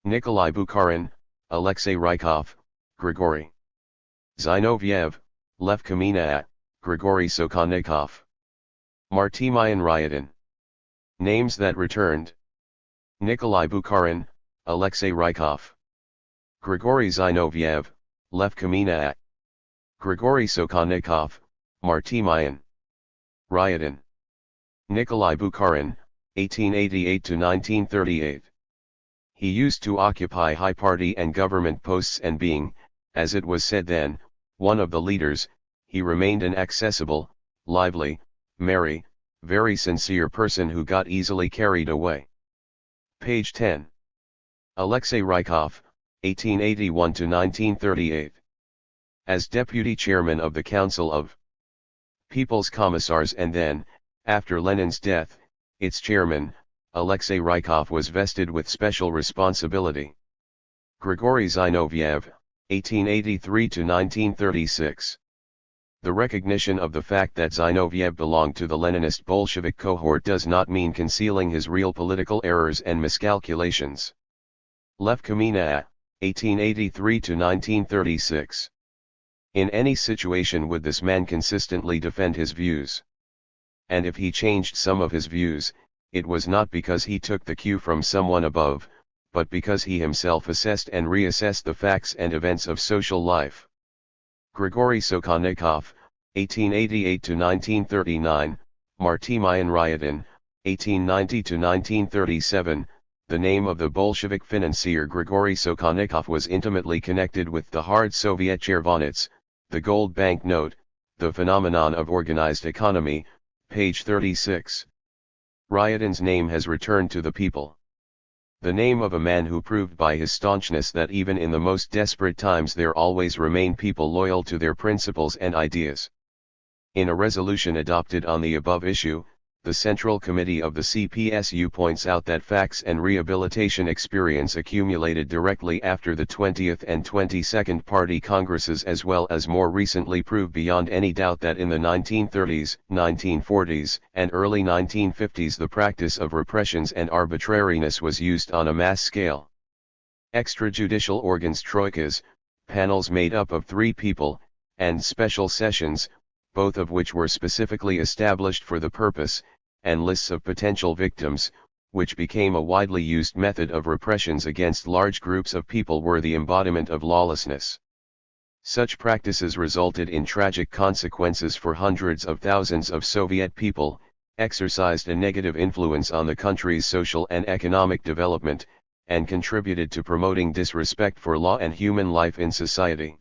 Nikolai Bukharin, Alexei Rykov, Grigory Zinoviev, Lev Kamina, Grigory Sokolnikov. Martymyan Ryadin. Names that returned: Nikolai Bukharin, Alexei Rykov, Grigory Zinoviev, Lev Kamina, Grigory Sokolnikov, Martymyan Ryadin. Nikolai Bukharin, 1888 to 1938. He used to occupy high party and government posts, and being, as it was said then, one of the leaders, he remained an accessible, lively, merry, very sincere person who got easily carried away. Page 10. Alexei Rykov, 1881 to 1938. As deputy chairman of the Council of People's Commissars and then, after Lenin's death, its chairman, Alexei Rykov was vested with special responsibility. Grigory Zinoviev, 1883 to 1936. The recognition of the fact that Zinoviev belonged to the Leninist Bolshevik cohort does not mean concealing his real political errors and miscalculations. Lev Kamina, 1883 to 1936. In any situation would this man consistently defend his views? And if he changed some of his views, it was not because he took the cue from someone above, but because he himself assessed and reassessed the facts and events of social life. Grigory Sokolnikov, 1888 to 1939, Martymyan Ryadin, 1890 to 1937. The name of the Bolshevik financier Grigory Sokolnikov was intimately connected with the hard Soviet chervonets, the gold banknote, the phenomenon of organized economy, page 36. Ryadin's name has returned to the people. The name of a man who proved by his staunchness that even in the most desperate times there always remain people loyal to their principles and ideas. In a resolution adopted on the above issue, the Central Committee of the CPSU points out that facts and rehabilitation experience accumulated directly after the 20th and 22nd Party Congresses, as well as more recently, prove beyond any doubt that in the 1930s, 1940s, and early 1950s the practice of repressions and arbitrariness was used on a mass scale. Extrajudicial organs, troikas, panels made up of 3 people, and special sessions, both of which were specifically established for the purpose, and lists of potential victims, which became a widely used method of repressions against large groups of people, were the embodiment of lawlessness. Such practices resulted in tragic consequences for hundreds of thousands of Soviet people, exercised a negative influence on the country's social and economic development, and contributed to promoting disrespect for law and human life in society.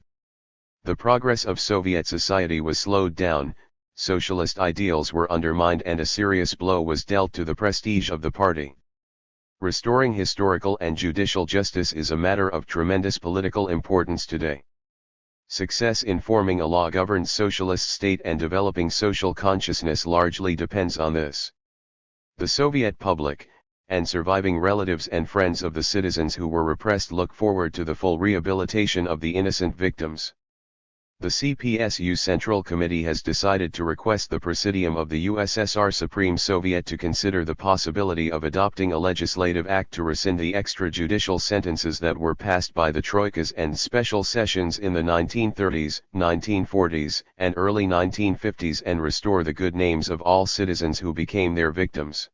The progress of Soviet society was slowed down, socialist ideals were undermined, and a serious blow was dealt to the prestige of the party. Restoring historical and judicial justice is a matter of tremendous political importance today. Success in forming a law-governed socialist state and developing social consciousness largely depends on this. The Soviet public, and surviving relatives and friends of the citizens who were repressed, look forward to the full rehabilitation of the innocent victims. The CPSU Central Committee has decided to request the Presidium of the USSR Supreme Soviet to consider the possibility of adopting a legislative act to rescind the extrajudicial sentences that were passed by the troikas and special sessions in the 1930s, 1940s, and early 1950s, and restore the good names of all citizens who became their victims.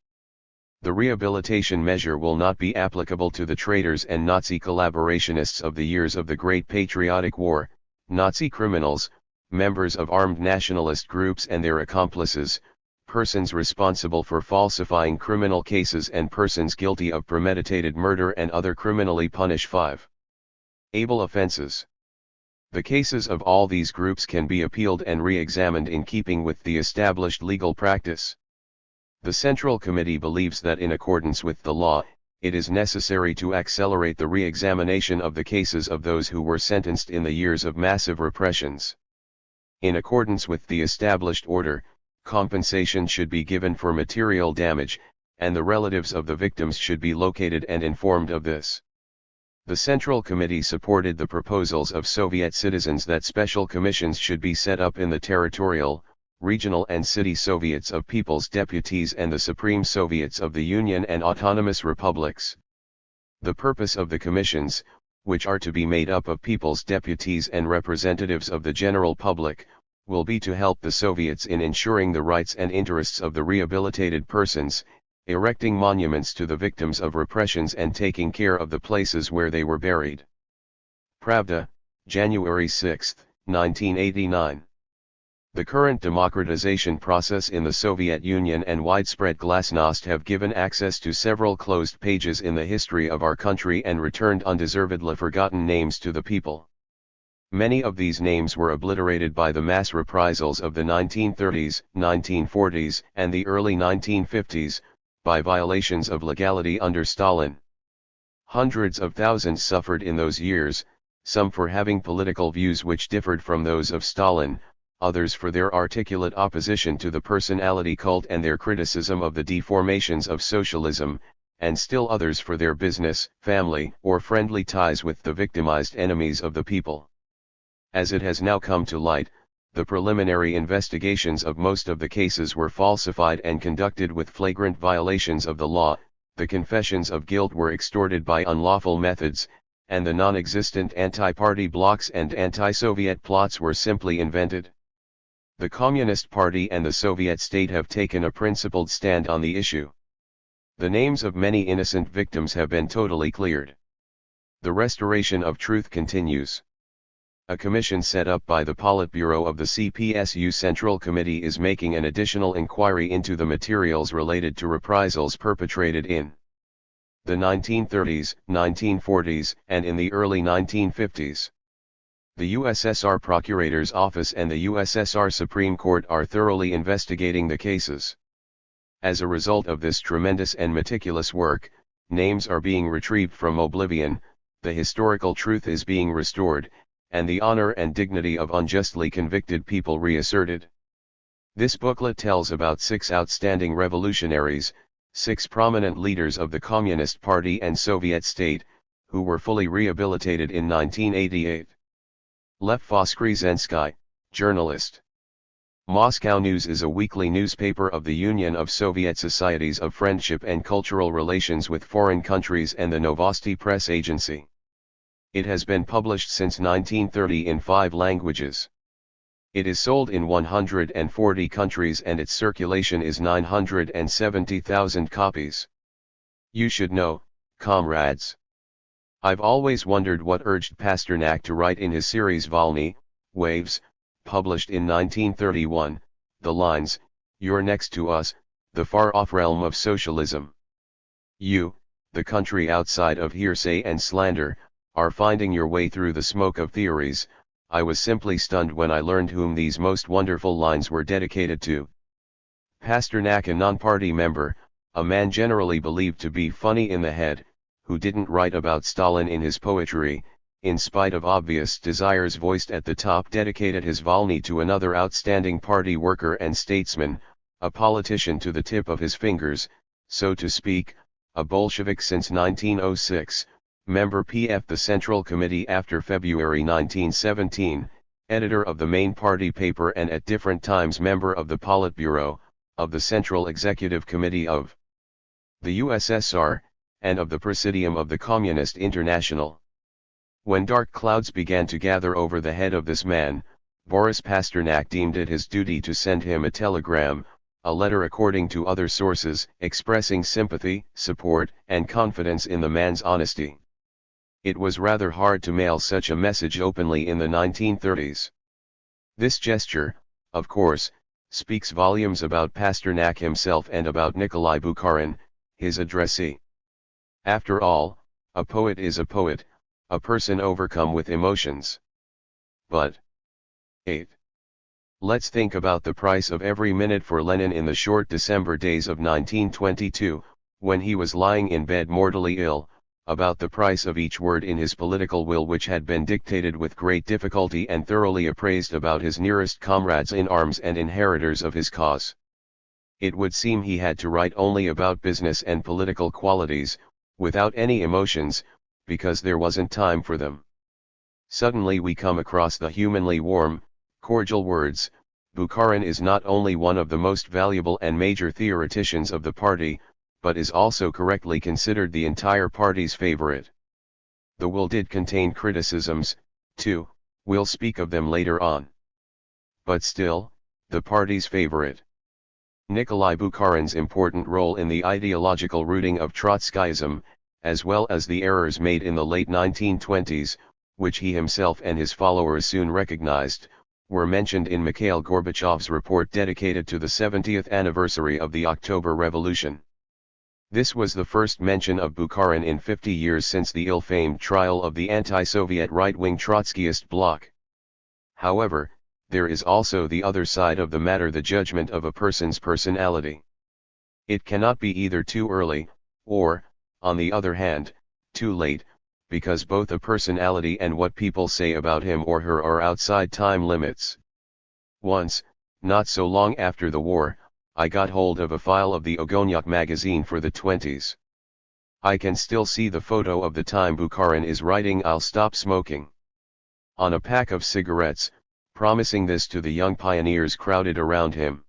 The rehabilitation measure will not be applicable to the traitors and Nazi collaborationists of the years of the Great Patriotic War, Nazi criminals, members of armed nationalist groups and their accomplices, persons responsible for falsifying criminal cases, and persons guilty of premeditated murder and other criminally punished 5. Able offenses. The cases of all these groups can be appealed and re-examined in keeping with the established legal practice. The Central Committee believes that in accordance with the law, it is necessary to accelerate the re-examination of the cases of those who were sentenced in the years of massive repressions. In accordance with the established order, compensation should be given for material damage, and the relatives of the victims should be located and informed of this. The Central Committee supported the proposals of Soviet citizens that special commissions should be set up in the territorial, regional and city Soviets of People's Deputies and the Supreme Soviets of the Union and Autonomous Republics. The purpose of the commissions, which are to be made up of people's deputies and representatives of the general public, will be to help the Soviets in ensuring the rights and interests of the rehabilitated persons, erecting monuments to the victims of repressions and taking care of the places where they were buried. Pravda, January 6, 1989. The current democratization process in the Soviet Union and widespread glasnost have given access to several closed pages in the history of our country and returned undeservedly forgotten names to the people. Many of these names were obliterated by the mass reprisals of the 1930s, 1940s, and the early 1950s, by violations of legality under Stalin. Hundreds of thousands suffered in those years, some for having political views which differed from those of Stalin, others for their articulate opposition to the personality cult and their criticism of the deformations of socialism, and still others for their business, family, or friendly ties with the victimized enemies of the people. As it has now come to light, the preliminary investigations of most of the cases were falsified and conducted with flagrant violations of the law, the confessions of guilt were extorted by unlawful methods, and the non-existent anti-party blocs and anti-Soviet plots were simply invented. The Communist Party and the Soviet state have taken a principled stand on the issue. The names of many innocent victims have been totally cleared. The restoration of truth continues. A commission set up by the Politburo of the CPSU Central Committee is making an additional inquiry into the materials related to reprisals perpetrated in the 1930s, 1940s, and in the early 1950s. The USSR Procurator's Office and the USSR Supreme Court are thoroughly investigating the cases. As a result of this tremendous and meticulous work, names are being retrieved from oblivion, the historical truth is being restored, and the honor and dignity of unjustly convicted people reasserted. This booklet tells about 6 outstanding revolutionaries, 6 prominent leaders of the Communist Party and Soviet state, who were fully rehabilitated in 1988. Lev Voskresensky, journalist. Moscow News is a weekly newspaper of the Union of Soviet Societies of Friendship and Cultural Relations with Foreign Countries and the Novosti Press Agency. It has been published since 1930 in 5 languages. It is sold in 140 countries and its circulation is 970,000 copies. You should know, comrades. I've always wondered what urged Pasternak to write in his series Volny, Waves, published in 1931, the lines, "You're next to us, the far-off realm of socialism. You, the country outside of hearsay and slander, are finding your way through the smoke of theories." I was simply stunned when I learned whom these most wonderful lines were dedicated to. Pasternak, a non-party member, a man generally believed to be funny in the head, who didn't write about Stalin in his poetry, in spite of obvious desires voiced at the top, dedicated his Volny to another outstanding party worker and statesman, a politician to the tip of his fingers, so to speak, a Bolshevik since 1906, member PF the Central Committee after February 1917, editor of the main party paper and at different times member of the Politburo, of the Central Executive Committee of the USSR, and of the Presidium of the Communist International. When dark clouds began to gather over the head of this man, Boris Pasternak deemed it his duty to send him a telegram, a letter according to other sources, expressing sympathy, support, and confidence in the man's honesty. It was rather hard to mail such a message openly in the 1930s. This gesture, of course, speaks volumes about Pasternak himself and about Nikolai Bukharin, his addressee. After all, a poet is a poet, a person overcome with emotions. But 8. Let's think about the price of every minute for Lenin in the short December days of 1922, when he was lying in bed mortally ill, about the price of each word in his political will which had been dictated with great difficulty and thoroughly appraised about his nearest comrades in arms and inheritors of his cause. It would seem he had to write only about business and political qualities, without any emotions, because there wasn't time for them. Suddenly we come across the humanly warm, cordial words. Bukharin is not only one of the most valuable and major theoreticians of the party, but is also correctly considered the entire party's favorite. The will did contain criticisms, too, we'll speak of them later on. But still, the party's favorite. Nikolai Bukharin's important role in the ideological rooting of Trotskyism, as well as the errors made in the late 1920s, which he himself and his followers soon recognized, were mentioned in Mikhail Gorbachev's report dedicated to the 70th anniversary of the October Revolution. This was the first mention of Bukharin in 50 years since the ill-famed trial of the anti-Soviet right-wing Trotskyist bloc. However, there is also the other side of the matter, the judgment of a person's personality. It cannot be either too early, or, on the other hand, too late, because both a personality and what people say about him or her are outside time limits. Once, not so long after the war, I got hold of a file of the Ogonyok magazine for the 20s. I can still see the photo of the time Bukharin is writing "I'll stop smoking" on a pack of cigarettes, promising this to the young pioneers crowded around him.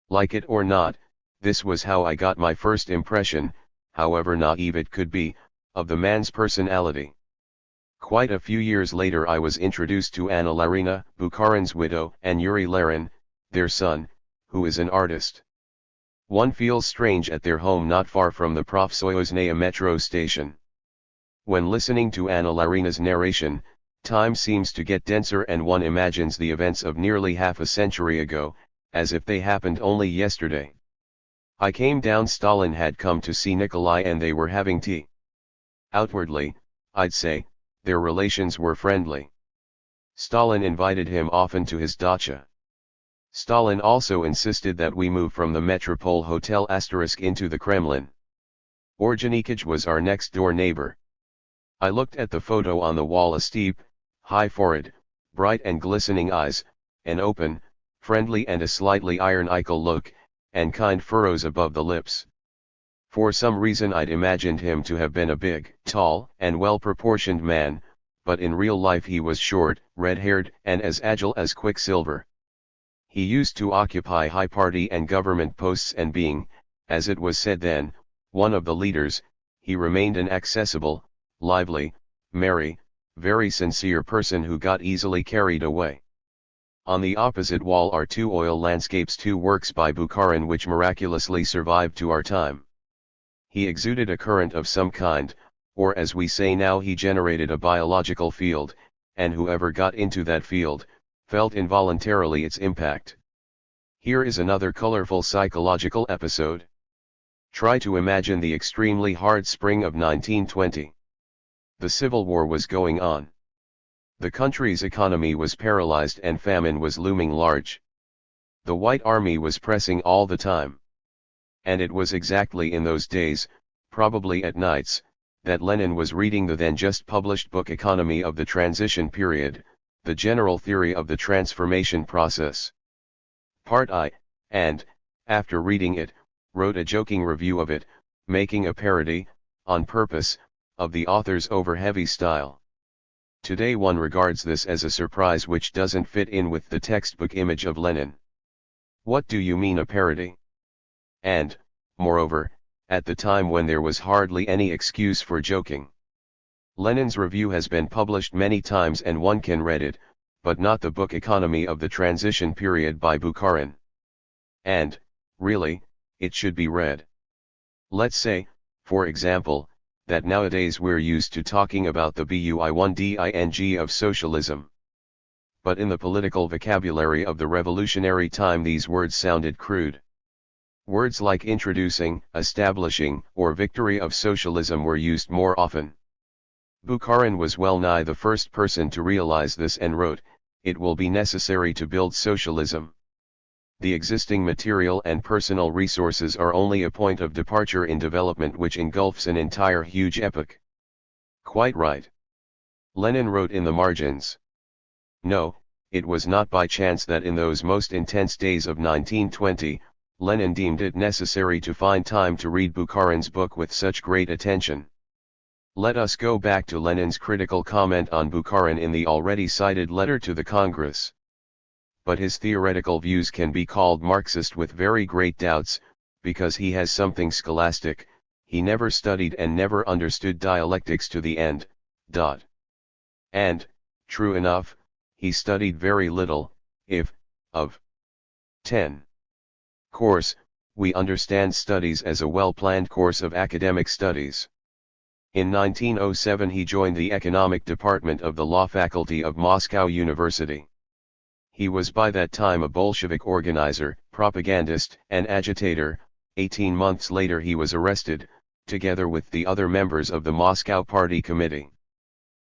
Like it or not, this was how I got my first impression, however naive it could be, of the man's personality. Quite a few years later I was introduced to Anna Larina, Bukharin's widow, and Yuri Larin, their son, who is an artist. One feels strange at their home not far from the Provsoyozhnaya metro station. When listening to Anna Larina's narration, time seems to get denser and one imagines the events of nearly half a century ago, as if they happened only yesterday. I came down. Stalin had come to see Nikolai and they were having tea. Outwardly, I'd say, their relations were friendly. Stalin invited him often to his dacha. Stalin also insisted that we move from the Metropole Hotel * into the Kremlin. Orjonikij was our next-door neighbor. I looked at the photo on the wall. A steep, high forehead, bright and glistening eyes, an open, friendly and a slightly ironical look, and kind furrows above the lips. For some reason I'd imagined him to have been a big, tall, and well-proportioned man, but in real life he was short, red-haired, and as agile as quicksilver. He used to occupy high party and government posts, and being, as it was said then, one of the leaders, he remained an accessible, lively, merry, very sincere person who got easily carried away. On the opposite wall are two oil landscapes, two works by Bukharin which miraculously survived to our time. He exuded a current of some kind, or as we say now, he generated a biological field, and whoever got into that field, felt involuntarily its impact. Here is another colorful psychological episode. Try to imagine the extremely hard spring of 1920. The Civil War was going on. The country's economy was paralyzed and famine was looming large. The White Army was pressing all the time. And it was exactly in those days, probably at nights, that Lenin was reading the then just published book Economy of the Transition Period, the general theory of the transformation process. Part I, and, after reading it, wrote a joking review of it, making a parody, on purpose, of the author's over-heavy style. Today one regards this as a surprise which doesn't fit in with the textbook image of Lenin. What do you mean a parody? And, moreover, at the time when there was hardly any excuse for joking. Lenin's review has been published many times and one can read it, but not the book Economy of the Transition Period by Bukharin. And, really, it should be read. Let's say, for example, that nowadays we're used to talking about the buy1ding of socialism. But in the political vocabulary of the revolutionary time these words sounded crude. Words like introducing, establishing, or victory of socialism were used more often. Bukharin was well nigh the first person to realize this and wrote, "It will be necessary to build socialism. The existing material and personal resources are only a point of departure in development which engulfs an entire huge epoch." Quite right. Lenin wrote in the margins. No, it was not by chance that in those most intense days of 1920, Lenin deemed it necessary to find time to read Bukharin's book with such great attention. Let us go back to Lenin's critical comment on Bukharin in the already cited letter to the Congress. But his theoretical views can be called Marxist with very great doubts, because he has something scholastic, he never studied and never understood dialectics to the end. And, true enough, he studied very little, if, of 10 course, we understand studies as a well-planned course of academic studies. In 1907 he joined the economic department of the law faculty of Moscow University. He was by that time a Bolshevik organizer, propagandist, and agitator. 18 months later he was arrested, together with the other members of the Moscow Party Committee.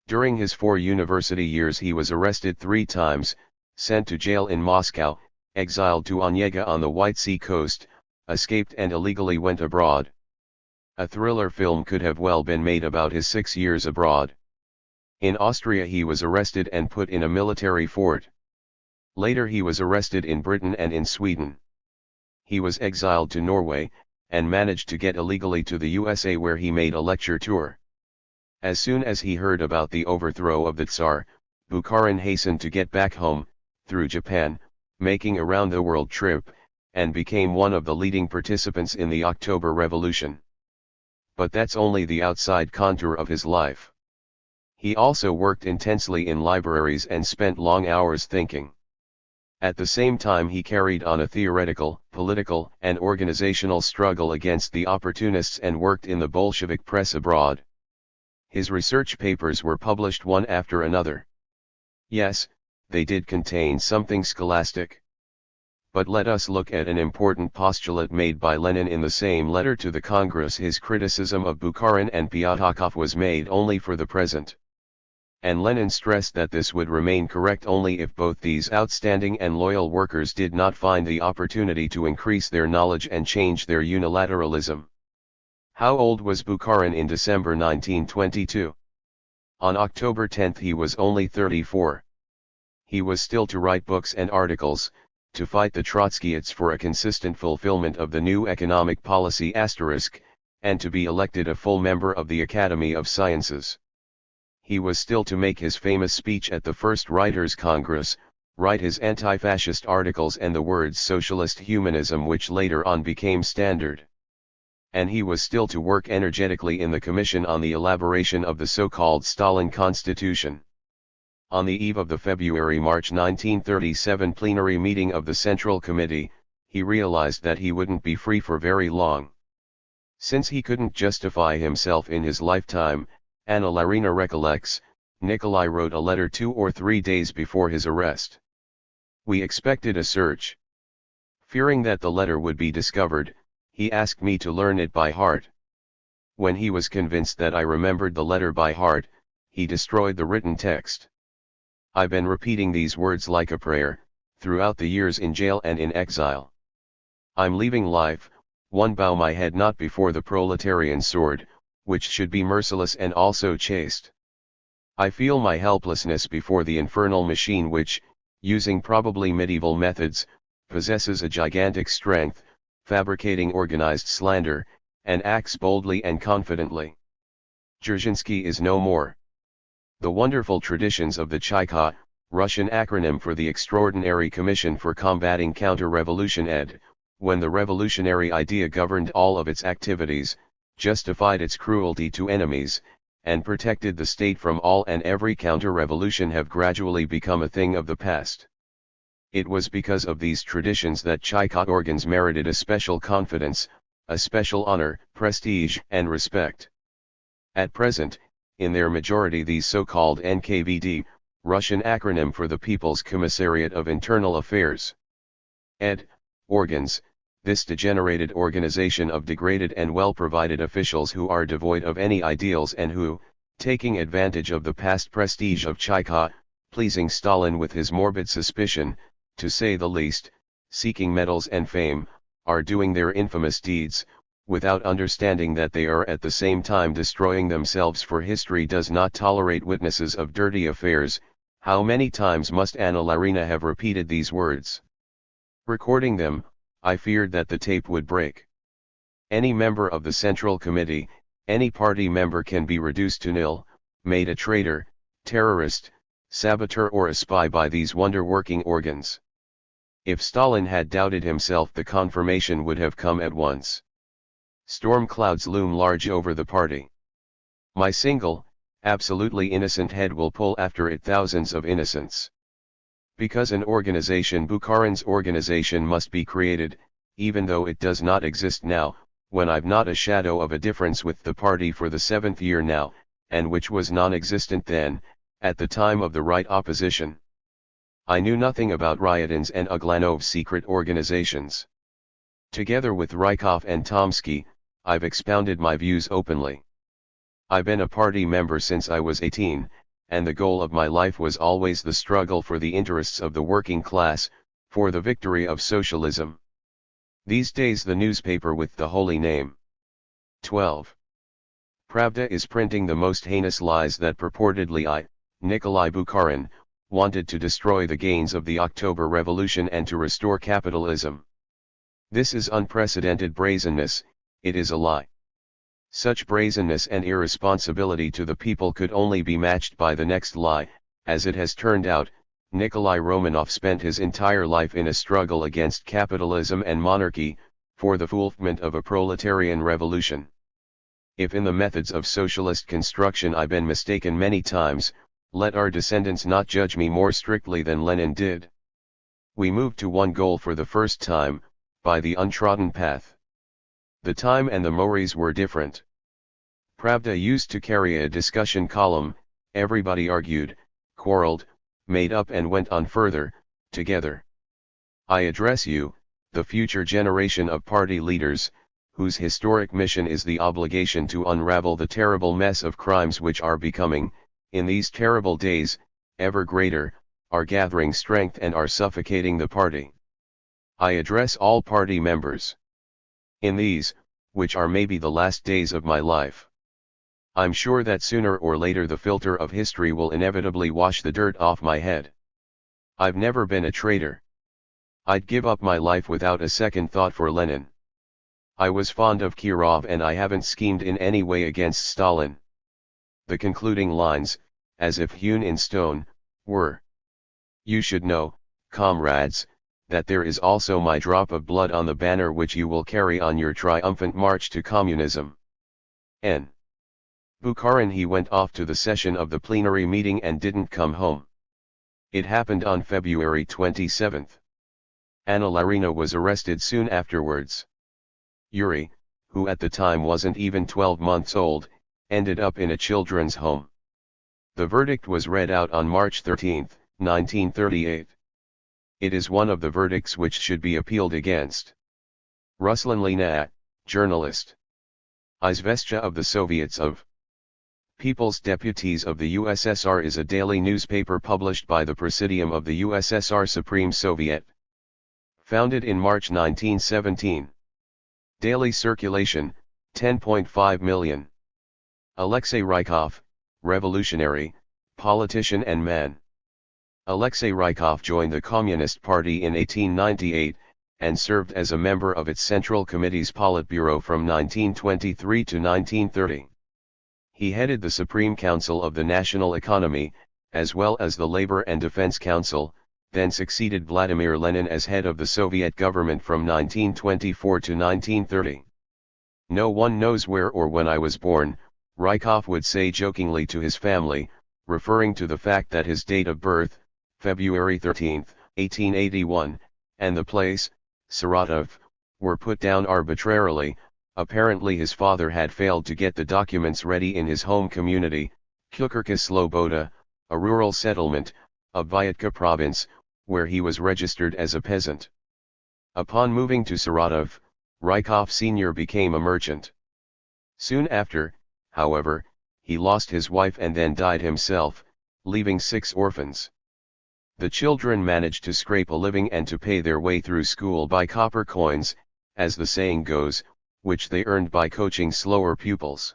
During his 4 university years he was arrested 3 times, sent to jail in Moscow, exiled to Onega on the White Sea coast, escaped and illegally went abroad. A thriller film could have well been made about his 6 years abroad. In Austria he was arrested and put in a military fort. Later he was arrested in Britain and in Sweden. He was exiled to Norway, and managed to get illegally to the USA where he made a lecture tour. As soon as he heard about the overthrow of the Tsar, Bukharin hastened to get back home, through Japan, making a round-the-world trip, and became one of the leading participants in the October Revolution. But that's only the outside contour of his life. He also worked intensely in libraries and spent long hours thinking. At the same time he carried on a theoretical, political, and organizational struggle against the opportunists and worked in the Bolshevik press abroad. His research papers were published one after another. Yes, they did contain something scholastic. But let us look at an important postulate made by Lenin in the same letter to the Congress. His criticism of Bukharin and Pyatakov was made only for the present. And Lenin stressed that this would remain correct only if both these outstanding and loyal workers did not find the opportunity to increase their knowledge and change their unilateralism. How old was Bukharin in December 1922? On October 10 he was only 34. He was still to write books and articles, to fight the Trotskyists for a consistent fulfillment of the new economic policy *, and to be elected a full member of the Academy of Sciences. He was still to make his famous speech at the First Writers' Congress, write his anti-fascist articles and the words socialist humanism which later on became standard. And he was still to work energetically in the Commission on the elaboration of the so-called Stalin Constitution. On the eve of the February-March 1937 plenary meeting of the Central Committee, he realized that he wouldn't be free for very long. Since he couldn't justify himself in his lifetime, Anna Larina recollects, Nikolai wrote a letter 2 or 3 days before his arrest. We expected a search. Fearing that the letter would be discovered, he asked me to learn it by heart. When he was convinced that I remembered the letter by heart, he destroyed the written text. I've been repeating these words like a prayer, throughout the years in jail and in exile. I'm leaving life, one bow my head not before the proletarian sword, which should be merciless and also chaste. I feel my helplessness before the infernal machine which, using probably medieval methods, possesses a gigantic strength, fabricating organized slander, and acts boldly and confidently. Dzerzhinsky is no more. The wonderful traditions of the Chaika, Russian acronym for the Extraordinary Commission for Combating Counter-Revolution ed., when the revolutionary idea governed all of its activities, justified its cruelty to enemies, and protected the state from all and every counter-revolution have gradually become a thing of the past. It was because of these traditions that Chaika organs merited a special confidence, a special honor, prestige, and respect. At present, in their majority these so-called NKVD, Russian acronym for the People's Commissariat of Internal Affairs. Organs, this degenerated organization of degraded and well-provided officials who are devoid of any ideals and who, taking advantage of the past prestige of Chaika, pleasing Stalin with his morbid suspicion, to say the least, seeking medals and fame, are doing their infamous deeds, without understanding that they are at the same time destroying themselves, for history does not tolerate witnesses of dirty affairs. How many times must Anna Larina have repeated these words? Recording them, I feared that the tape would break. Any member of the Central Committee, any party member can be reduced to nil, made a traitor, terrorist, saboteur or a spy by these wonder-working organs. If Stalin had doubted himself, the confirmation would have come at once. Storm clouds loom large over the party. My single, absolutely innocent head will pull after it thousands of innocents. Because an organization, Bukharin's organization, must be created, even though it does not exist now, when I've not a shadow of a difference with the party for the 7th year now, and which was non-existent then, at the time of the right opposition. I knew nothing about Ryatin's and Uglanov's secret organizations. Together with Rykov and Tomsky, I've expounded my views openly. I've been a party member since I was 18, and the goal of my life was always the struggle for the interests of the working class, for the victory of socialism. These days the newspaper with the holy name 12. Pravda is printing the most heinous lies that purportedly I, Nikolai Bukharin, wanted to destroy the gains of the October Revolution and to restore capitalism. This is unprecedented brazenness, it is a lie. Such brazenness and irresponsibility to the people could only be matched by the next lie. As it has turned out, Nikolai Romanov spent his entire life in a struggle against capitalism and monarchy, for the fulfillment of a proletarian revolution. If in the methods of socialist construction I've been mistaken many times, let our descendants not judge me more strictly than Lenin did. We moved to one goal for the first time, by the untrodden path. The time and the mores were different. Pravda used to carry a discussion column, everybody argued, quarreled, made up and went on further, together. I address you, the future generation of party leaders, whose historic mission is the obligation to unravel the terrible mess of crimes which are becoming, in these terrible days, ever greater, are gathering strength and are suffocating the party. I address all party members. In these, which are maybe the last days of my life, I'm sure that sooner or later the filter of history will inevitably wash the dirt off my head. I've never been a traitor. I'd give up my life without a second thought for Lenin. I was fond of Kirov and I haven't schemed in any way against Stalin. The concluding lines, as if hewn in stone, were: "You should know, comrades, that there is also my drop of blood on the banner which you will carry on your triumphant march to communism." N. Bukharin. He went off to the session of the plenary meeting and didn't come home. It happened on February 27. Anna Larina was arrested soon afterwards. Yuri, who at the time wasn't even 12 months old, ended up in a children's home. The verdict was read out on March 13, 1938. It is one of the verdicts which should be appealed against. Ruslan Lina, journalist. Izvestia of the Soviets of People's Deputies of the USSR is a daily newspaper published by the Presidium of the USSR Supreme Soviet. Founded in March 1917. Daily circulation, 10.5 million. Alexei Rykov, revolutionary, politician and man. Alexei Rykov joined the Communist Party in 1898, and served as a member of its Central Committee's Politburo from 1923 to 1930. He headed the Supreme Council of the National Economy, as well as the Labor and Defense Council, then succeeded Vladimir Lenin as head of the Soviet government from 1924 to 1930. "No one knows where or when I was born," Rykov would say jokingly to his family, referring to the fact that his date of birth, February 13, 1881, and the place, Saratov, were put down arbitrarily. Apparently his father had failed to get the documents ready in his home community, Kukurka Sloboda, a rural settlement, of Vyatka province, where he was registered as a peasant. Upon moving to Saratov, Rykov Sr. became a merchant. Soon after, however, he lost his wife and then died himself, leaving 6 orphans. The children managed to scrape a living and to pay their way through school by copper coins, as the saying goes, which they earned by coaching slower pupils.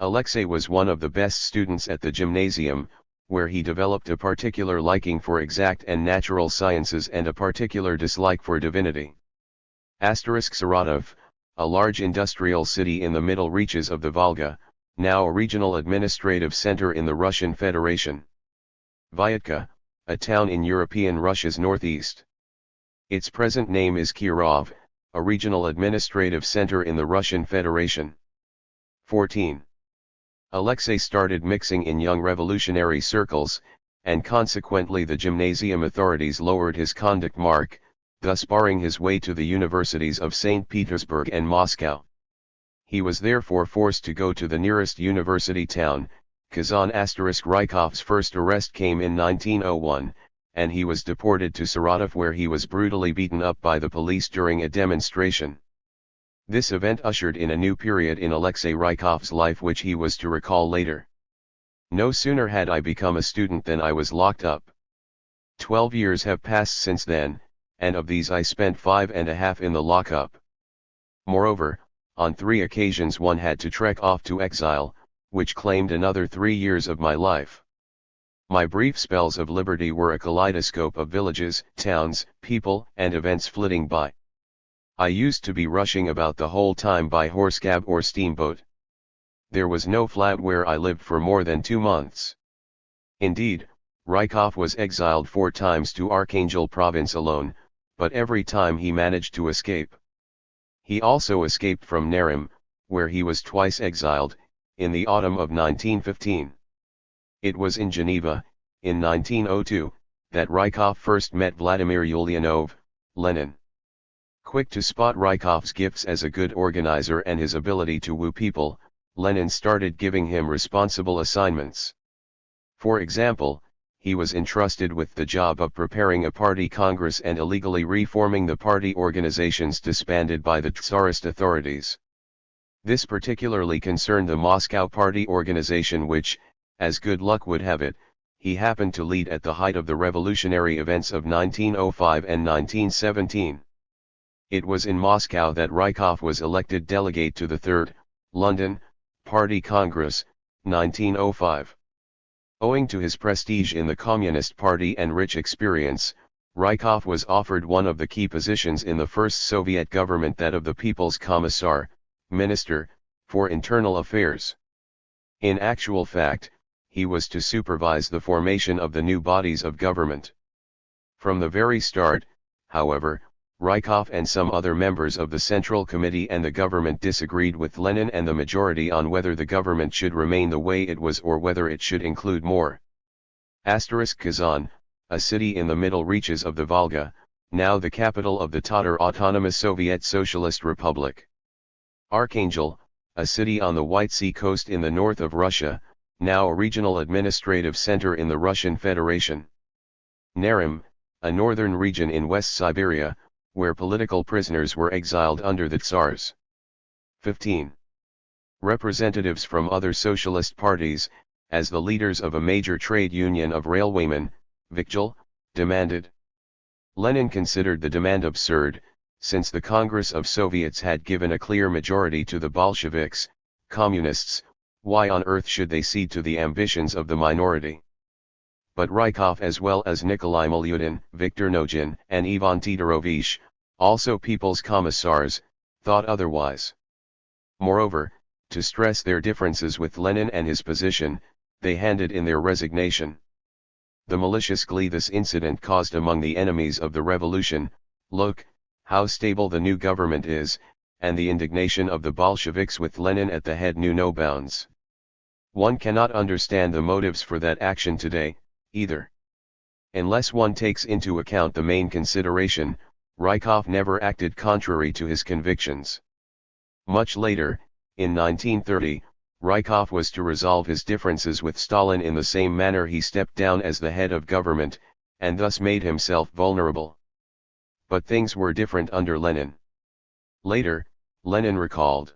Alexei was one of the best students at the gymnasium, where he developed a particular liking for exact and natural sciences and a particular dislike for divinity. Saratov, a large industrial city in the middle reaches of the Volga, now a regional administrative center in the Russian Federation. Vyatka, a town in European Russia's northeast. Its present name is Kirov, a regional administrative center in the Russian Federation. 14. Alexei started mixing in young revolutionary circles, and consequently the gymnasium authorities lowered his conduct mark, thus barring his way to the universities of St. Petersburg and Moscow. He was therefore forced to go to the nearest university town, Kazan. Rykov's first arrest came in 1901, and he was deported to Saratov, where he was brutally beaten up by the police during a demonstration. This event ushered in a new period in Alexei Rykov's life which he was to recall later. No sooner had I become a student than I was locked up. 12 years have passed since then, and of these I spent 5.5 in the lockup. Moreover, on 3 occasions one had to trek off to exile, which claimed another 3 years of my life. My brief spells of liberty were a kaleidoscope of villages, towns, people, and events flitting by. I used to be rushing about the whole time by horse cab or steamboat. There was no flat where I lived for more than 2 months. Indeed, Rykov was exiled 4 times to Archangel province alone, but every time he managed to escape. He also escaped from Narim, where he was twice exiled, in the autumn of 1915. It was in Geneva, in 1902, that Rykov first met Vladimir Ulyanov, Lenin. Quick to spot Rykov's gifts as a good organizer and his ability to woo people, Lenin started giving him responsible assignments. For example, he was entrusted with the job of preparing a party congress and illegally reforming the party organizations disbanded by the Tsarist authorities. This particularly concerned the Moscow party organization which, as good luck would have it, he happened to lead at the height of the revolutionary events of 1905 and 1917. It was in Moscow that Rykov was elected delegate to the 3rd, London, Party Congress, 1905. Owing to his prestige in the Communist Party and rich experience, Rykov was offered one of the key positions in the first Soviet government, that of the People's Commissar, Minister, for Internal Affairs. In actual fact, he was to supervise the formation of the new bodies of government. From the very start, however, Rykov and some other members of the Central Committee and the government disagreed with Lenin and the majority on whether the government should remain the way it was or whether it should include more. Kazan, a city in the middle reaches of the Volga, now the capital of the Tatar Autonomous Soviet Socialist Republic. Archangel, a city on the White Sea coast in the north of Russia, now a regional administrative center in the Russian Federation. Narim, a northern region in West Siberia, where political prisoners were exiled under the Tsars. 15. Representatives from other socialist parties, as the leaders of a major trade union of railwaymen, Viktual, demanded. Lenin considered the demand absurd, since the Congress of Soviets had given a clear majority to the Bolsheviks, communists. Why on earth should they cede to the ambitions of the minority? But Rykov, as well as Nikolai Milyutin, Viktor Nogin, and Ivan Teterovich, also people's commissars, thought otherwise. Moreover, to stress their differences with Lenin and his position, they handed in their resignation. The malicious glee this incident caused among the enemies of the revolution, look, how stable the new government is, and the indignation of the Bolsheviks with Lenin at the head knew no bounds. One cannot understand the motives for that action today, either. Unless one takes into account the main consideration, Rykov never acted contrary to his convictions. Much later, in 1930, Rykov was to resolve his differences with Stalin in the same manner he stepped down as the head of government, and thus made himself vulnerable. But things were different under Lenin. Later, Lenin recalled.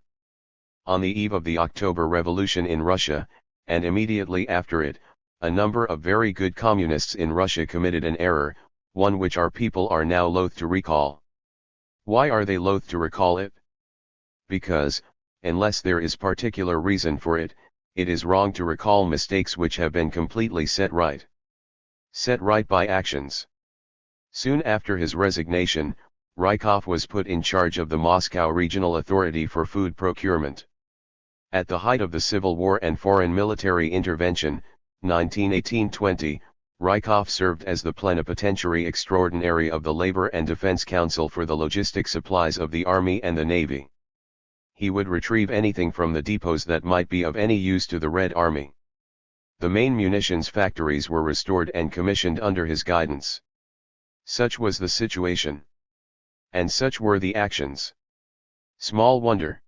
On the eve of the October Revolution in Russia, and immediately after it, a number of very good communists in Russia committed an error, one which our people are now loath to recall. Why are they loath to recall it? Because, unless there is particular reason for it, it is wrong to recall mistakes which have been completely set right. Set right by actions. Soon after his resignation, Rykov was put in charge of the Moscow Regional Authority for Food Procurement. At the height of the Civil War and foreign military intervention, 1918-20, Rykov served as the plenipotentiary extraordinary of the Labor and Defense Council for the logistic supplies of the Army and the Navy. He would retrieve anything from the depots that might be of any use to the Red Army. The main munitions factories were restored and commissioned under his guidance. Such was the situation. And such were the actions. Small wonder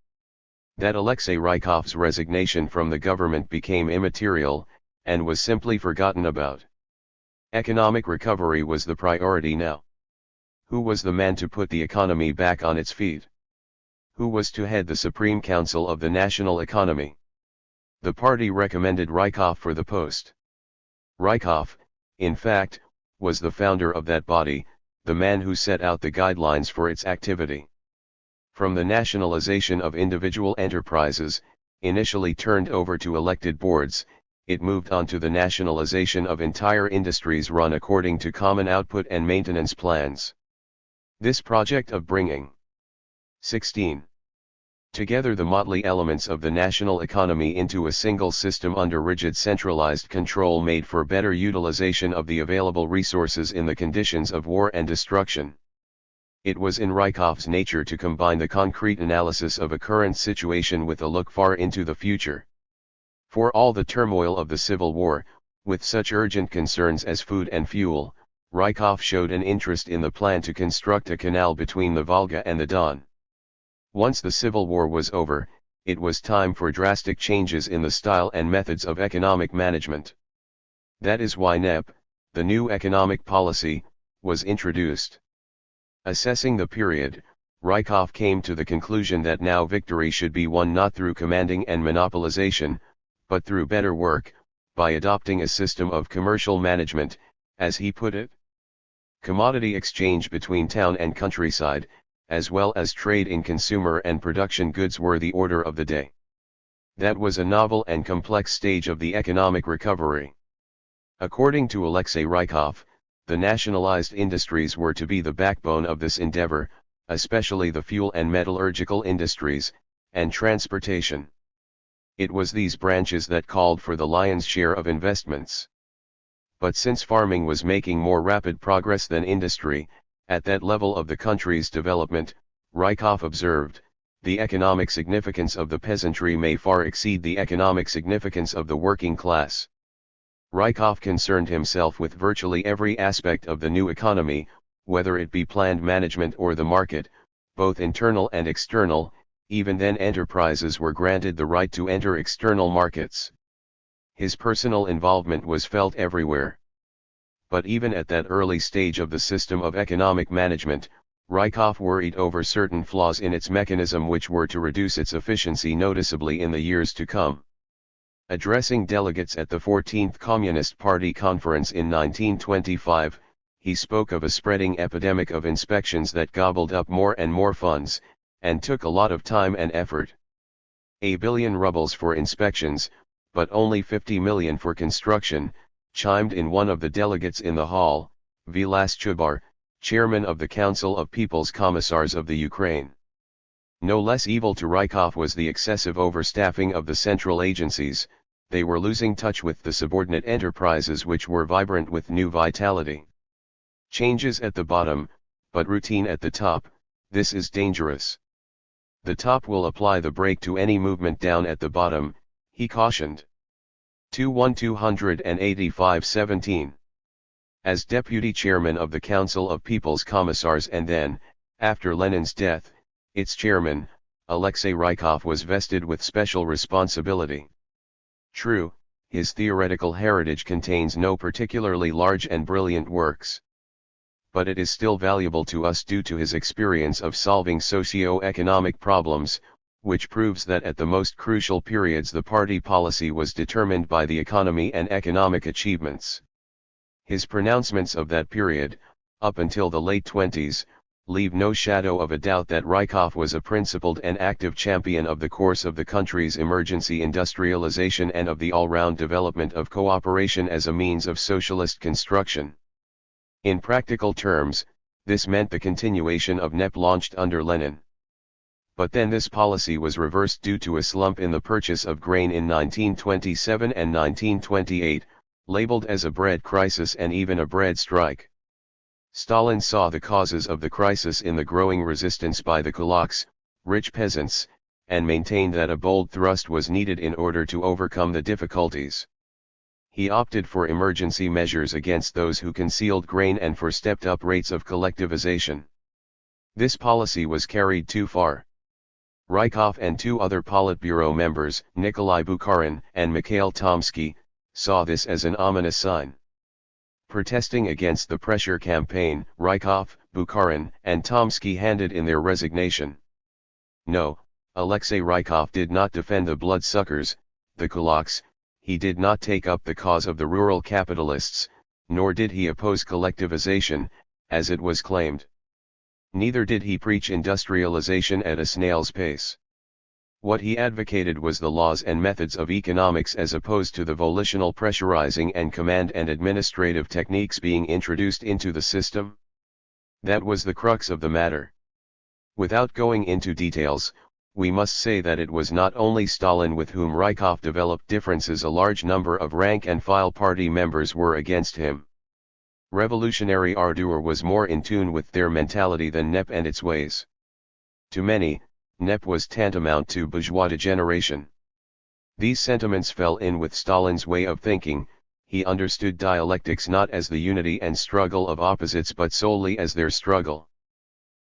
that Alexei Rykov's resignation from the government became immaterial, and was simply forgotten about. Economic recovery was the priority now. Who was the man to put the economy back on its feet? Who was to head the Supreme Council of the national economy? The party recommended Rykov for the post. Rykov, in fact, was the founder of that body, the man who set out the guidelines for its activity. From the nationalization of individual enterprises, initially turned over to elected boards, it moved on to the nationalization of entire industries run according to common output and maintenance plans. This project of bringing 16. Together the motley elements of the national economy into a single system under rigid centralized control made for better utilization of the available resources in the conditions of war and destruction. It was in Rykov's nature to combine the concrete analysis of a current situation with a look far into the future. For all the turmoil of the Civil War, with such urgent concerns as food and fuel, Rykov showed an interest in the plan to construct a canal between the Volga and the Don. Once the Civil War was over, it was time for drastic changes in the style and methods of economic management. That is why NEP, the new economic policy, was introduced. Assessing the period, Rykov came to the conclusion that now victory should be won not through commanding and monopolization, but through better work, by adopting a system of commercial management, as he put it. Commodity exchange between town and countryside, as well as trade in consumer and production goods were the order of the day. That was a novel and complex stage of the economic recovery. According to Alexei Rykov, the nationalized industries were to be the backbone of this endeavor, especially the fuel and metallurgical industries, and transportation. It was these branches that called for the lion's share of investments. But since farming was making more rapid progress than industry, at that level of the country's development, Rykov observed, the economic significance of the peasantry may far exceed the economic significance of the working class. Rykov concerned himself with virtually every aspect of the new economy, whether it be planned management or the market, both internal and external. Even then enterprises were granted the right to enter external markets. His personal involvement was felt everywhere. But even at that early stage of the system of economic management, Rykov worried over certain flaws in its mechanism which were to reduce its efficiency noticeably in the years to come. Addressing delegates at the 14th Communist Party Conference in 1925, he spoke of a spreading epidemic of inspections that gobbled up more and more funds, and took a lot of time and effort. 1 billion rubles for inspections, but only 50 million for construction, chimed in one of the delegates in the hall, Vilas Chubar, chairman of the Council of People's Commissars of the Ukraine. No less evil to Rykov was the excessive overstaffing of the central agencies. They were losing touch with the subordinate enterprises which were vibrant with new vitality. Changes at the bottom, but routine at the top, this is dangerous. The top will apply the brake to any movement down at the bottom, he cautioned. 21285-17. As deputy chairman of the Council of People's Commissars and then, after Lenin's death, its chairman, Alexei Rykov was vested with special responsibility. True, his theoretical heritage contains no particularly large and brilliant works. But it is still valuable to us due to his experience of solving socio-economic problems, which proves that at the most crucial periods the party policy was determined by the economy and economic achievements. His pronouncements of that period, up until the late 20s, leave no shadow of a doubt that Rykov was a principled and active champion of the course of the country's emergency industrialization and of the all-round development of cooperation as a means of socialist construction. In practical terms, this meant the continuation of NEP launched under Lenin. But then this policy was reversed due to a slump in the purchase of grain in 1927 and 1928, labeled as a bread crisis and even a bread strike. Stalin saw the causes of the crisis in the growing resistance by the kulaks, rich peasants, and maintained that a bold thrust was needed in order to overcome the difficulties. He opted for emergency measures against those who concealed grain and for stepped-up rates of collectivization. This policy was carried too far. Rykov and two other Politburo members, Nikolai Bukharin and Mikhail Tomsky, saw this as an ominous sign. Protesting against the pressure campaign, Rykov, Bukharin, and Tomsky handed in their resignation. No, Alexei Rykov did not defend the bloodsuckers, the kulaks. He did not take up the cause of the rural capitalists, nor did he oppose collectivization, as it was claimed. Neither did he preach industrialization at a snail's pace. What he advocated was the laws and methods of economics as opposed to the volitional pressurizing and command and administrative techniques being introduced into the system. That was the crux of the matter. Without going into details, we must say that it was not only Stalin with whom Rykov developed differences. A large number of rank-and-file party members were against him. Revolutionary ardor was more in tune with their mentality than NEP and its ways. To many, NEP was tantamount to bourgeois degeneration. These sentiments fell in with Stalin's way of thinking. He understood dialectics not as the unity and struggle of opposites but solely as their struggle.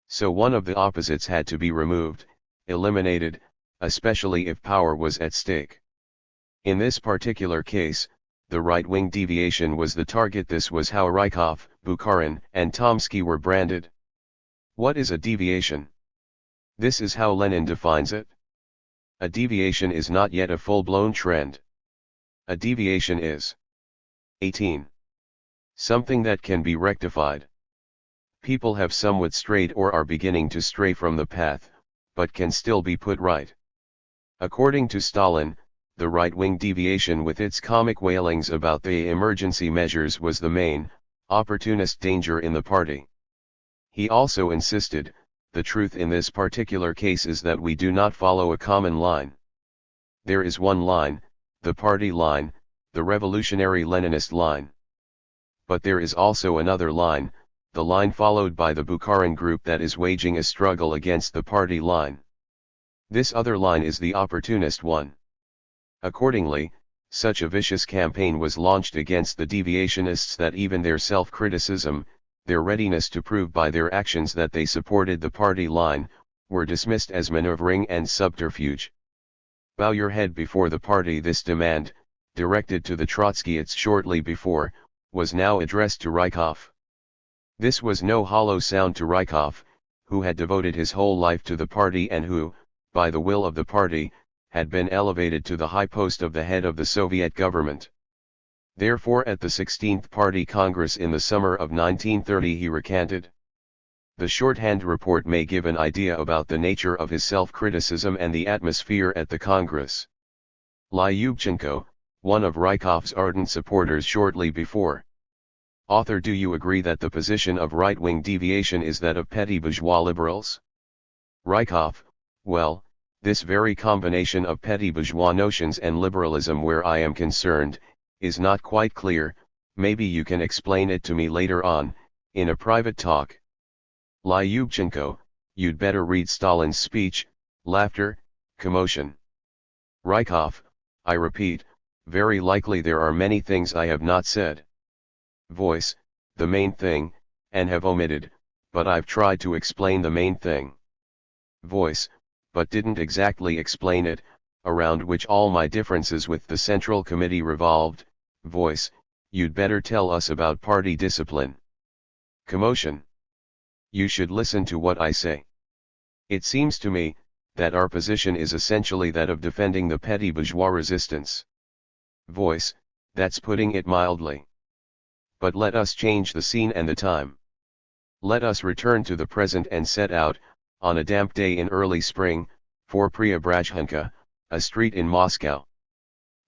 So one of the opposites had to be removed, eliminated, especially if power was at stake. In this particular case, the right-wing deviation was the target. This was how Rykov, Bukharin, and Tomsky were branded. What is a deviation? This is how Lenin defines it. A deviation is not yet a full-blown trend. A deviation is 18. Something that can be rectified. People have somewhat strayed or are beginning to stray from the path, but can still be put right. According to Stalin, the right-wing deviation with its comic wailings about the emergency measures was the main, opportunist danger in the party. He also insisted, the truth in this particular case is that we do not follow a common line. There is one line, the party line, the revolutionary Leninist line. But there is also another line, the line followed by the Bukharin group that is waging a struggle against the party line. This other line is the opportunist one. Accordingly, such a vicious campaign was launched against the deviationists that even their self-criticism, their readiness to prove by their actions that they supported the party line, were dismissed as maneuvering and subterfuge. Bow your head before the party. This demand, directed to the Trotskyists shortly before, was now addressed to Rykov. This was no hollow sound to Rykov, who had devoted his whole life to the party and who, by the will of the party, had been elevated to the high post of the head of the Soviet government. Therefore at the 16th Party Congress in the summer of 1930 he recanted. The shorthand report may give an idea about the nature of his self-criticism and the atmosphere at the Congress. Lyubchenko, one of Rykov's ardent supporters shortly before. Author: do you agree that the position of right-wing deviation is that of petty bourgeois liberals? Rykov: well, this very combination of petty bourgeois notions and liberalism where I am concerned, is not quite clear. Maybe you can explain it to me later on, in a private talk. Lyubchenko: you'd better read Stalin's speech. Laughter, commotion. Rykov: I repeat, very likely there are many things I have not said. Voice: the main thing, and have omitted, but I've tried to explain the main thing. Voice: but didn't exactly explain it, around which all my differences with the Central Committee revolved. Voice: you'd better tell us about party discipline. Commotion: you should listen to what I say. It seems to me, that our position is essentially that of defending the petty bourgeois resistance. Voice: that's putting it mildly. But let us change the scene and the time. Let us return to the present and set out, on a damp day in early spring, for Preobrazhenka, a street in Moscow.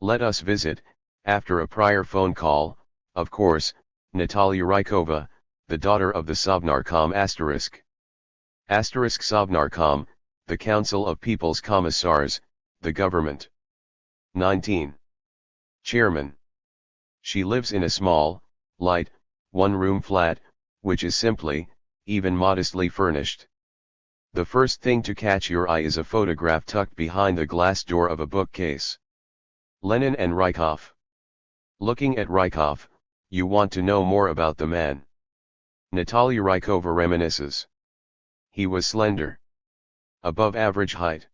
Let us visit, after a prior phone call, of course, Natalia Rykova, the daughter of the Sovnarkom **** Sovnarkom, the Council of People's Commissars, the government. 19. Chairman. She lives in a small, light, one-room flat, which is simply, even modestly furnished. The first thing to catch your eye is a photograph tucked behind the glass door of a bookcase. Lenin and Rykov. Looking at Rykov, you want to know more about the man. Nikolai Rykov reminisces. He was slender. Above average height.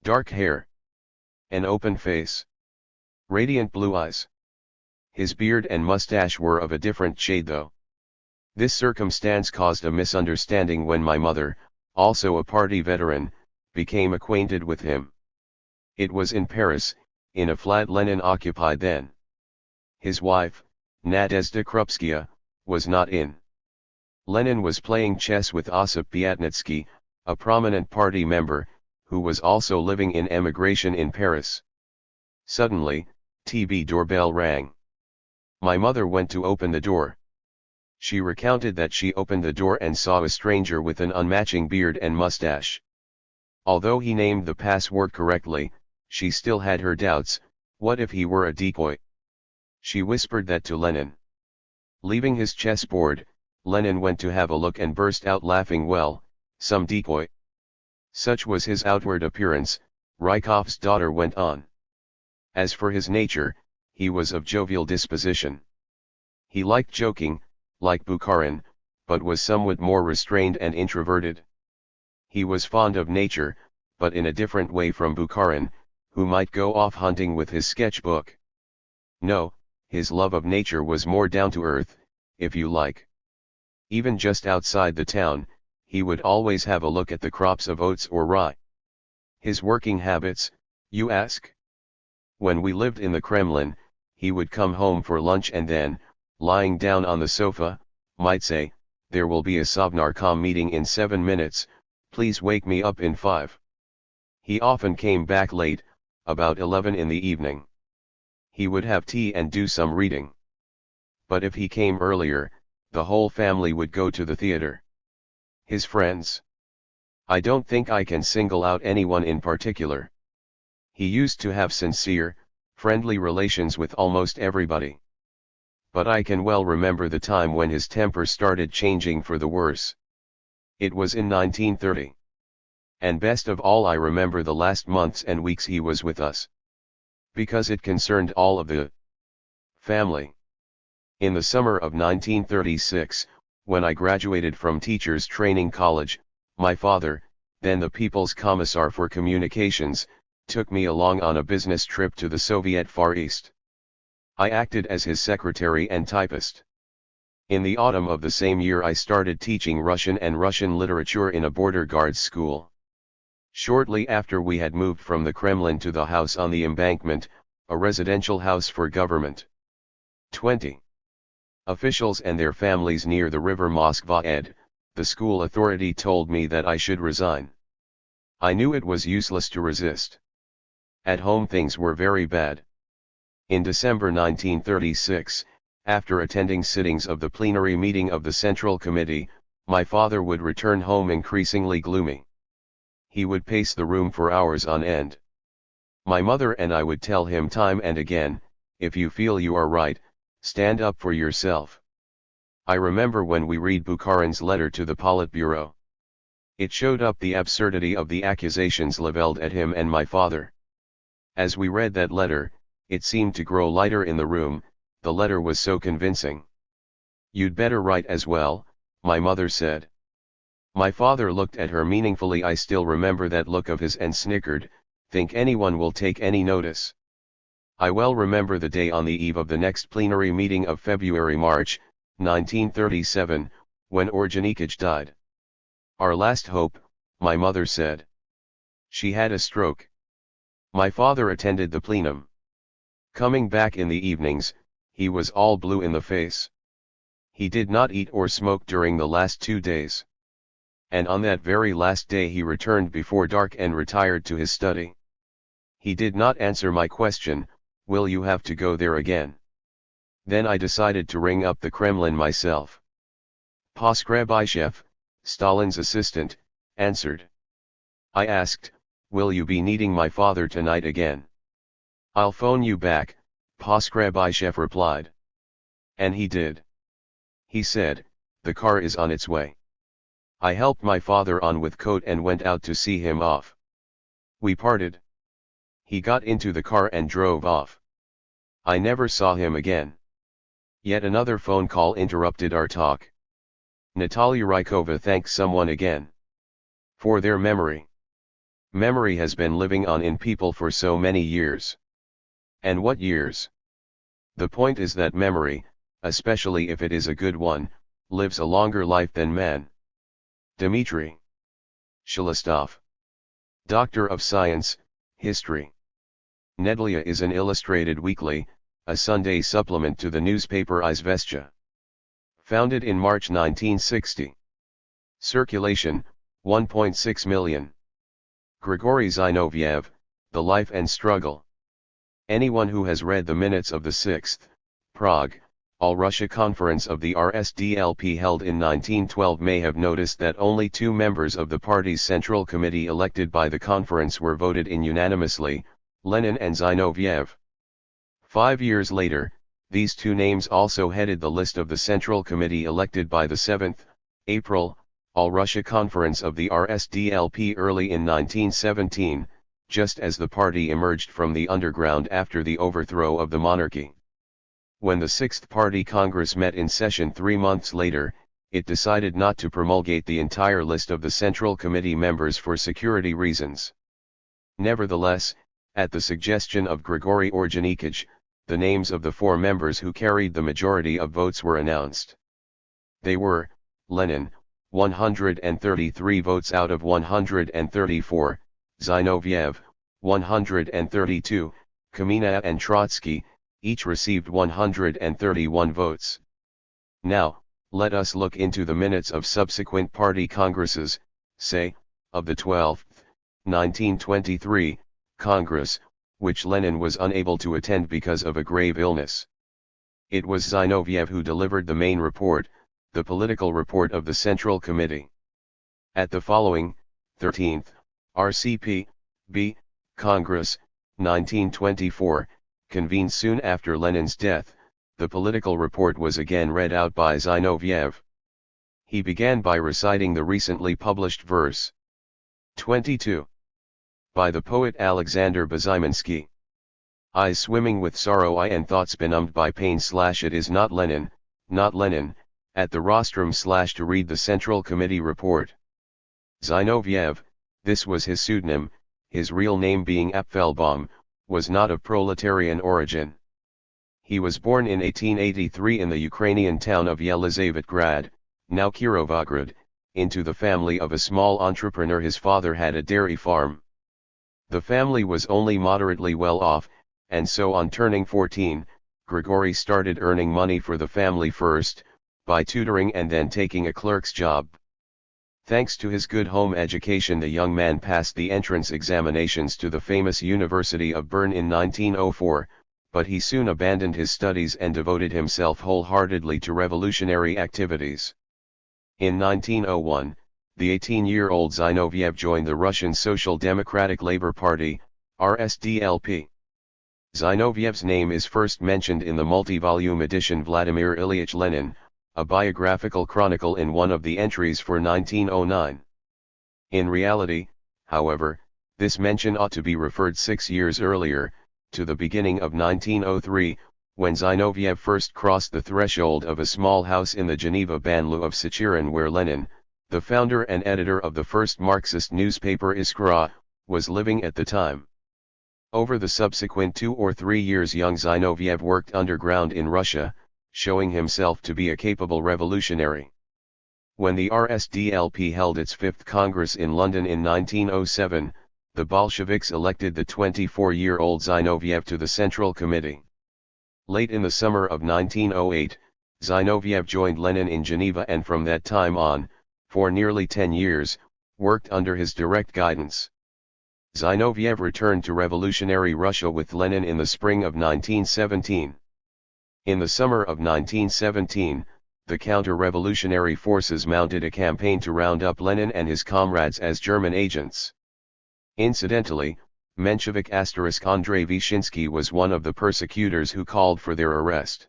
Dark hair. An open face. Radiant blue eyes. His beard and mustache were of a different shade though. This circumstance caused a misunderstanding when my mother, also a party veteran, became acquainted with him. It was in Paris, in a flat Lenin occupied then. His wife, Nadezhda Krupskaya, was not in. Lenin was playing chess with Osip Piatnitsky, a prominent party member, who was also living in emigration in Paris. Suddenly, TV doorbell rang. My mother went to open the door. She recounted that she opened the door and saw a stranger with an unmatching beard and mustache. Although he named the password correctly, she still had her doubts. What if he were a decoy? She whispered that to Lenin. Leaving his chessboard, Lenin went to have a look and burst out laughing. Well, some decoy. Such was his outward appearance, Rykov's daughter went on. As for his nature, he was of jovial disposition. He liked joking, like Bukharin, but was somewhat more restrained and introverted. He was fond of nature, but in a different way from Bukharin, who might go off hunting with his sketchbook. No, his love of nature was more down to earth, if you like. Even just outside the town, he would always have a look at the crops of oats or rye. His working habits, you ask? When we lived in the Kremlin, he would come home for lunch and then, lying down on the sofa, might say, "There will be a Sovnarkom meeting in 7 minutes, please wake me up in 5. He often came back late, about 11 in the evening. He would have tea and do some reading. But if he came earlier, the whole family would go to the theater. His friends. I don't think I can single out anyone in particular. He used to have sincere, friendly relations with almost everybody. But I can well remember the time when his temper started changing for the worse. It was in 1930. And best of all, I remember the last months and weeks he was with us. Because it concerned all of the family. In the summer of 1936, when I graduated from Teachers Training College, my father, then the People's Commissar for Communications, took me along on a business trip to the Soviet Far East. I acted as his secretary and typist. In the autumn of the same year I started teaching Russian and Russian literature in a border guards school. Shortly after we had moved from the Kremlin to the house on the embankment, a residential house for government. 20. Officials and their families near the river Moskva-Ed, the school authority told me that I should resign. I knew it was useless to resist. At home things were very bad. In December 1936, after attending sittings of the plenary meeting of the Central Committee, my father would return home increasingly gloomy. He would pace the room for hours on end. My mother and I would tell him time and again, "If you feel you are right, stand up for yourself." I remember when we read Bukharin's letter to the Politburo. It showed up the absurdity of the accusations leveled at him and my father. As we read that letter, it seemed to grow lighter in the room, the letter was so convincing. "You'd better write as well," my mother said. My father looked at her meaningfully. I still remember that look of his and snickered, "Think anyone will take any notice?" I well remember the day on the eve of the next plenary meeting of February-March, 1937, when Orjonikij died. "Our last hope," my mother said. She had a stroke. My father attended the plenum. Coming back in the evenings, he was all blue in the face. He did not eat or smoke during the last 2 days. And on that very last day he returned before dark and retired to his study. He did not answer my question, "Will you have to go there again?" Then I decided to ring up the Kremlin myself. Poskrebyshev, Stalin's assistant, answered. I asked, "Will you be needing my father tonight again?" "I'll phone you back," Poskrebyshev replied. And he did. He said, "The car is on its way." I helped my father on with coat and went out to see him off. We parted. He got into the car and drove off. I never saw him again. Yet another phone call interrupted our talk. Natalia Rykova thanks someone again for their memory. Memory has been living on in people for so many years. And what years? The point is that memory, especially if it is a good one, lives a longer life than man. Dmitry Shelostov, Doctor of Science, History. Nedelia is an illustrated weekly, a Sunday supplement to the newspaper Izvestia. Founded in March 1960. Circulation, 1.6 million. Grigory Zinoviev, The Life and Struggle. Anyone who has read the minutes of the 6th, Prague, All-Russia Conference of the RSDLP held in 1912 may have noticed that only 2 members of the party's Central Committee elected by the conference were voted in unanimously, Lenin and Zinoviev. 5 years later, these 2 names also headed the list of the Central Committee elected by the 7th, April, All-Russia Conference of the RSDLP early in 1917, just as the party emerged from the underground after the overthrow of the monarchy. When the 6th Party Congress met in session 3 months later, it decided not to promulgate the entire list of the Central Committee members for security reasons. Nevertheless, at the suggestion of Grigory Orgenikij, the names of the 4 members who carried the majority of votes were announced. They were, Lenin, 133 votes out of 134, Zinoviev, 132, Kamina and Trotsky, each received 131 votes. Now, let us look into the minutes of subsequent party congresses, say, of the 12th, 1923, Congress, which Lenin was unable to attend because of a grave illness. It was Zinoviev who delivered the main report, the political report of the Central Committee. At the following, 13th, RCP, B, Congress, 1924, convened soon after Lenin's death, the political report was again read out by Zinoviev. He began by reciting the recently published verse 22. By the poet Alexander Bezymensky. Eyes swimming with sorrow and thoughts benumbed by pain / it is not Lenin, at the rostrum / to read the Central Committee report. Zinoviev, this was his pseudonym, his real name being Apfelbaum, was not of proletarian origin. He was born in 1883 in the Ukrainian town of Yelizavetgrad, now Kirovograd, into the family of a small entrepreneur. His father had a dairy farm. The family was only moderately well off, and so on turning 14, Grigory started earning money for the family first, by tutoring and then taking a clerk's job. Thanks to his good home education, the young man passed the entrance examinations to the famous University of Bern in 1904, but he soon abandoned his studies and devoted himself wholeheartedly to revolutionary activities. In 1901, the 18-year-old Zinoviev joined the Russian Social Democratic Labour Party, RSDLP. Zinoviev's name is first mentioned in the multi-volume edition Vladimir Ilyich Lenin, a biographical chronicle, in one of the entries for 1909. In reality, however, this mention ought to be referred 6 years earlier, to the beginning of 1903, when Zinoviev first crossed the threshold of a small house in the Geneva banlieue of Sichuran, where Lenin, the founder and editor of the first Marxist newspaper Iskra, was living at the time. Over the subsequent 2 or 3 years, young Zinoviev worked underground in Russia, showing himself to be a capable revolutionary. When the RSDLP held its 5th Congress in London in 1907, the Bolsheviks elected the 24-year-old Zinoviev to the Central Committee. Late in the summer of 1908, Zinoviev joined Lenin in Geneva and from that time on, for nearly 10 years, worked under his direct guidance. Zinoviev returned to revolutionary Russia with Lenin in the spring of 1917. In the summer of 1917, the counter-revolutionary forces mounted a campaign to round up Lenin and his comrades as German agents. Incidentally, Menshevik Andrei Vyshinsky was one of the persecutors who called for their arrest.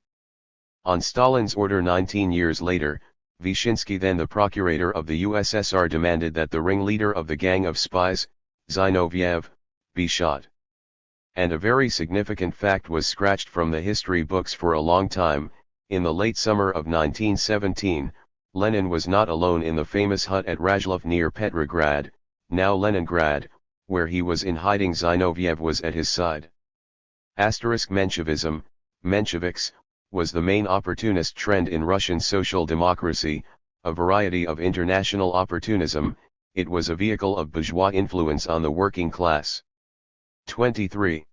On Stalin's order 19 years later, Vyshinsky, then the procurator of the USSR, demanded that the ringleader of the gang of spies, Zinoviev, be shot. And a very significant fact was scratched from the history books for a long time. In the late summer of 1917, Lenin was not alone in the famous hut at Razlov near Petrograd, now Leningrad, where he was in hiding. Zinoviev was at his side. Menshevism, Mensheviks, was the main opportunist trend in Russian social democracy, a variety of international opportunism. It was a vehicle of bourgeois influence on the working class. 23.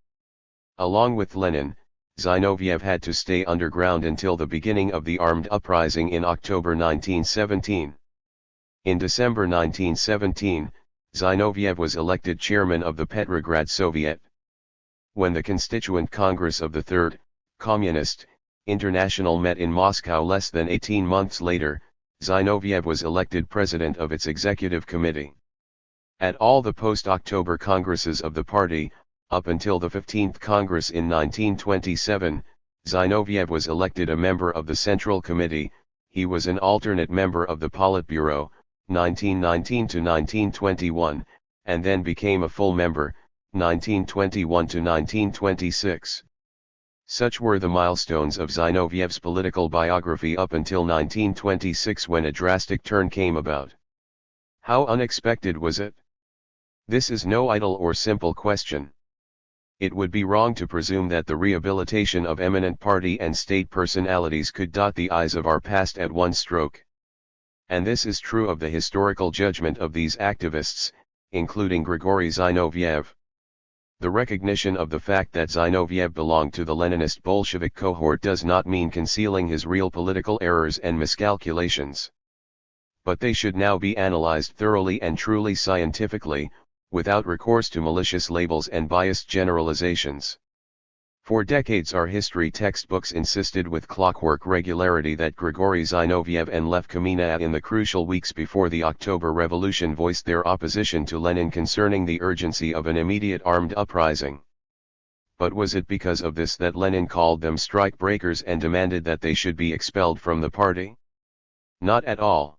Along with Lenin, Zinoviev had to stay underground until the beginning of the armed uprising in October 1917. In December 1917, Zinoviev was elected chairman of the Petrograd Soviet. When the Constituent Congress of the Third Communist International met in Moscow less than 18 months later, Zinoviev was elected president of its executive committee. At all the post-October congresses of the party, up until the 15th Congress in 1927, Zinoviev was elected a member of the Central Committee. He was an alternate member of the Politburo, 1919 to 1921, and then became a full member, 1921 to 1926. Such were the milestones of Zinoviev's political biography up until 1926, when a drastic turn came about. How unexpected was it? This is no idle or simple question. It would be wrong to presume that the rehabilitation of eminent party and state personalities could dot the I's of our past at one stroke. And this is true of the historical judgment of these activists, including Grigory Zinoviev. The recognition of the fact that Zinoviev belonged to the Leninist Bolshevik cohort does not mean concealing his real political errors and miscalculations. But they should now be analyzed thoroughly and truly scientifically, without recourse to malicious labels and biased generalizations. For decades our history textbooks insisted with clockwork regularity that Grigory Zinoviev and Lev Kamina in the crucial weeks before the October Revolution voiced their opposition to Lenin concerning the urgency of an immediate armed uprising. But was it because of this that Lenin called them strike breakers and demanded that they should be expelled from the party? Not at all.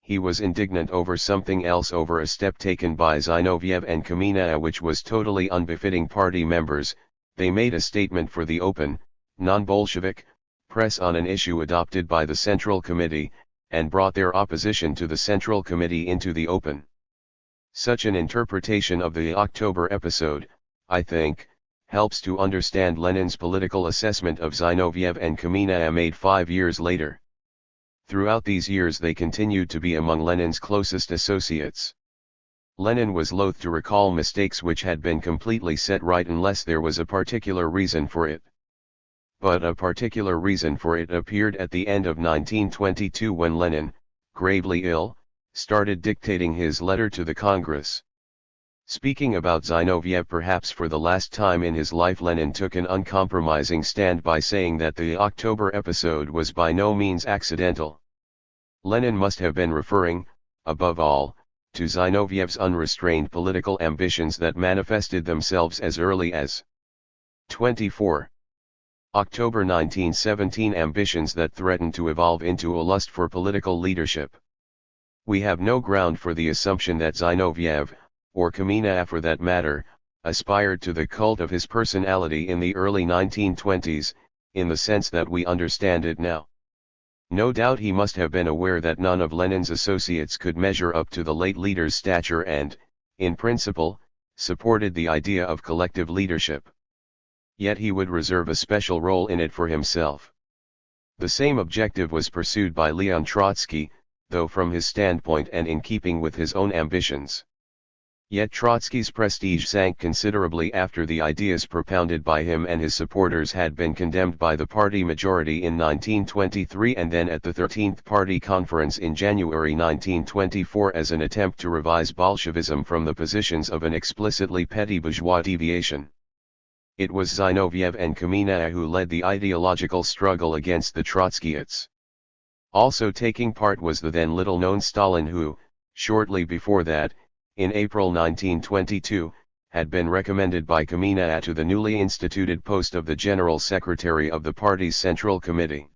He was indignant over something else, over a step taken by Zinoviev and Kamina which was totally unbefitting party members. They made a statement for the open, non-Bolshevik, press on an issue adopted by the Central Committee, and brought their opposition to the Central Committee into the open. Such an interpretation of the October episode, I think, helps to understand Lenin's political assessment of Zinoviev and Kamina made 5 years later. Throughout these years they continued to be among Lenin's closest associates. Lenin was loath to recall mistakes which had been completely set right unless there was a particular reason for it. But a particular reason for it appeared at the end of 1922 when Lenin, gravely ill, started dictating his letter to the Congress. Speaking about Zinoviev perhaps for the last time in his life, Lenin took an uncompromising stand by saying that the October episode was by no means accidental. Lenin must have been referring, above all, to Zinoviev's unrestrained political ambitions that manifested themselves as early as 24. October 1917, ambitions that threatened to evolve into a lust for political leadership. We have no ground for the assumption that Zinoviev, or Kamina for that matter, aspired to the cult of his personality in the early 1920s, in the sense that we understand it now. No doubt he must have been aware that none of Lenin's associates could measure up to the late leader's stature and, in principle, supported the idea of collective leadership. Yet he would reserve a special role in it for himself. The same objective was pursued by Leon Trotsky, though from his standpoint and in keeping with his own ambitions. Yet Trotsky's prestige sank considerably after the ideas propounded by him and his supporters had been condemned by the party majority in 1923 and then at the 13th Party Conference in January 1924 as an attempt to revise Bolshevism from the positions of an explicitly petty bourgeois deviation. It was Zinoviev and Kamina who led the ideological struggle against the Trotskyists. Also taking part was the then little-known Stalin who, shortly before that, in April 1922, had been recommended by Kamina to the newly instituted post of the General Secretary of the party's Central Committee.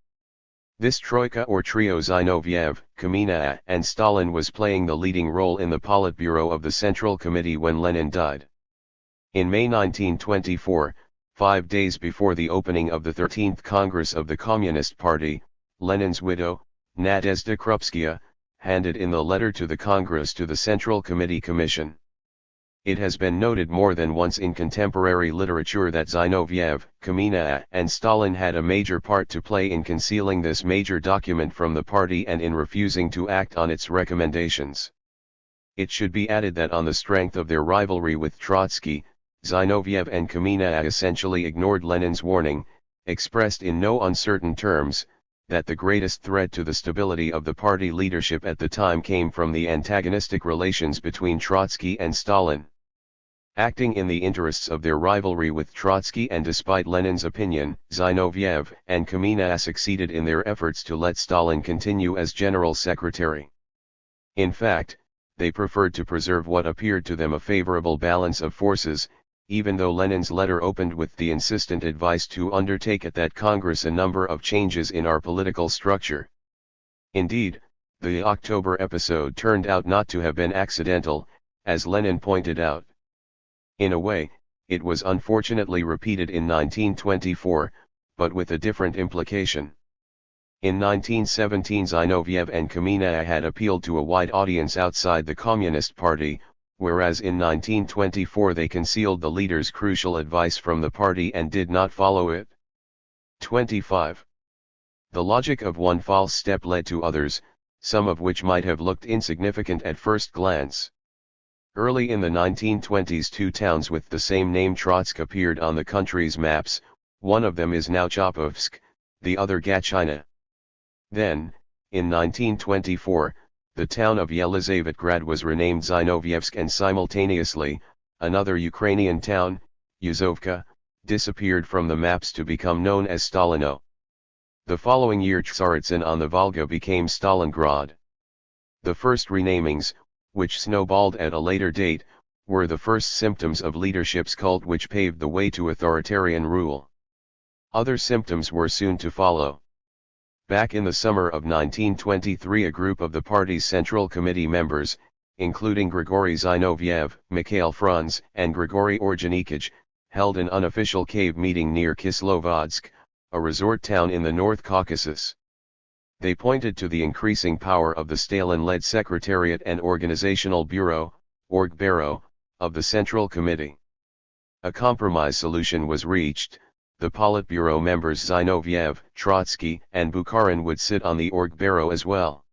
This troika or trio Zinoviev, Kamina, and Stalin was playing the leading role in the Politburo of the Central Committee when Lenin died. In May 1924, 5 days before the opening of the 13th Congress of the Communist Party, Lenin's widow, Nadezhda Krupskaya, handed in the letter to the Congress to the Central Committee Commission. It has been noted more than once in contemporary literature that Zinoviev, Kamina, and Stalin had a major part to play in concealing this major document from the party and in refusing to act on its recommendations. It should be added that on the strength of their rivalry with Trotsky, Zinoviev and Kamina essentially ignored Lenin's warning, expressed in no uncertain terms, that the greatest threat to the stability of the party leadership at the time came from the antagonistic relations between Trotsky and Stalin. Acting in the interests of their rivalry with Trotsky and despite Lenin's opinion, Zinoviev and Kamina succeeded in their efforts to let Stalin continue as General Secretary. In fact, they preferred to preserve what appeared to them a favorable balance of forces, even though Lenin's letter opened with the insistent advice to undertake at that Congress a number of changes in our political structure. Indeed, the October episode turned out not to have been accidental, as Lenin pointed out. In a way, it was unfortunately repeated in 1924, but with a different implication. In 1917 Zinoviev and Kamina had appealed to a wide audience outside the Communist Party, whereas in 1924 they concealed the leader's crucial advice from the party and did not follow it. 25. The logic of one false step led to others, some of which might have looked insignificant at first glance. Early in the 1920s 2 towns with the same name Trotsk appeared on the country's maps, one of them is now Chapovsk, the other Gatchina. Then, in 1924, the town of Yelizavetgrad was renamed Zinovievsk and simultaneously, another Ukrainian town, Yuzovka, disappeared from the maps to become known as Stalino. The following year Tsaritsyn on the Volga became Stalingrad. The first renamings, which snowballed at a later date, were the first symptoms of leadership's cult which paved the way to authoritarian rule. Other symptoms were soon to follow. Back in the summer of 1923 a group of the party's Central Committee members, including Grigory Zinoviev, Mikhail Frunze, and Grigory Ordzhonikidze, held an unofficial cave meeting near Kislovodsk, a resort town in the North Caucasus. They pointed to the increasing power of the Stalin-led Secretariat and Organizational Bureau, Orgburo, of the Central Committee. A compromise solution was reached. The Politburo members Zinoviev, Trotsky, and Bukharin would sit on the Orgburo as well.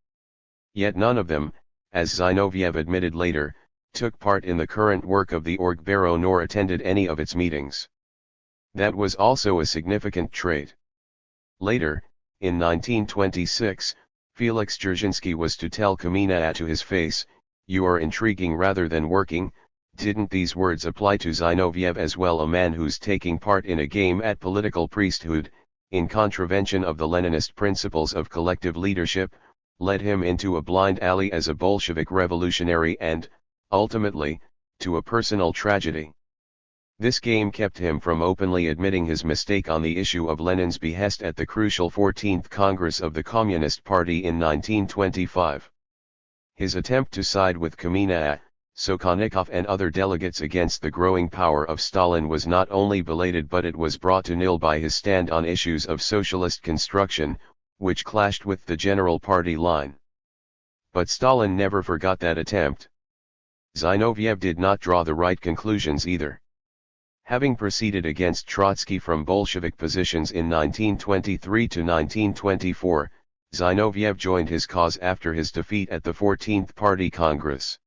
Yet none of them, as Zinoviev admitted later, took part in the current work of the Orgburo nor attended any of its meetings. That was also a significant trait. Later, in 1926, Felix Dzerzhinsky was to tell Kamina to his face, "You are intriguing rather than working." Didn't these words apply to Zinoviev as well? A man who's taking part in a game at political priesthood, in contravention of the Leninist principles of collective leadership, led him into a blind alley as a Bolshevik revolutionary and, ultimately, to a personal tragedy. This game kept him from openly admitting his mistake on the issue of Lenin's behest at the crucial 14th Congress of the Communist Party in 1925. His attempt to side with Kamina, Sokhonikov and other delegates against the growing power of Stalin was not only belated but it was brought to nil by his stand on issues of socialist construction, which clashed with the general party line. But Stalin never forgot that attempt. Zinoviev did not draw the right conclusions either. Having proceeded against Trotsky from Bolshevik positions in 1923 to 1924, Zinoviev joined his cause after his defeat at the 14th Party Congress.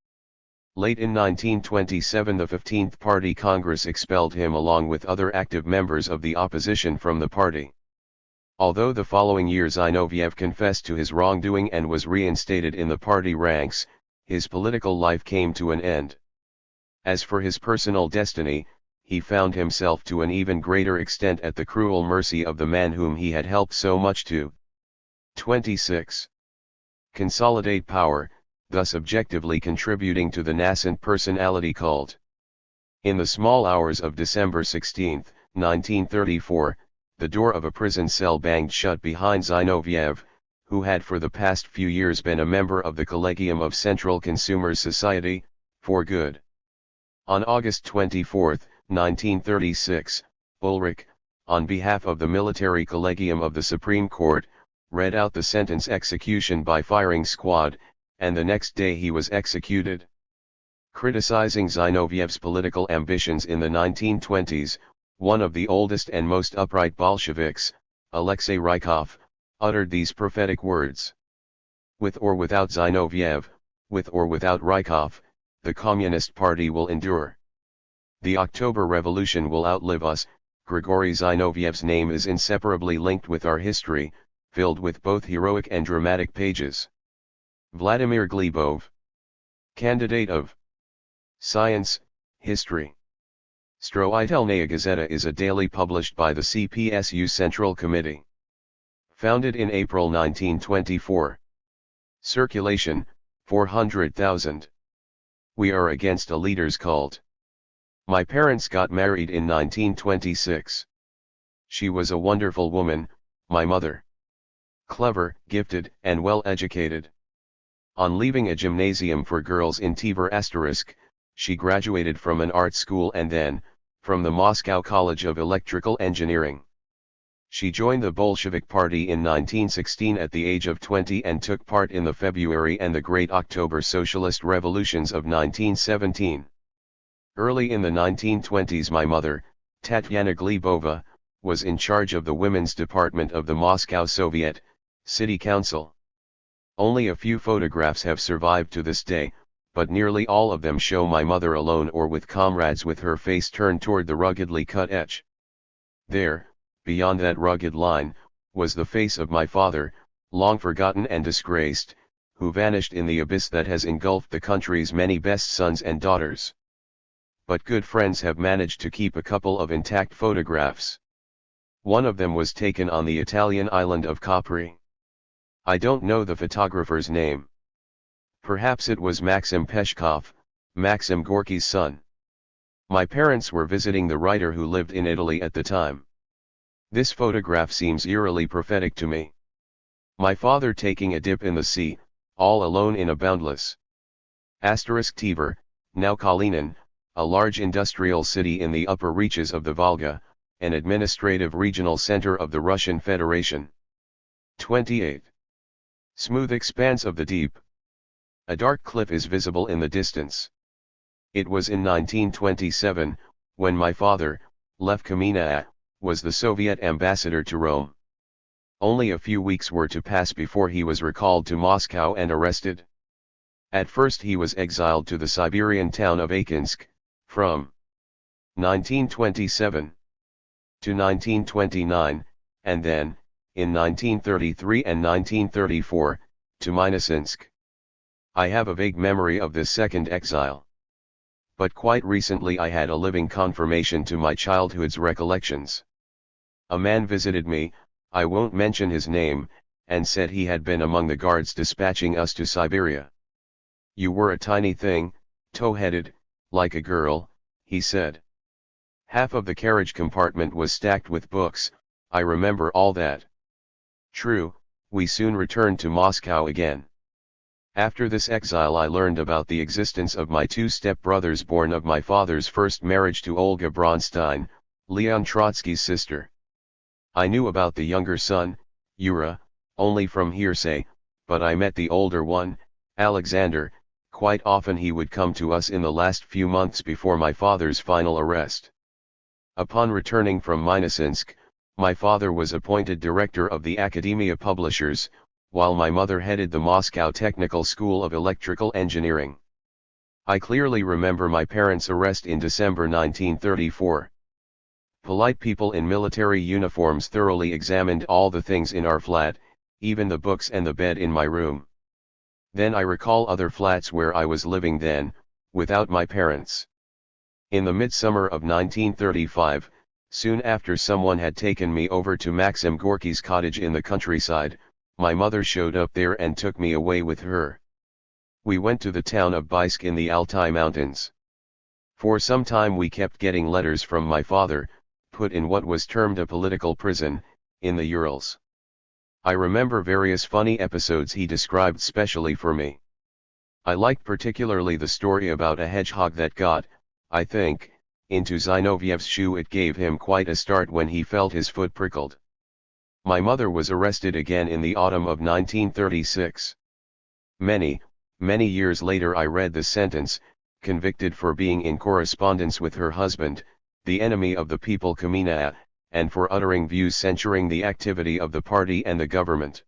Late in 1927 the 15th Party Congress expelled him along with other active members of the opposition from the party. Although the following year Zinoviev confessed to his wrongdoing and was reinstated in the party ranks, his political life came to an end. As for his personal destiny, he found himself to an even greater extent at the cruel mercy of the man whom he had helped so much to 26. Consolidate power, thus objectively contributing to the nascent personality cult. In the small hours of December 16, 1934, the door of a prison cell banged shut behind Zinoviev, who had for the past few years been a member of the Collegium of Central Consumers Society, for good. On August 24, 1936, Ulrich, on behalf of the Military Collegium of the Supreme Court, read out the sentence execution by firing squad, and the next day he was executed. Criticizing Zinoviev's political ambitions in the 1920s, one of the oldest and most upright Bolsheviks, Alexei Rykov, uttered these prophetic words. With or without Zinoviev, with or without Rykov, the Communist Party will endure. The October Revolution will outlive us. Grigory Zinoviev's name is inseparably linked with our history, filled with both heroic and dramatic pages. Vladimir Glebov, candidate of Science, History. Stroitelnaya Gazeta is a daily published by the CPSU Central Committee. Founded in April 1924. Circulation, 400,000. We are against a leader's cult. My parents got married in 1926. She was a wonderful woman, my mother. Clever, gifted, and well educated. On leaving a gymnasium for girls in Tver*, she graduated from an art school and then, from the Moscow College of Electrical Engineering. She joined the Bolshevik Party in 1916 at the age of 20 and took part in the February and the Great October Socialist Revolutions of 1917. Early in the 1920s my mother, Tatyana Glebova, was in charge of the women's department of the Moscow Soviet City Council. Only a few photographs have survived to this day, but nearly all of them show my mother alone or with comrades with her face turned toward the ruggedly cut edge. There, beyond that rugged line, was the face of my father, long forgotten and disgraced, who vanished in the abyss that has engulfed the country's many best sons and daughters. But good friends have managed to keep a couple of intact photographs. One of them was taken on the Italian island of Capri. I don't know the photographer's name. Perhaps it was Maxim Peshkov, Maxim Gorky's son. My parents were visiting the writer who lived in Italy at the time. This photograph seems eerily prophetic to me. My father taking a dip in the sea, all alone in a boundless Tver, now Kalinin, a large industrial city in the upper reaches of the Volga, an administrative regional center of the Russian Federation. 28. Smooth expanse of the deep. A dark cliff is visible in the distance. It was in 1927, when my father, Lev Kamina, was the Soviet ambassador to Rome. Only a few weeks were to pass before he was recalled to Moscow and arrested. At first he was exiled to the Siberian town of Akinsk, from 1927 to 1929, and then, in 1933 and 1934, to Minusинsk. I have a vague memory of this second exile. But quite recently I had a living confirmation to my childhood's recollections. A man visited me, I won't mention his name, and said he had been among the guards dispatching us to Siberia. You were a tiny thing, tow-headed, like a girl, he said. Half of the carriage compartment was stacked with books, I remember all that. True, we soon returned to Moscow again. After this exile I learned about the existence of my two step-brothers born of my father's first marriage to Olga Bronstein, Leon Trotsky's sister. I knew about the younger son, Yura, only from hearsay, but I met the older one, Alexander. Quite often he would come to us in the last few months before my father's final arrest. Upon returning from Minusинsk, my father was appointed director of the Academia Publishers, while my mother headed the Moscow Technical School of Electrical Engineering. I clearly remember my parents' arrest in December 1934. Polite people in military uniforms thoroughly examined all the things in our flat, even the books and the bed in my room. Then I recall other flats where I was living then, without my parents. In the midsummer of 1935, soon after someone had taken me over to Maxim Gorky's cottage in the countryside, my mother showed up there and took me away with her. We went to the town of Baisk in the Altai Mountains. For some time we kept getting letters from my father, put in what was termed a political prison, in the Urals. I remember various funny episodes he described specially for me. I liked particularly the story about a hedgehog that got, I think, into Zinoviev's shoe. It gave him quite a start when he felt his foot prickled. My mother was arrested again in the autumn of 1936. Many years later I read the sentence, convicted for being in correspondence with her husband, the enemy of the people Kamina, and for uttering views censuring the activity of the party and the government.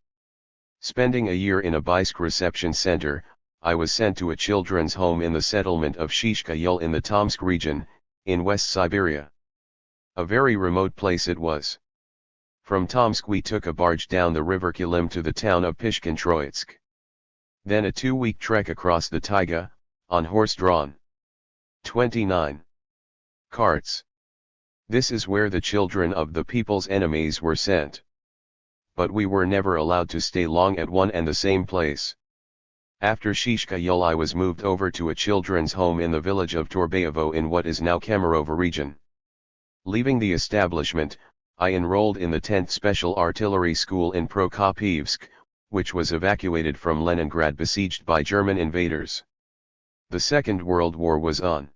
Spending a year in a Baisk reception center, I was sent to a children's home in the settlement of Shishka Yul in the Tomsk region, in West Siberia. A very remote place it was. From Tomsk we took a barge down the river Kylim to the town of Pishkin-Troitsk. Then a 2-week trek across the taiga, on horse-drawn 29 carts. This is where the children of the people's enemies were sent. But we were never allowed to stay long at one and the same place. After Shishka Yul I was moved over to a children's home in the village of Torbayevo in what is now Kemerovo region. Leaving the establishment, I enrolled in the 10th Special Artillery School in Prokopievsk, which was evacuated from Leningrad besieged by German invaders. The Second World War was on.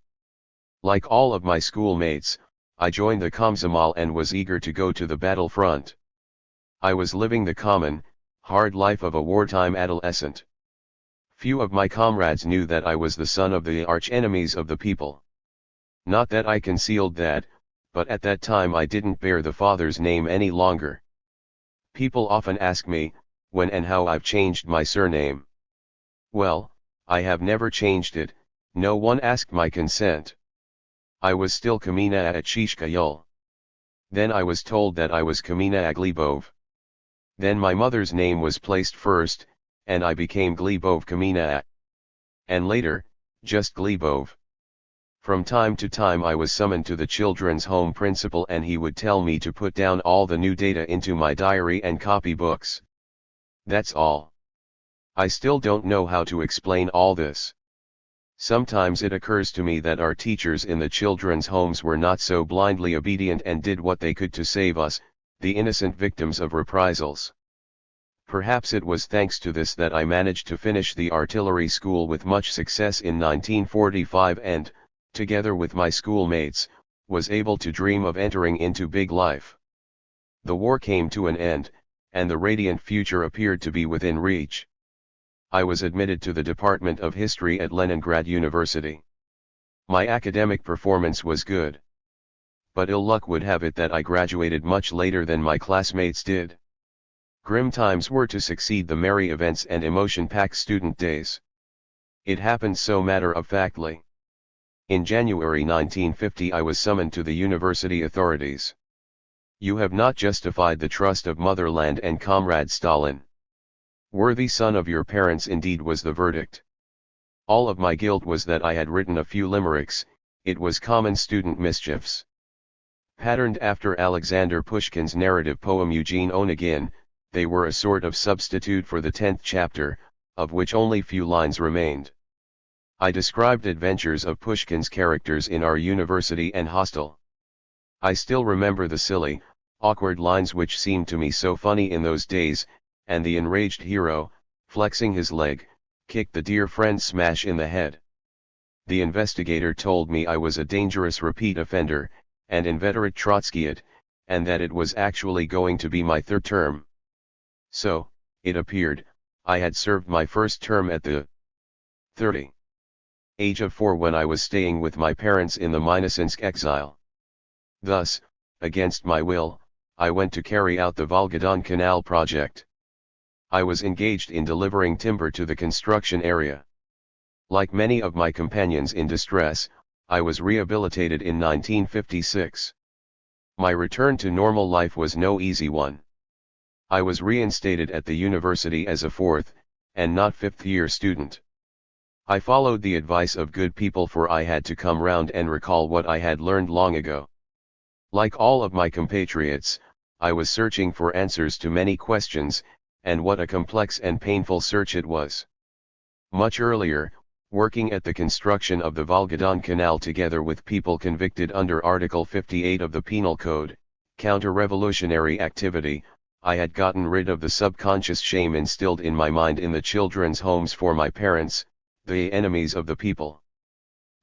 Like all of my schoolmates, I joined the Komsomol and was eager to go to the battlefront. I was living the common, hard life of a wartime adolescent. Few of my comrades knew that I was the son of the arch-enemies of the people. Not that I concealed that, but at that time I didn't bear the father's name any longer. People often ask me, when and how I've changed my surname. Well, I have never changed it, no one asked my consent. I was still Kamina at Shishka Yul. Then I was told that I was Kamina Glebov. Then my mother's name was placed first, and I became Glebov Kamina. And later, just Glebov. From time to time I was summoned to the children's home principal and he would tell me to put down all the new data into my diary and copy books. That's all. I still don't know how to explain all this. Sometimes it occurs to me that our teachers in the children's homes were not so blindly obedient and did what they could to save us, the innocent victims of reprisals. Perhaps it was thanks to this that I managed to finish the artillery school with much success in 1945 and, together with my schoolmates, was able to dream of entering into big life. The war came to an end, and the radiant future appeared to be within reach. I was admitted to the Department of History at Leningrad University. My academic performance was good. But ill luck would have it that I graduated much later than my classmates did. Grim times were to succeed the merry events and emotion-packed student days. It happened so matter-of-factly. In January 1950 I was summoned to the university authorities. You have not justified the trust of motherland and comrade Stalin. Worthy son of your parents indeed was the verdict. All of my guilt was that I had written a few limericks, it was common student mischiefs. Patterned after Alexander Pushkin's narrative poem Eugene Onegin, they were a sort of substitute for the 10th chapter, of which only few lines remained. I described adventures of Pushkin's characters in our university and hostel. I still remember the silly, awkward lines which seemed to me so funny in those days, and the enraged hero, flexing his leg, kicked the dear friend smash in the head. The investigator told me I was a dangerous repeat offender, an inveterate Trotskyite, and that it was actually going to be my third term. So, it appeared, I had served my first term at the 30 age of 4 when I was staying with my parents in the Minusинsk exile. Thus, against my will, I went to carry out the Volga-Don Canal project. I was engaged in delivering timber to the construction area. Like many of my companions in distress, I was rehabilitated in 1956. My return to normal life was no easy one. I was reinstated at the university as a 4th, and not 5th-year student. I followed the advice of good people for I had to come round and recall what I had learned long ago. Like all of my compatriots, I was searching for answers to many questions, and what a complex and painful search it was. Much earlier, working at the construction of the Volga-Don Canal together with people convicted under Article 58 of the Penal Code, counter-revolutionary activity, I had gotten rid of the subconscious shame instilled in my mind in the children's homes for my parents, the enemies of the people.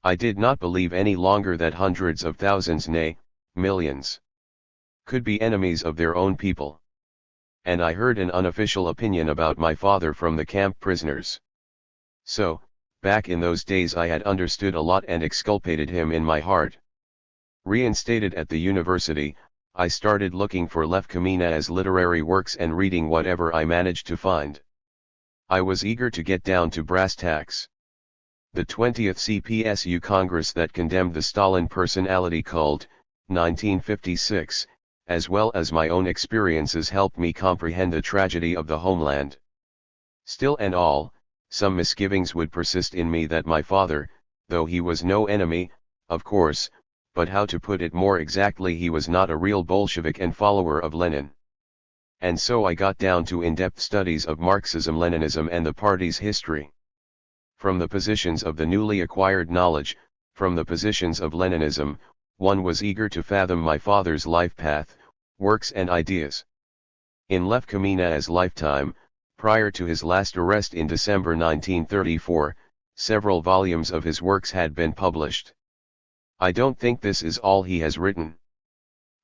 I did not believe any longer that hundreds of thousands, nay, millions, could be enemies of their own people. And I heard an unofficial opinion about my father from the camp prisoners. So, back in those days I had understood a lot and exculpated him in my heart. Reinstated at the university, I started looking for Lev Kamina's literary works and reading whatever I managed to find. I was eager to get down to brass tacks. The 20th CPSU Congress that condemned the Stalin personality cult, 1956, as well as my own experiences helped me comprehend the tragedy of the homeland. Still and all, some misgivings would persist in me that my father, though he was no enemy, of course, but how to put it more exactly, he was not a real Bolshevik and follower of Lenin. And so I got down to in-depth studies of Marxism-Leninism and the party's history. From the positions of the newly acquired knowledge, from the positions of Leninism, one was eager to fathom my father's life path, works and ideas. In Lev Kamina's lifetime, prior to his last arrest in December 1934, several volumes of his works had been published. I don't think this is all he has written.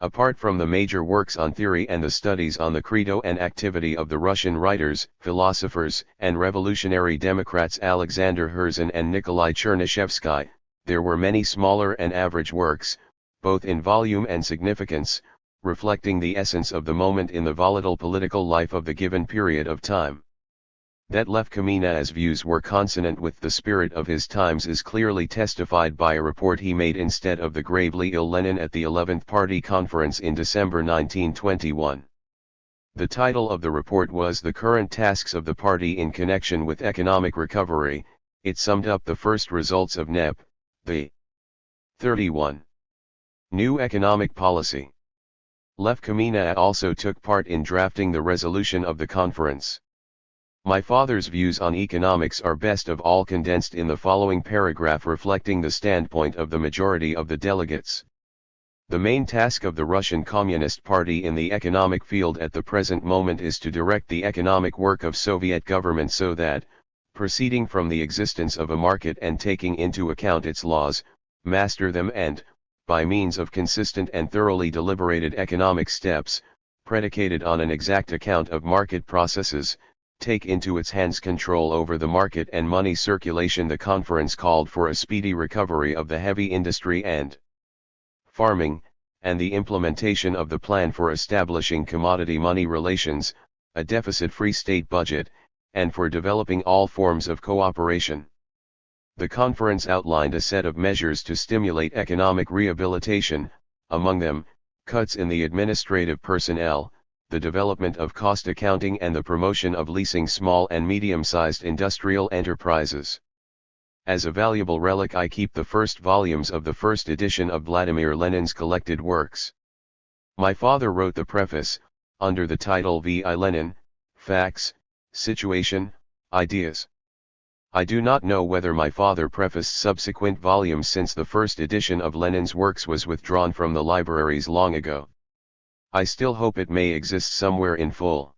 Apart from the major works on theory and the studies on the credo and activity of the Russian writers, philosophers, and revolutionary Democrats Alexander Herzen and Nikolai Chernyshevsky, there were many smaller and average works, both in volume and significance, reflecting the essence of the moment in the volatile political life of the given period of time. That Lev Kamina's views were consonant with the spirit of his times is clearly testified by a report he made instead of the gravely ill Lenin at the 11th Party Conference in December 1921. The title of the report was "The Current Tasks of the Party in Connection with Economic Recovery." It summed up the first results of NEP, the 31. New Economic Policy. Lev Kamina also took part in drafting the resolution of the conference. My father's views on economics are best of all condensed in the following paragraph reflecting the standpoint of the majority of the delegates. The main task of the Russian Communist Party in the economic field at the present moment is to direct the economic work of Soviet government so that, proceeding from the existence of a market and taking into account its laws, master them and, by means of consistent and thoroughly deliberated economic steps, predicated on an exact account of market processes, take into its hands control over the market and money circulation. The conference called for a speedy recovery of the heavy industry and farming, and the implementation of the plan for establishing commodity-money relations, a deficit-free state budget, and for developing all forms of cooperation. The conference outlined a set of measures to stimulate economic rehabilitation, among them, cuts in the administrative personnel, the development of cost accounting and the promotion of leasing small and medium-sized industrial enterprises. As a valuable relic I keep the first volumes of the first edition of Vladimir Lenin's collected works. My father wrote the preface, under the title V.I. Lenin, Facts, Situation, Ideas. I do not know whether my father prefaced subsequent volumes since the first edition of Lenin's works was withdrawn from the libraries long ago. I still hope it may exist somewhere in full.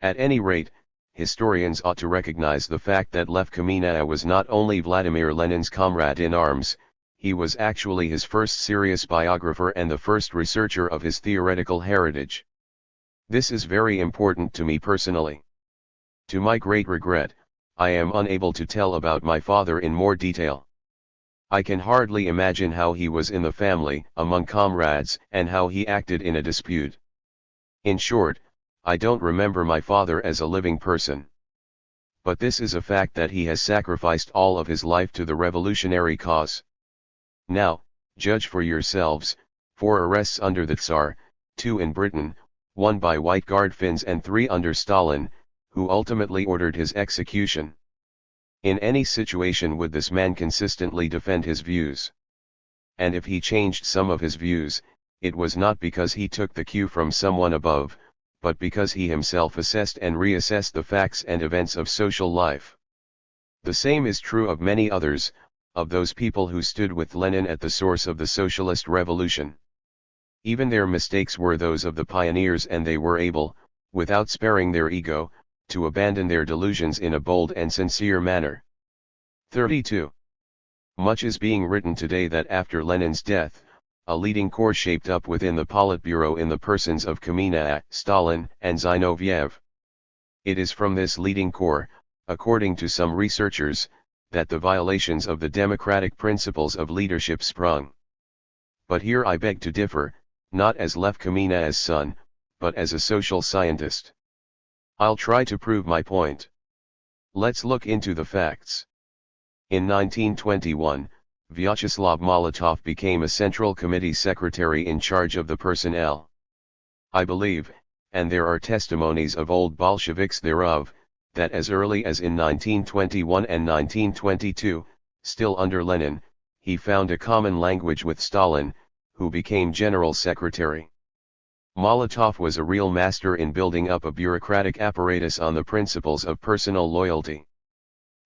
At any rate, historians ought to recognize the fact that Lev Kamina was not only Vladimir Lenin's comrade in arms, he was actually his first serious biographer and the first researcher of his theoretical heritage. This is very important to me personally. To my great regret, I am unable to tell about my father in more detail. I can hardly imagine how he was in the family, among comrades, and how he acted in a dispute. In short, I don't remember my father as a living person. But this is a fact that he has sacrificed all of his life to the revolutionary cause. Now, judge for yourselves, 4 arrests under the Tsar, 2 in Britain, 1 by White Guard Finns and 3 under Stalin, who ultimately ordered his execution. In any situation would this man consistently defend his views? And if he changed some of his views, it was not because he took the cue from someone above, but because he himself assessed and reassessed the facts and events of social life. The same is true of many others, of those people who stood with Lenin at the source of the socialist revolution. Even their mistakes were those of the pioneers, and they were able, without sparing their ego, to abandon their delusions in a bold and sincere manner. 32. Much is being written today that after Lenin's death, a leading corps shaped up within the Politburo in the persons of Kamina, Stalin, and Zinoviev. It is from this leading corps, according to some researchers, that the violations of the democratic principles of leadership sprung. But here I beg to differ, not as Lev Kamina's son, but as a social scientist. I'll try to prove my point. Let's look into the facts. In 1921, Vyacheslav Molotov became a Central Committee secretary in charge of the personnel. I believe, and there are testimonies of old Bolsheviks thereof, that as early as in 1921 and 1922, still under Lenin, he found a common language with Stalin, who became General Secretary. Molotov was a real master in building up a bureaucratic apparatus on the principles of personal loyalty.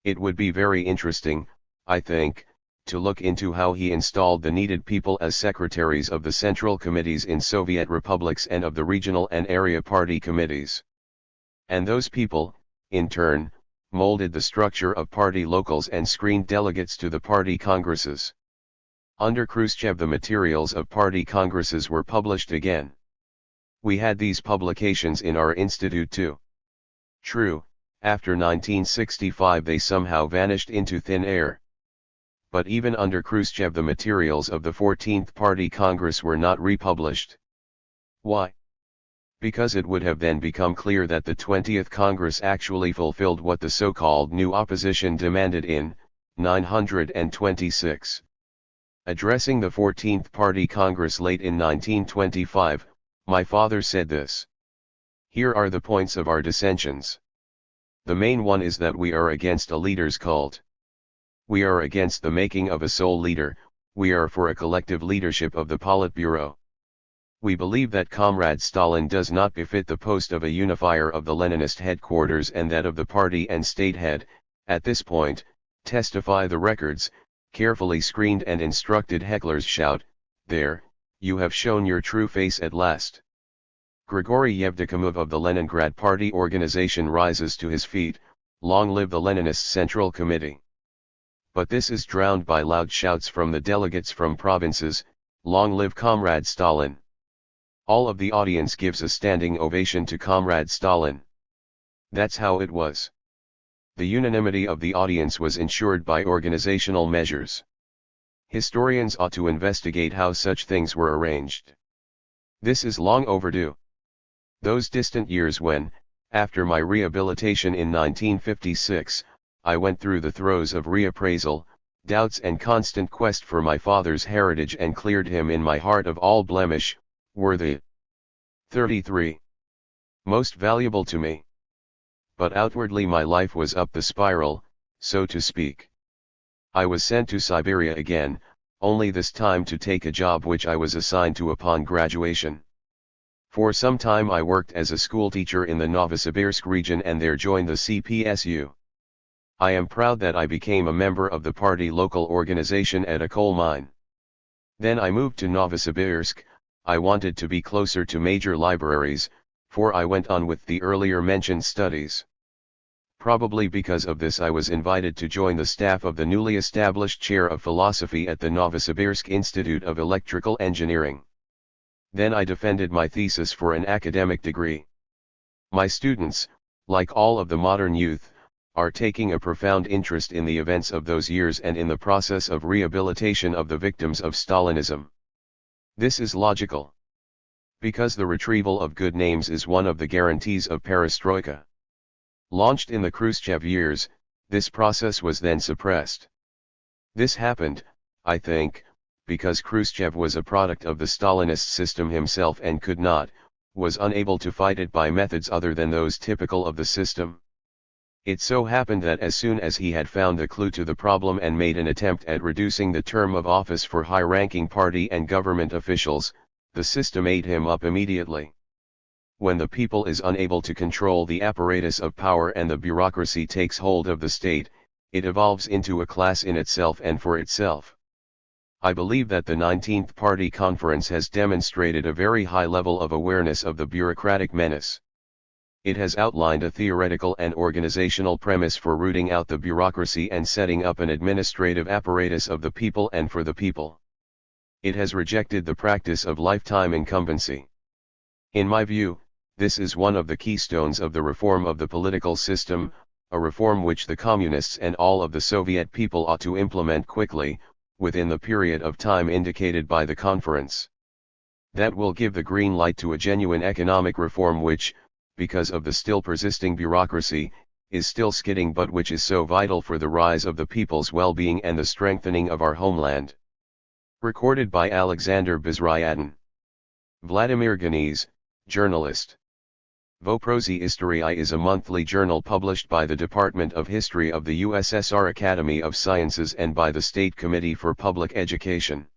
It would be very interesting, I think, to look into how he installed the needed people as secretaries of the central committees in Soviet republics and of the regional and area party committees. And those people, in turn, molded the structure of party locals and screened delegates to the party congresses. Under Khrushchev, the materials of party congresses were published again. We had these publications in our institute too. True, after 1965 they somehow vanished into thin air. But even under Khrushchev the materials of the 14th Party Congress were not republished. Why? Because it would have then become clear that the 20th Congress actually fulfilled what the so-called new opposition demanded in 926. Addressing the 14th Party Congress late in 1925, my father said this. Here are the points of our dissensions. The main one is that we are against a leader's cult. We are against the making of a sole leader, we are for a collective leadership of the Politburo. We believe that Comrade Stalin does not befit the post of a unifier of the Leninist headquarters and that of the party and state head. At this point, testify the records, carefully screened and instructed hecklers shout, "There, you have shown your true face at last." Grigory Yevdokimov of the Leningrad Party organization rises to his feet, "Long live the Leninist Central Committee." But this is drowned by loud shouts from the delegates from provinces, "Long live Comrade Stalin." All of the audience gives a standing ovation to Comrade Stalin. That's how it was. The unanimity of the audience was ensured by organizational measures. Historians ought to investigate how such things were arranged. This is long overdue. Those distant years when, after my rehabilitation in 1956, I went through the throes of reappraisal, doubts and constant quest for my father's heritage and cleared him in my heart of all blemish, were the 33 most valuable to me. But outwardly my life was up the spiral, so to speak. I was sent to Siberia again, only this time to take a job which I was assigned to upon graduation. For some time I worked as a schoolteacher in the Novosibirsk region and there joined the CPSU. I am proud that I became a member of the party local organization at a coal mine. Then I moved to Novosibirsk. I wanted to be closer to major libraries, for I went on with the earlier mentioned studies. Probably because of this I was invited to join the staff of the newly established chair of philosophy at the Novosibirsk Institute of Electrical Engineering. Then I defended my thesis for an academic degree. My students, like all of the modern youth, are taking a profound interest in the events of those years and in the process of rehabilitation of the victims of Stalinism. This is logical. Because the retrieval of good names is one of the guarantees of perestroika. Launched in the Khrushchev years, this process was then suppressed. This happened, I think, because Khrushchev was a product of the Stalinist system himself and was unable to fight it by methods other than those typical of the system. It so happened that as soon as he had found the clue to the problem and made an attempt at reducing the term of office for high-ranking party and government officials, the system ate him up immediately. When the people is unable to control the apparatus of power and the bureaucracy takes hold of the state, it evolves into a class in itself and for itself. I believe that the 19th Party Conference has demonstrated a very high level of awareness of the bureaucratic menace. It has outlined a theoretical and organizational premise for rooting out the bureaucracy and setting up an administrative apparatus of the people and for the people. It has rejected the practice of lifetime incumbency. In my view, this is one of the keystones of the reform of the political system, a reform which the Communists and all of the Soviet people ought to implement quickly, within the period of time indicated by the conference. That will give the green light to a genuine economic reform which, because of the still persisting bureaucracy, is still skidding but which is so vital for the rise of the people's well-being and the strengthening of our homeland. Recorded by Alexander Bezryadin. Vladimir Ganiz, journalist. Voprozy Istorii is a monthly journal published by the Department of History of the USSR Academy of Sciences and by the State Committee for Public Education.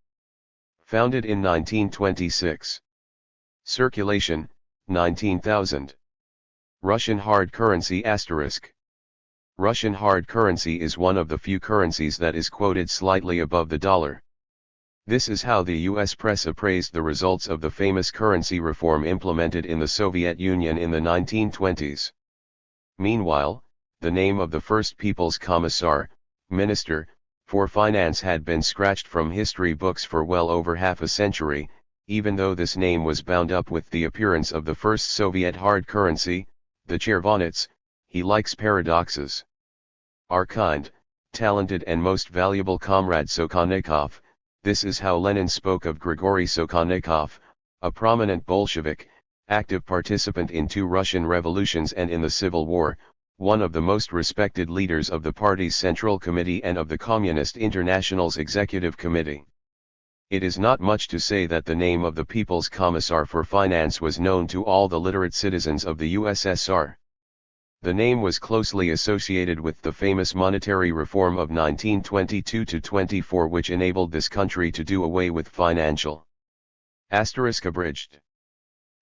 Founded in 1926. Circulation, 19,000. Russian hard currency **. Russian hard currency is one of the few currencies that is quoted slightly above the dollar. This is how the U.S. press appraised the results of the famous currency reform implemented in the Soviet Union in the 1920s. Meanwhile, the name of the first People's Commissar, Minister, for Finance had been scratched from history books for well over half a century, even though this name was bound up with the appearance of the first Soviet hard currency, the chervonets. He likes paradoxes. Our kind, talented and most valuable comrade Sokholnikov, this is how Lenin spoke of Grigory Sokholnikov, a prominent Bolshevik, active participant in 2 Russian revolutions and in the Civil War, one of the most respected leaders of the party's Central Committee and of the Communist International's Executive Committee. It is not much to say that the name of the People's Commissar for Finance was known to all the literate citizens of the USSR. The name was closely associated with the famous monetary reform of 1922-24 which enabled this country to do away with financial *abridged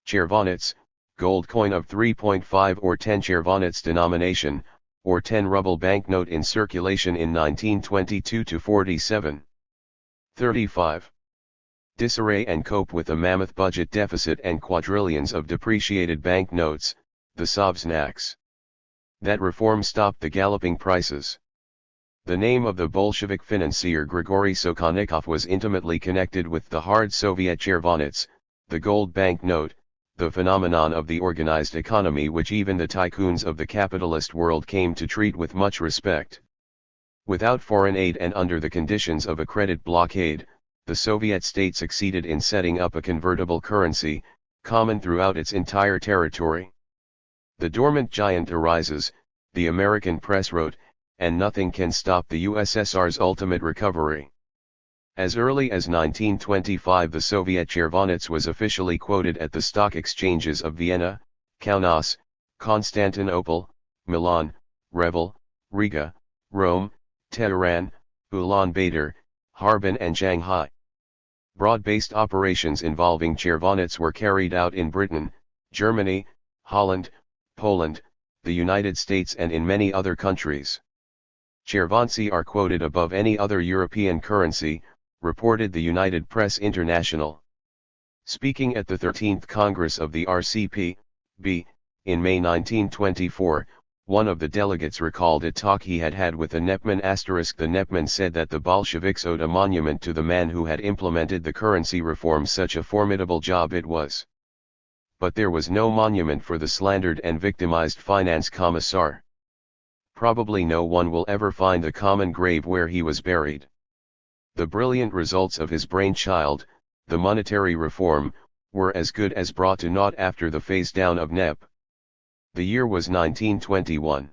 chervonets, gold coin of 3.5 or 10 chervonets denomination, or 10 ruble banknote in circulation in 1922-47. 35. Disarray and cope with a mammoth budget deficit and quadrillions of depreciated banknotes, the Sovsnaks. That reform stopped the galloping prices. The name of the Bolshevik financier Grigory Sokholnikov was intimately connected with the hard Soviet chervonets, the gold banknote, the phenomenon of the organized economy which even the tycoons of the capitalist world came to treat with much respect. Without foreign aid and under the conditions of a credit blockade, the Soviet state succeeded in setting up a convertible currency, common throughout its entire territory. The dormant giant arises, the American press wrote, and nothing can stop the USSR's ultimate recovery. As early as 1925 the Soviet chervonets was officially quoted at the stock exchanges of Vienna, Kaunas, Constantinople, Milan, Revel, Riga, Rome, Tehran, Ulaanbaatar, Harbin and Shanghai. Broad-based operations involving chervonets were carried out in Britain, Germany, Holland, Poland, the United States and in many other countries. Chervonцы are quoted above any other European currency, reported the United Press International. Speaking at the 13th Congress of the RCP-B, in May 1924, one of the delegates recalled a talk he had had with a Nepman *. The Nepman said that the Bolsheviks owed a monument to the man who had implemented the currency reform. Such a formidable job it was. But there was no monument for the slandered and victimized finance commissar. Probably no one will ever find the common grave where he was buried. The brilliant results of his brainchild, the monetary reform, were as good as brought to naught after the phase down of NEP. The year was 1921.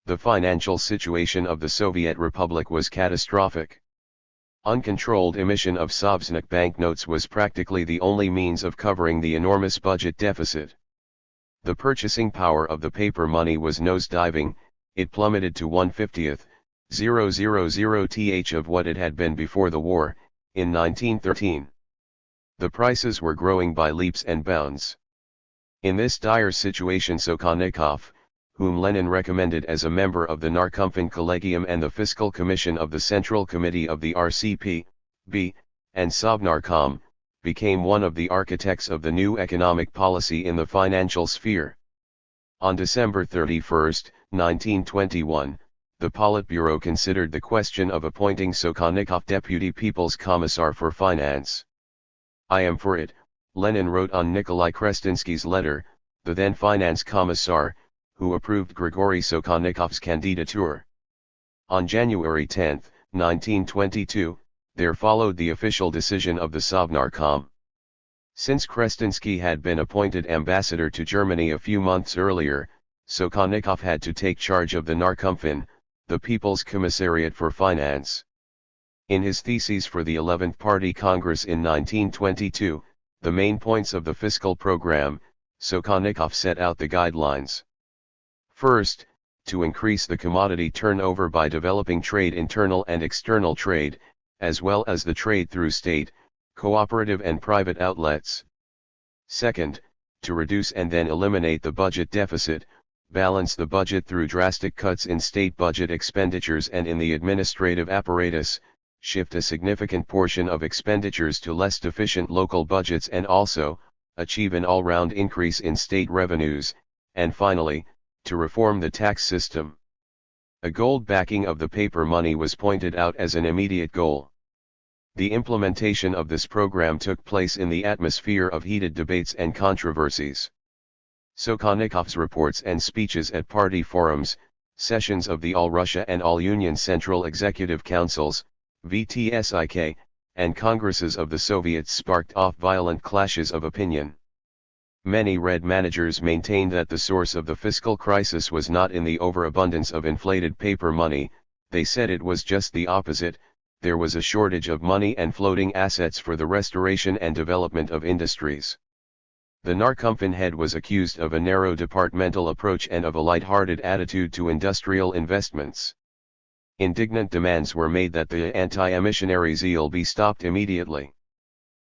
The financial situation of the Soviet Republic was catastrophic. Uncontrolled emission of Sovsnak banknotes was practically the only means of covering the enormous budget deficit. The purchasing power of the paper money was nosediving, it plummeted to 1/50th of what it had been before the war, in 1913. The prices were growing by leaps and bounds. In this dire situation Sokholnikov, whom Lenin recommended as a member of the Narkomfin Collegium and the Fiscal Commission of the Central Committee of the RCP, B, and Sovnarkom, became one of the architects of the new economic policy in the financial sphere. On December 31, 1921, the Politburo considered the question of appointing Sokhannikov Deputy People's Commissar for Finance. "I am for it," Lenin wrote on Nikolai Krestinsky's letter, the then finance commissar, who approved Grigory Sokhannikov's candidature. On January 10, 1922, there followed the official decision of the Sovnarkom. Since Krestinsky had been appointed ambassador to Germany a few months earlier, Sokhannikov had to take charge of the Narkomfin, the People's Commissariat for Finance. In his theses for the 11th Party Congress in 1922, the main points of the fiscal program, Sokhannikov set out the guidelines. First, to increase the commodity turnover by developing trade, internal and external trade, as well as the trade through state, cooperative and private outlets. Second, to reduce and then eliminate the budget deficit, balance the budget through drastic cuts in state budget expenditures and in the administrative apparatus, shift a significant portion of expenditures to less deficient local budgets and also, achieve an all-round increase in state revenues, and finally, to reform the tax system. A gold backing of the paper money was pointed out as an immediate goal. The implementation of this program took place in the atmosphere of heated debates and controversies. Sokhannikov's reports and speeches at party forums, sessions of the All-Russia and All-Union Central Executive Councils, VTSIK, and congresses of the Soviets sparked off violent clashes of opinion. Many Red managers maintained that the source of the fiscal crisis was not in the overabundance of inflated paper money. They said it was just the opposite. There was a shortage of money and floating assets for the restoration and development of industries. The Narkomfin head was accused of a narrow departmental approach and of a light-hearted attitude to industrial investments. Indignant demands were made that the anti-emissionary zeal be stopped immediately.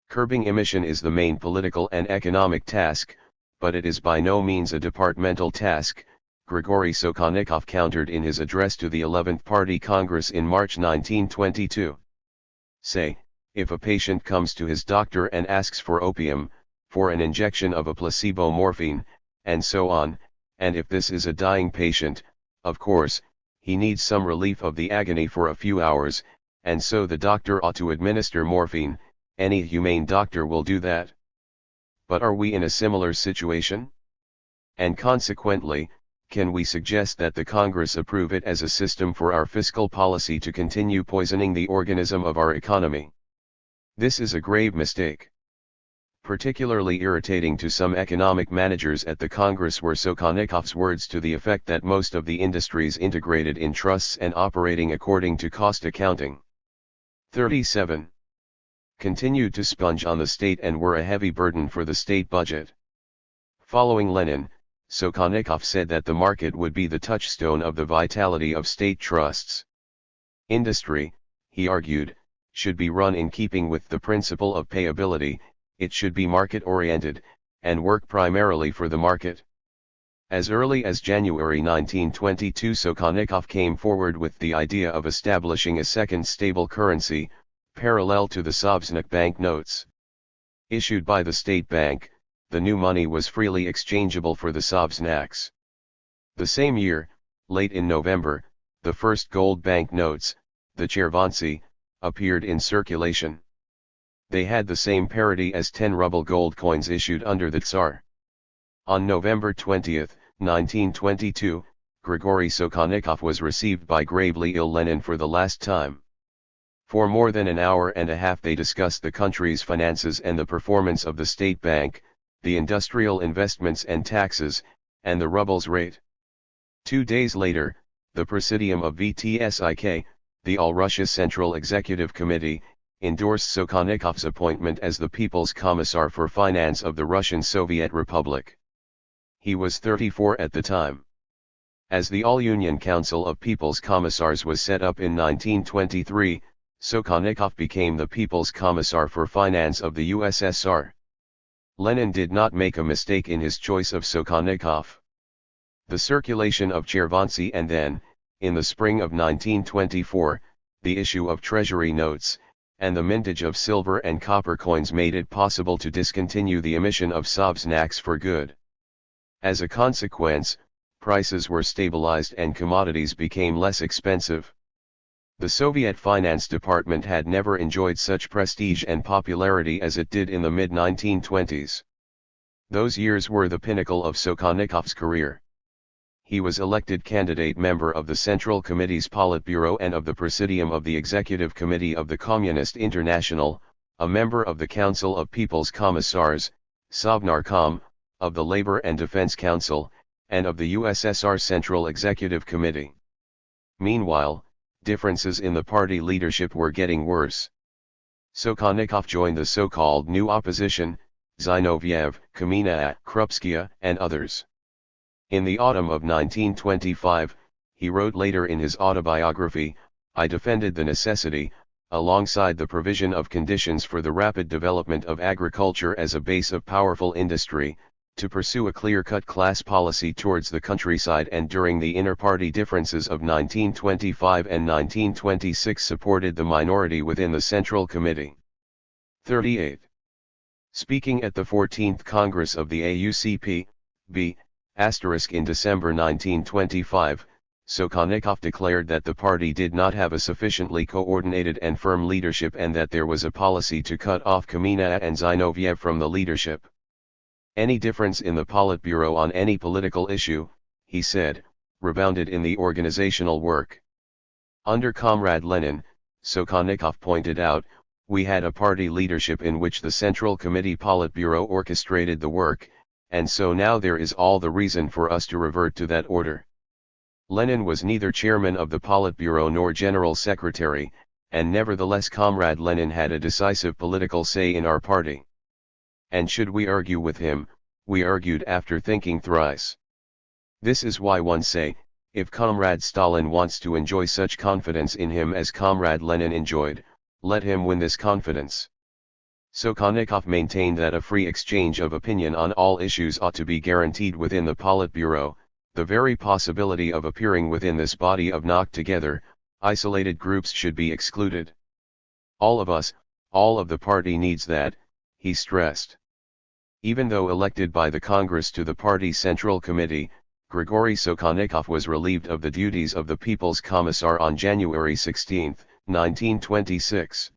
Curbing emission is the main political and economic task, but it is by no means a departmental task, Grigory Sokhannikov countered in his address to the 11th Party Congress in March 1922. Say, if a patient comes to his doctor and asks for opium, for an injection of a placebo morphine, and so on, and if this is a dying patient, of course, he needs some relief of the agony for a few hours, and so the doctor ought to administer morphine. Any humane doctor will do that. But are we in a similar situation? And consequently, can we suggest that the Congress approve it as a system for our fiscal policy to continue poisoning the organism of our economy? This is a grave mistake. Particularly irritating to some economic managers at the Congress were Sokhannikov's words to the effect that most of the industries integrated in trusts and operating according to cost accounting. 37. Continued to sponge on the state and were a heavy burden for the state budget. Following Lenin, Sokhannikov said that the market would be the touchstone of the vitality of state trusts. Industry, he argued, should be run in keeping with the principle of payability. It should be market-oriented, and work primarily for the market. As early as January 1922, Sokhannikov came forward with the idea of establishing a second stable currency, parallel to the Sovsnak banknotes. Issued by the State Bank, the new money was freely exchangeable for the Sovsnaks. The same year, late in November, the first gold banknotes, the Chervonsy, appeared in circulation. They had the same parity as 10-ruble gold coins issued under the Tsar. On November 20, 1922, Grigory Sokhannikov was received by gravely ill Lenin for the last time. For more than an hour and a half they discussed the country's finances and the performance of the State Bank, the industrial investments and taxes, and the ruble's rate. 2 days later, the Presidium of VTSIK, the All-Russia Central Executive Committee, endorsed Sokhannikov's appointment as the People's Commissar for Finance of the Russian Soviet Republic. He was 34 at the time. As the All-Union Council of People's Commissars was set up in 1923, Sokhannikov became the People's Commissar for Finance of the USSR. Lenin did not make a mistake in his choice of Sokhannikov. The circulation of Chervonsky and then, in the spring of 1924, the issue of treasury notes, and the mintage of silver and copper coins made it possible to discontinue the emission of sovsnaks for good. As a consequence, prices were stabilized and commodities became less expensive. The Soviet finance department had never enjoyed such prestige and popularity as it did in the mid-1920s. Those years were the pinnacle of Sokolnikov's career. He was elected candidate member of the Central Committee's Politburo and of the Presidium of the Executive Committee of the Communist International, a member of the Council of People's Commissars, Sovnarkom, of the Labor and Defense Council, and of the USSR Central Executive Committee. Meanwhile, differences in the party leadership were getting worse. Sokolnikov joined the so-called New Opposition, Zinoviev, Kamina, Krupskaya, and others. In the autumn of 1925, he wrote later in his autobiography, "I defended the necessity, alongside the provision of conditions for the rapid development of agriculture as a base of powerful industry, to pursue a clear-cut class policy towards the countryside, and during the inter-party differences of 1925 and 1926 supported the minority within the Central Committee." 38. Speaking at the 14th Congress of the AUCP, B. In December 1925, Sokolnikov declared that the party did not have a sufficiently coordinated and firm leadership and that there was a policy to cut off Kamina and Zinoviev from the leadership. Any difference in the Politburo on any political issue, he said, rebounded in the organizational work. Under Comrade Lenin, Sokolnikov pointed out, we had a party leadership in which the Central Committee Politburo orchestrated the work, and so now there is all the reason for us to revert to that order. Lenin was neither chairman of the Politburo nor general secretary, and nevertheless Comrade Lenin had a decisive political say in our party. And should we argue with him, we argued after thinking thrice. This is why one say, if Comrade Stalin wants to enjoy such confidence in him as Comrade Lenin enjoyed, let him win this confidence. Sokolnikov maintained that a free exchange of opinion on all issues ought to be guaranteed within the Politburo. The very possibility of appearing within this body of knocked together, isolated groups should be excluded. All of us, all of the party needs that, he stressed. Even though elected by the Congress to the party Central Committee, Grigory Sokolnikov was relieved of the duties of the People's Commissar on January 16, 1926.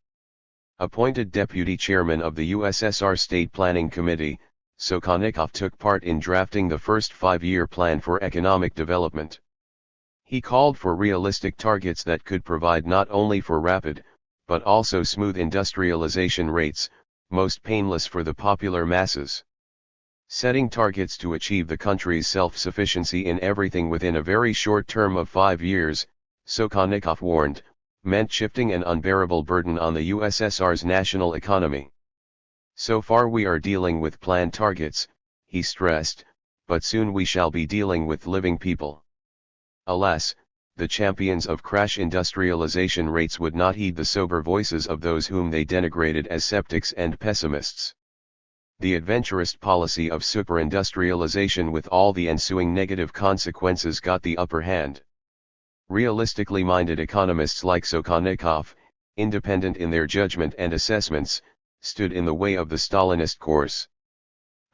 Appointed deputy chairman of the USSR State Planning Committee, Sokolnikov took part in drafting the first five-year plan for economic development. He called for realistic targets that could provide not only for rapid, but also smooth industrialization rates, most painless for the popular masses. Setting targets to achieve the country's self-sufficiency in everything within a very short term of 5 years, Sokolnikov warned, meant shifting an unbearable burden on the USSR's national economy. So far we are dealing with planned targets, he stressed, but soon we shall be dealing with living people. Alas, the champions of crash industrialization rates would not heed the sober voices of those whom they denigrated as skeptics and pessimists. The adventurist policy of superindustrialization with all the ensuing negative consequences got the upper hand. Realistically minded economists like Sokolnikov, independent in their judgment and assessments, stood in the way of the Stalinist course.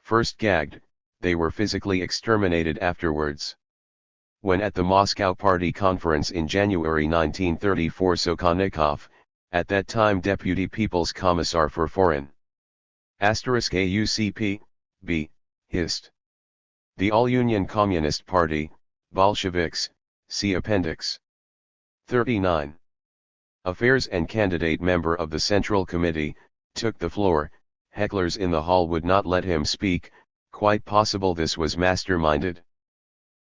First gagged, they were physically exterminated afterwards. When at the Moscow Party Conference in January 1934, Sokolnikov, at that time Deputy People's Commissar for Foreign AUCP, B. Hist. The All-Union Communist Party, Bolsheviks, see Appendix 39. Affairs and candidate member of the Central Committee, took the floor. Hecklers in the hall would not let him speak, quite possible this was masterminded.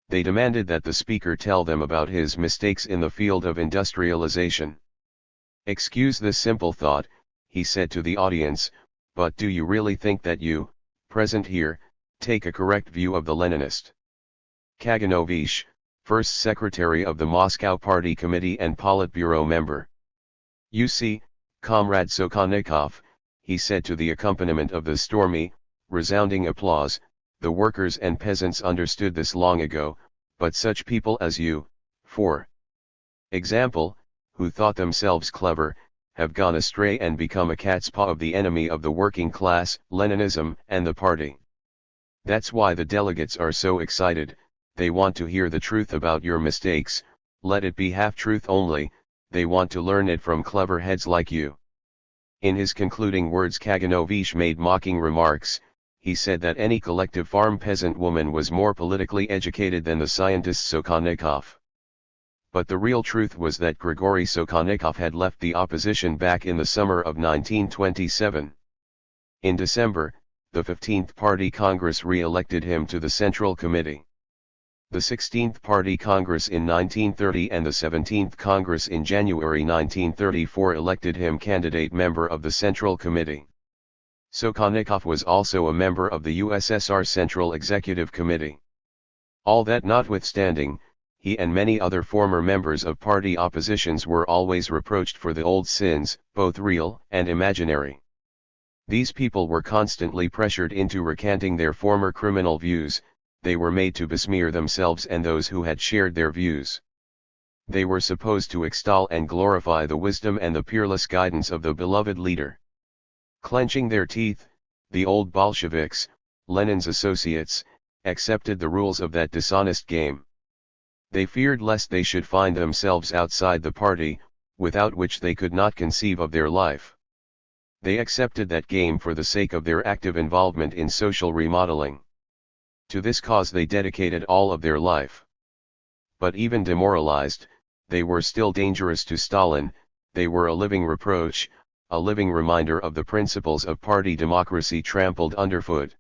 They demanded that the speaker tell them about his mistakes in the field of industrialization. Excuse this simple thought, he said to the audience, but do you really think that you, present here, take a correct view of the Leninist? Kaganovich, first secretary of the Moscow Party Committee and Politburo member. You see, Comrade Sokolnikov, he said to the accompaniment of the stormy, resounding applause, the workers and peasants understood this long ago, but such people as you, for example, who thought themselves clever, have gone astray and become a cat's paw of the enemy of the working class, Leninism, and the party. That's why the delegates are so excited. They want to hear the truth about your mistakes, let it be half-truth only, they want to learn it from clever heads like you. In his concluding words Kaganovich made mocking remarks. He said that any collective farm peasant woman was more politically educated than the scientist Sokhonikov. But the real truth was that Grigory Sokhonikov had left the opposition back in the summer of 1927. In December, the 15th Party Congress re-elected him to the Central Committee. The 16th Party Congress in 1930 and the 17th Congress in January 1934 elected him candidate member of the Central Committee. Sokhonikov was also a member of the USSR Central Executive Committee. All that notwithstanding, he and many other former members of party oppositions were always reproached for the old sins, both real and imaginary. These people were constantly pressured into recanting their former criminal views, they were made to besmear themselves and those who had shared their views. They were supposed to extol and glorify the wisdom and the peerless guidance of the beloved leader. Clenching their teeth, the old Bolsheviks, Lenin's associates, accepted the rules of that dishonest game. They feared lest they should find themselves outside the party, without which they could not conceive of their life. They accepted that game for the sake of their active involvement in social remodeling. To this cause they dedicated all of their life. But even demoralized, they were still dangerous to Stalin, they were a living reproach, a living reminder of the principles of party democracy trampled underfoot.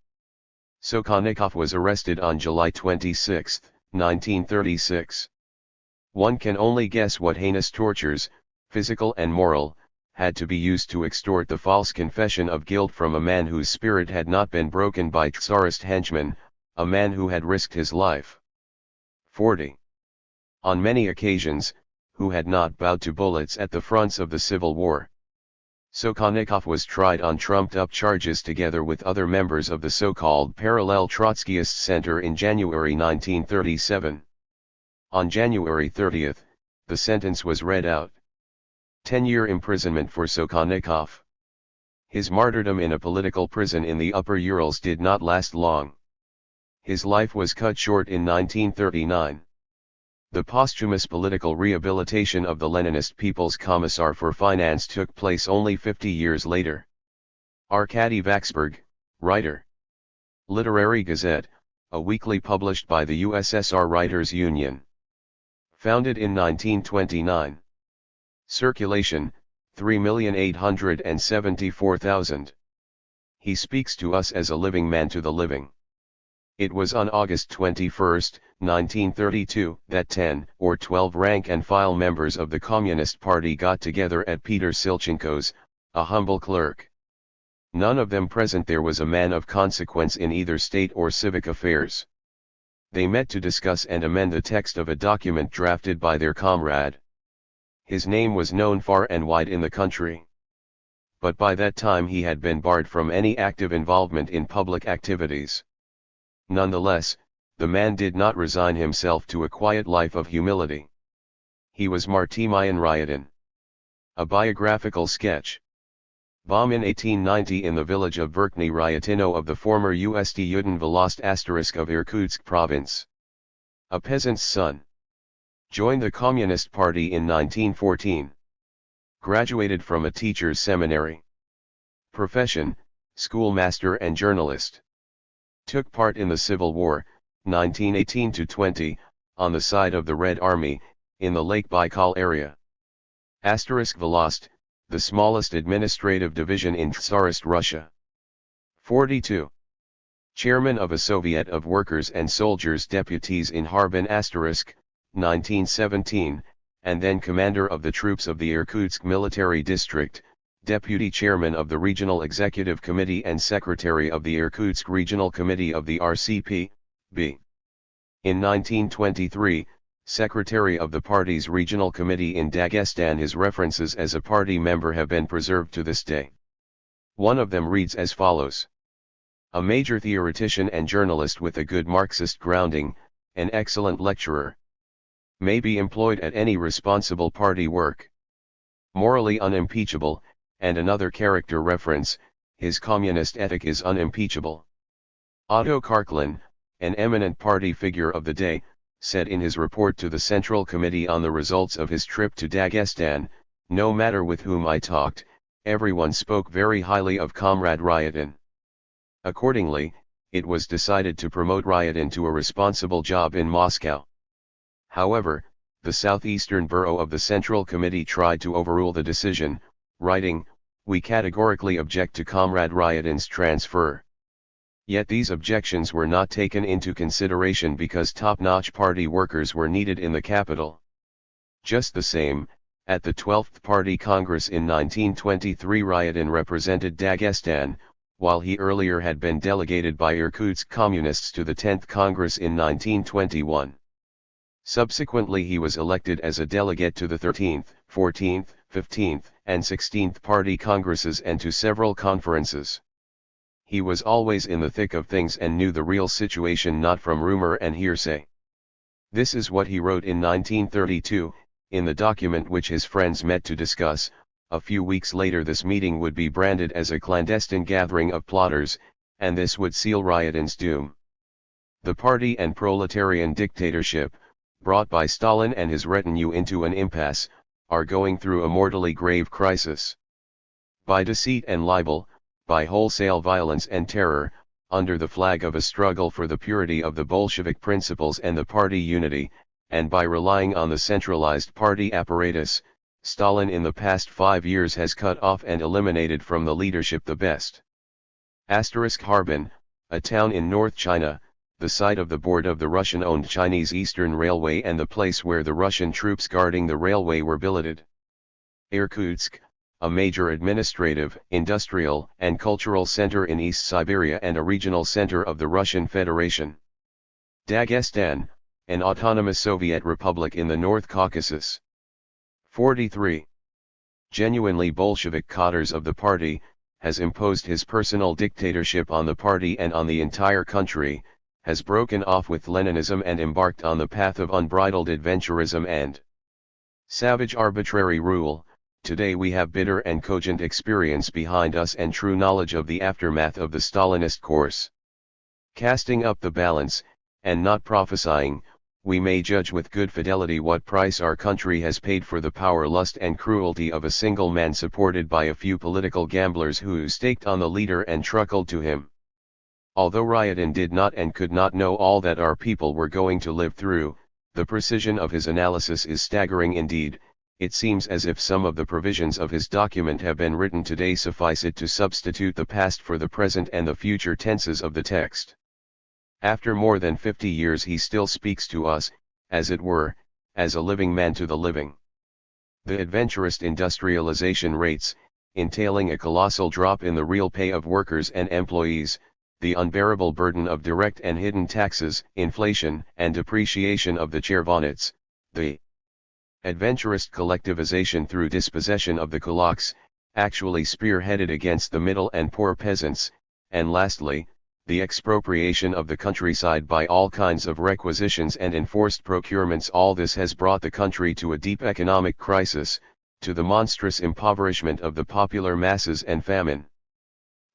Sokhonikov was arrested on July 26, 1936. One can only guess what heinous tortures, physical and moral, had to be used to extort the false confession of guilt from a man whose spirit had not been broken by Tsarist henchmen, a man who had risked his life. 40. On many occasions, who had not bowed to bullets at the fronts of the Civil War. Sokhonikov was tried on trumped-up charges together with other members of the so-called Parallel Trotskyist Center in January 1937. On January 30, the sentence was read out. 10-year imprisonment for Sokhonikov. His martyrdom in a political prison in the Upper Urals did not last long. His life was cut short in 1939. The posthumous political rehabilitation of the Leninist People's Commissar for Finance took place only 50 years later. Arkady Vaxburg, writer. Literary Gazette, a weekly published by the USSR Writers' Union. Founded in 1929. Circulation, 3,874,000. He speaks to us as a living man to the living. It was on August 21, 1932, that 10 or 12 rank-and-file members of the Communist Party got together at Peter Silchenko's, a humble clerk. None of them present there was a man of consequence in either state or civic affairs. They met to discuss and amend the text of a document drafted by their comrade. His name was known far and wide in the country. But by that time he had been barred from any active involvement in public activities. Nonetheless, the man did not resign himself to a quiet life of humility. He was Martimian Ryadin. A biographical sketch. Bomb in 1890 in the village of Verkhny Ryatino of the former USD Yudin Velost * of Irkutsk province. A peasant's son. Joined the Communist Party in 1914. Graduated from a teacher's seminary. Profession, schoolmaster and journalist. Took part in the Civil War, 1918-20, on the side of the Red Army, in the Lake Baikal area. Velost, the smallest administrative division in Tsarist Russia. 42. Chairman of a Soviet of Workers and Soldiers Deputies in Harbin *, 1917, and then commander of the troops of the Irkutsk Military District, Deputy Chairman of the Regional Executive Committee and Secretary of the Irkutsk Regional Committee of the RCP, B. In 1923, Secretary of the party's Regional Committee in Dagestan. His references as a party member have been preserved to this day. One of them reads as follows. A major theoretician and journalist with a good Marxist grounding, an excellent lecturer. May be employed at any responsible party work. Morally unimpeachable, and another character reference, his communist ethic is unimpeachable. Otto Karklin, an eminent party figure of the day, said in his report to the Central Committee on the results of his trip to Dagestan, "No matter with whom I talked, everyone spoke very highly of Comrade Ryadin." Accordingly, it was decided to promote Ryadin to a responsible job in Moscow. However, the southeastern bureau of the Central Committee tried to overrule the decision, writing, "We categorically object to Comrade Ryadin's transfer." Yet these objections were not taken into consideration because top-notch party workers were needed in the capital. Just the same, at the 12th Party Congress in 1923 Ryadin represented Dagestan, while he earlier had been delegated by Irkutsk Communists to the 10th Congress in 1921. Subsequently he was elected as a delegate to the 13th, 14th, 15th, and 16th Party Congresses and to several conferences. He was always in the thick of things and knew the real situation not from rumor and hearsay. This is what he wrote in 1932, in the document which his friends met to discuss. A few weeks later this meeting would be branded as a clandestine gathering of plotters, and this would seal Ryadin's doom. The party and proletarian dictatorship, brought by Stalin and his retinue into an impasse, are going through a mortally grave crisis. By deceit and libel, by wholesale violence and terror, under the flag of a struggle for the purity of the Bolshevik principles and the party unity, and by relying on the centralized party apparatus, Stalin in the past 5 years has cut off and eliminated from the leadership the best. Harbin, a town in North China, the site of the board of the Russian-owned Chinese Eastern Railway and the place where the Russian troops guarding the railway were billeted. Irkutsk, a major administrative, industrial, and cultural center in East Siberia and a regional center of the Russian Federation. Dagestan, an autonomous Soviet republic in the North Caucasus. 43. Genuinely Bolshevik cadres of the party, has imposed his personal dictatorship on the party and on the entire country, has broken off with Leninism and embarked on the path of unbridled adventurism and savage arbitrary rule. Today we have bitter and cogent experience behind us and true knowledge of the aftermath of the Stalinist course. Casting up the balance, and not prophesying, we may judge with good fidelity what price our country has paid for the power, lust and cruelty of a single man supported by a few political gamblers who staked on the leader and truckled to him. Although Ryadin did not and could not know all that our people were going to live through, the precision of his analysis is staggering indeed. It seems as if some of the provisions of his document have been written today suffice it to substitute the past for the present and the future tenses of the text. After more than 50 years he still speaks to us, as it were, as a living man to the living. The adventurist industrialization rates, entailing a colossal drop in the real pay of workers and employees, the unbearable burden of direct and hidden taxes, inflation and depreciation of the chervonets, the adventurist collectivization through dispossession of the kulaks, actually spearheaded against the middle and poor peasants, and lastly, the expropriation of the countryside by all kinds of requisitions and enforced procurements. All this has brought the country to a deep economic crisis, to the monstrous impoverishment of the popular masses and famine.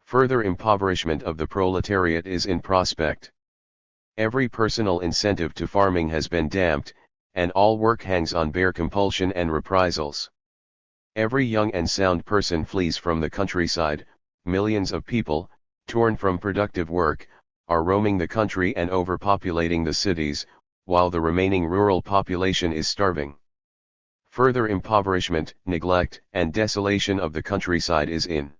Further impoverishment of the proletariat is in prospect. Every personal incentive to farming has been damped, and all work hangs on bare compulsion and reprisals. Every young and sound person flees from the countryside. Millions of people, torn from productive work, are roaming the country and overpopulating the cities, while the remaining rural population is starving. Further impoverishment, neglect, and desolation of the countryside is in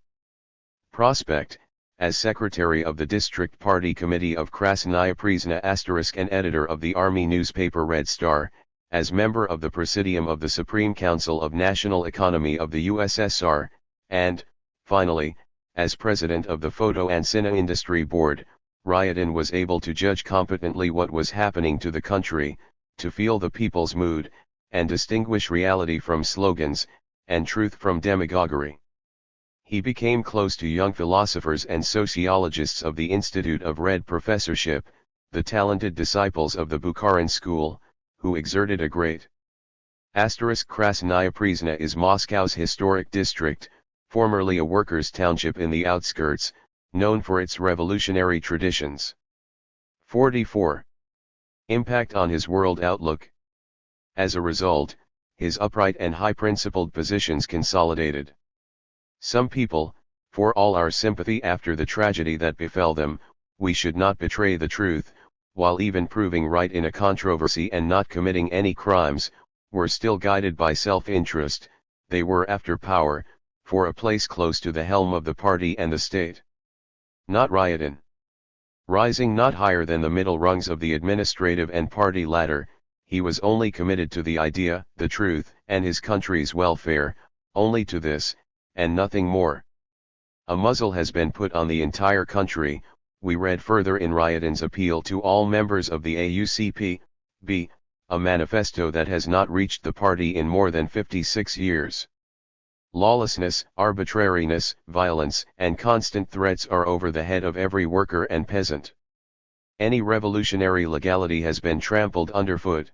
prospect. As secretary of the District Party Committee of Krasnaya Prusna * and editor of the army newspaper Red Star, as member of the Presidium of the Supreme Council of National Economy of the USSR, and, finally, as president of the Photo and Cine Industry Board, Ryadin was able to judge competently what was happening to the country, to feel the people's mood, and distinguish reality from slogans, and truth from demagoguery. He became close to young philosophers and sociologists of the Institute of Red Professorship, the talented disciples of the Bukharin school, who exerted a great Krasnaya Presna is Moscow's historic district, formerly a workers' township in the outskirts, known for its revolutionary traditions. 44. Impact on his world outlook. As a result, his upright and high-principled positions consolidated. Some people, for all our sympathy after the tragedy that befell them, we should not betray the truth, while even proving right in a controversy and not committing any crimes, were still guided by self-interest. They were after power, for a place close to the helm of the party and the state. Not Ryadin. Rising not higher than the middle rungs of the administrative and party ladder, he was only committed to the idea, the truth, and his country's welfare, only to this, and nothing more. A muzzle has been put on the entire country, we read further in Ryadin's appeal to all members of the AUCP, b. a manifesto that has not reached the party in more than 56 years. Lawlessness, arbitrariness, violence, and constant threats are over the head of every worker and peasant. Any revolutionary legality has been trampled underfoot.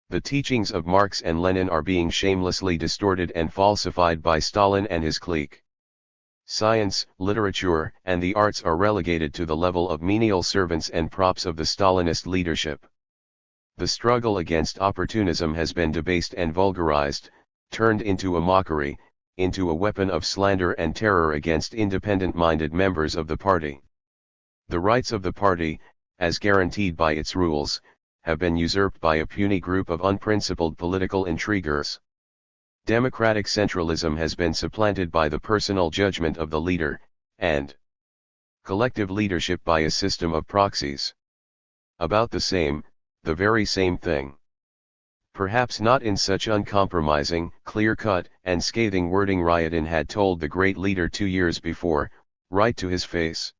The teachings of Marx and Lenin are being shamelessly distorted and falsified by Stalin and his clique. Science, literature, and the arts are relegated to the level of menial servants and props of the Stalinist leadership. The struggle against opportunism has been debased and vulgarized, turned into a mockery, into a weapon of slander and terror against independent-minded members of the party. The rights of the party, as guaranteed by its rules, have been usurped by a puny group of unprincipled political intriguers. Democratic centralism has been supplanted by the personal judgment of the leader, and collective leadership by a system of proxies. About the same, the very same thing. Perhaps not in such uncompromising, clear-cut, and scathing wording Ryadin had told the great leader 2 years before, right to his face.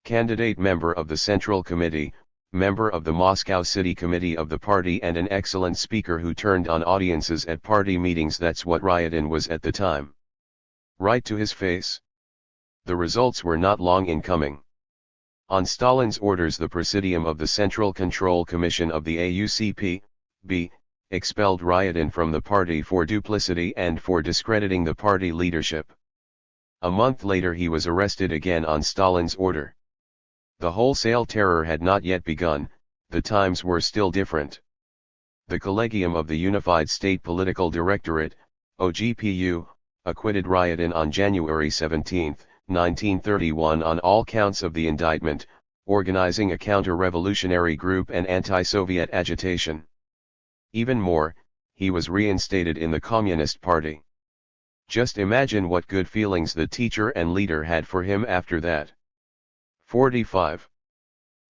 Candidate member of the Central Committee, member of the Moscow City Committee of the party and an excellent speaker who turned on audiences at party meetings, that's what Ryadin was at the time. Right to his face. The results were not long in coming. On Stalin's orders, the Presidium of the Central Control Commission of the AUCP, b. expelled Ryadin from the party for duplicity and for discrediting the party leadership. A month later he was arrested again on Stalin's order. The wholesale terror had not yet begun, the times were still different. The Collegium of the Unified State Political Directorate, OGPU, acquitted Ryadin on January 17, 1931 on all counts of the indictment, organizing a counter-revolutionary group and anti-Soviet agitation. Even more, he was reinstated in the Communist Party. Just imagine what good feelings the teacher and leader had for him after that. 45.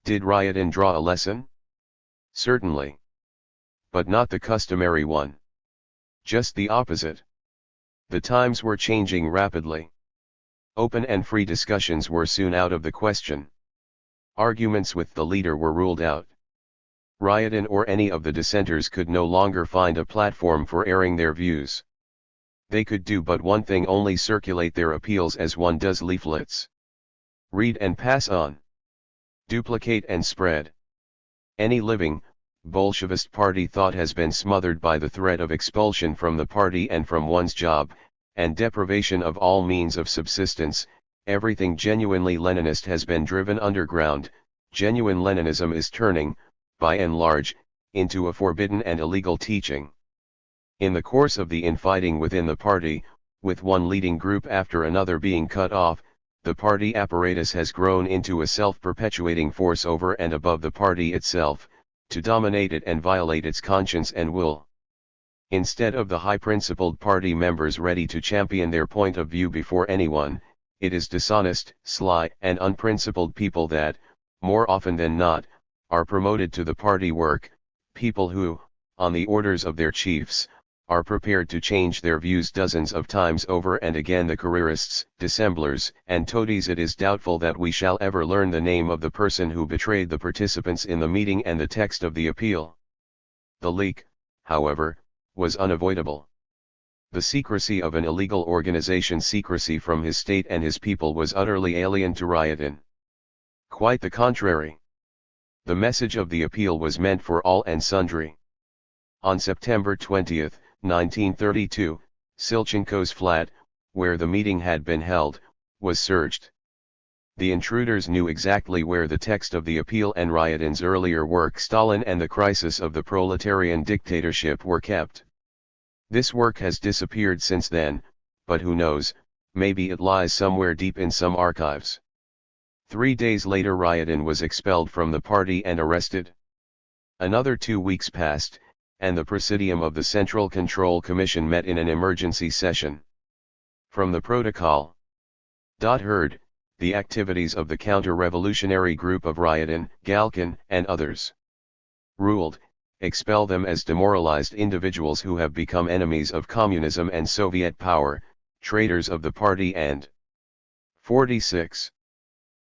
Did Ryadin draw a lesson? Certainly. But not the customary one. Just the opposite. The times were changing rapidly. Open and free discussions were soon out of the question. Arguments with the leader were ruled out. Ryadin or any of the dissenters could no longer find a platform for airing their views. They could do but one thing only: circulate their appeals as one does leaflets. Read and pass on. Duplicate and spread. Any living, Bolshevist party thought has been smothered by the threat of expulsion from the party and from one's job, and deprivation of all means of subsistence. Everything genuinely Leninist has been driven underground. Genuine Leninism is turning, by and large, into a forbidden and illegal teaching. In the course of the infighting within the party, with one leading group after another being cut off, the party apparatus has grown into a self-perpetuating force over and above the party itself, to dominate it and violate its conscience and will. Instead of the high-principled party members ready to champion their point of view before anyone, it is dishonest, sly, and unprincipled people that, more often than not, are promoted to the party work, people who, on the orders of their chiefs, are prepared to change their views dozens of times over and again. The careerists, dissemblers, and toadies. It is doubtful that we shall ever learn the name of the person who betrayed the participants in the meeting and the text of the appeal. The leak, however, was unavoidable. The secrecy of an illegal organization's secrecy from his state and his people was utterly alien to Ryadin. Quite the contrary. The message of the appeal was meant for all and sundry. On September 20, 1932, Silchenko's flat, where the meeting had been held, was searched. The intruders knew exactly where the text of the appeal and Ryatin's earlier work Stalin and the Crisis of the Proletarian Dictatorship were kept. This work has disappeared since then, but who knows, maybe it lies somewhere deep in some archives. 3 days later Ryatin was expelled from the party and arrested. Another 2 weeks passed, and the Presidium of the Central Control Commission met in an emergency session. From the protocol. Heard, the activities of the counter-revolutionary group of Ryatin, Galkin, and others. Ruled, expel them as demoralized individuals who have become enemies of communism and Soviet power, traitors of the party and 46.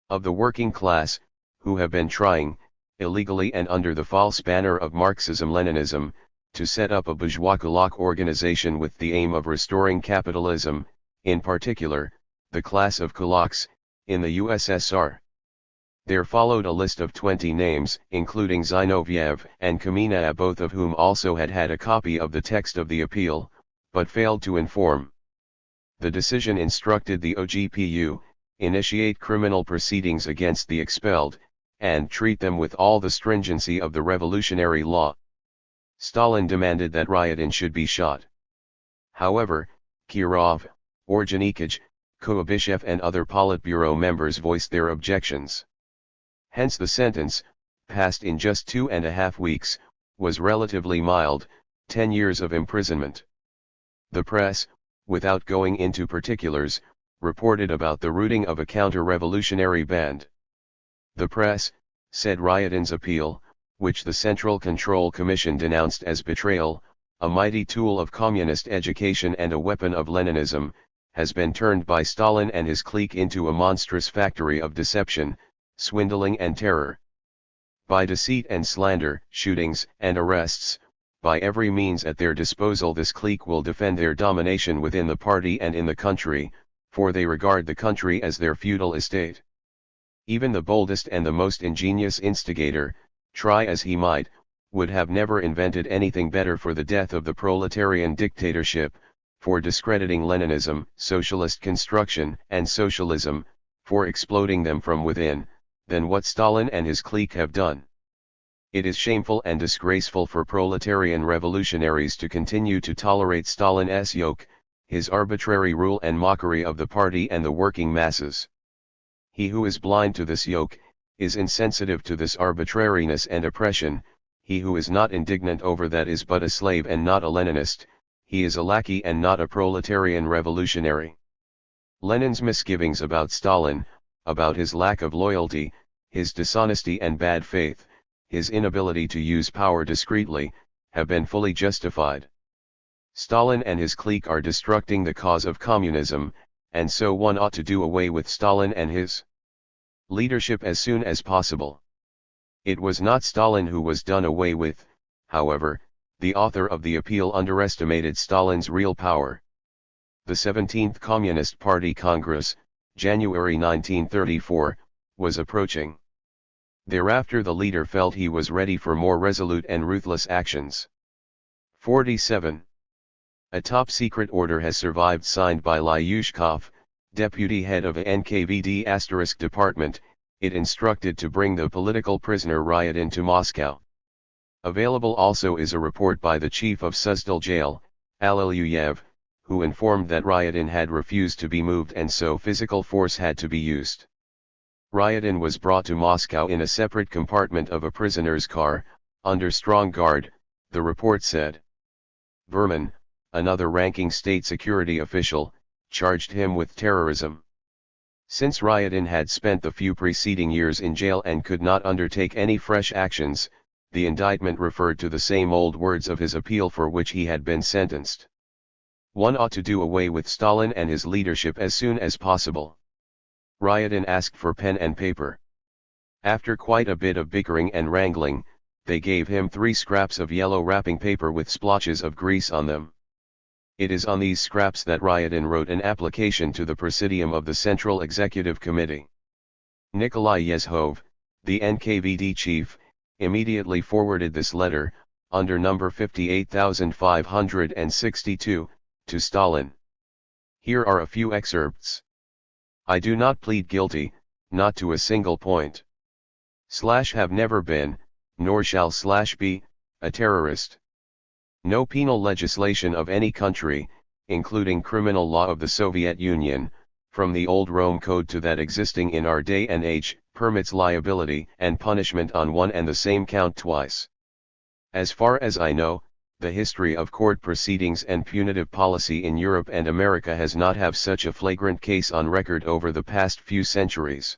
Of the working class, who have been trying, illegally and under the false banner of Marxism-Leninism, to set up a bourgeois kulak organization with the aim of restoring capitalism, in particular, the class of kulaks, in the USSR. There followed a list of 20 names, including Zinoviev and Kamina, both of whom also had a copy of the text of the appeal, but failed to inform. The decision instructed the OGPU, initiate criminal proceedings against the expelled, and treat them with all the stringency of the revolutionary law. Stalin demanded that Ryatin should be shot. However, Kirov, Orджоникидзе, Kuibyshev and other Politburo members voiced their objections. Hence the sentence, passed in just 2.5 weeks, was relatively mild, 10 years of imprisonment. The press, without going into particulars, reported about the routing of a counter-revolutionary band. The press, said Ryatin's appeal, which the Central Control Commission denounced as betrayal, a mighty tool of communist education and a weapon of Leninism, has been turned by Stalin and his clique into a monstrous factory of deception, swindling and terror. By deceit and slander, shootings and arrests, by every means at their disposal this clique will defend their domination within the party and in the country, for they regard the country as their feudal estate. Even the boldest and the most ingenious instigator, try as he might, would have never invented anything better for the death of the proletarian dictatorship, for discrediting Leninism, socialist construction, and socialism, for exploding them from within, than what Stalin and his clique have done. It is shameful and disgraceful for proletarian revolutionaries to continue to tolerate Stalin's yoke, his arbitrary rule and mockery of the party and the working masses. He who is blind to this yoke, is insensitive to this arbitrariness and oppression. He who is not indignant over that is but a slave and not a Leninist, he is a lackey and not a proletarian revolutionary. Lenin's misgivings about Stalin, about his lack of loyalty, his dishonesty and bad faith, his inability to use power discreetly, have been fully justified. Stalin and his clique are destructing the cause of communism, and so one ought to do away with Stalin and his leadership as soon as possible. It was not Stalin who was done away with, however. The author of the appeal underestimated Stalin's real power. The 17th Communist Party Congress, January 1934, was approaching. Thereafter the leader felt he was ready for more resolute and ruthless actions. 47. A top-secret order has survived signed by Lyushkov, deputy head of a NKVD** department. It instructed to bring the political prisoner Ryatin to Moscow. Available also is a report by the chief of Suzdal jail, Alexei, who informed that Ryatin had refused to be moved and so physical force had to be used. Ryatin was brought to Moscow in a separate compartment of a prisoner's car, under strong guard, the report said. Berman, another ranking state security official, charged him with terrorism. Since Ryatin had spent the few preceding years in jail and could not undertake any fresh actions, the indictment referred to the same old words of his appeal for which he had been sentenced. One ought to do away with Stalin and his leadership as soon as possible. Ryatin asked for pen and paper. After quite a bit of bickering and wrangling, they gave him 3 scraps of yellow wrapping paper with splotches of grease on them. It is on these scraps that Ryatin wrote an application to the Presidium of the Central Executive Committee. Nikolai Yezhov, the NKVD chief, immediately forwarded this letter, under number 58562, to Stalin. Here are a few excerpts. I do not plead guilty, not to a single point. Have never been, nor shall be, a terrorist. No penal legislation of any country, including criminal law of the Soviet Union, from the old Rome Code to that existing in our day and age, permits liability and punishment on one and the same count twice. As far as I know, the history of court proceedings and punitive policy in Europe and America has not have such a flagrant case on record over the past few centuries.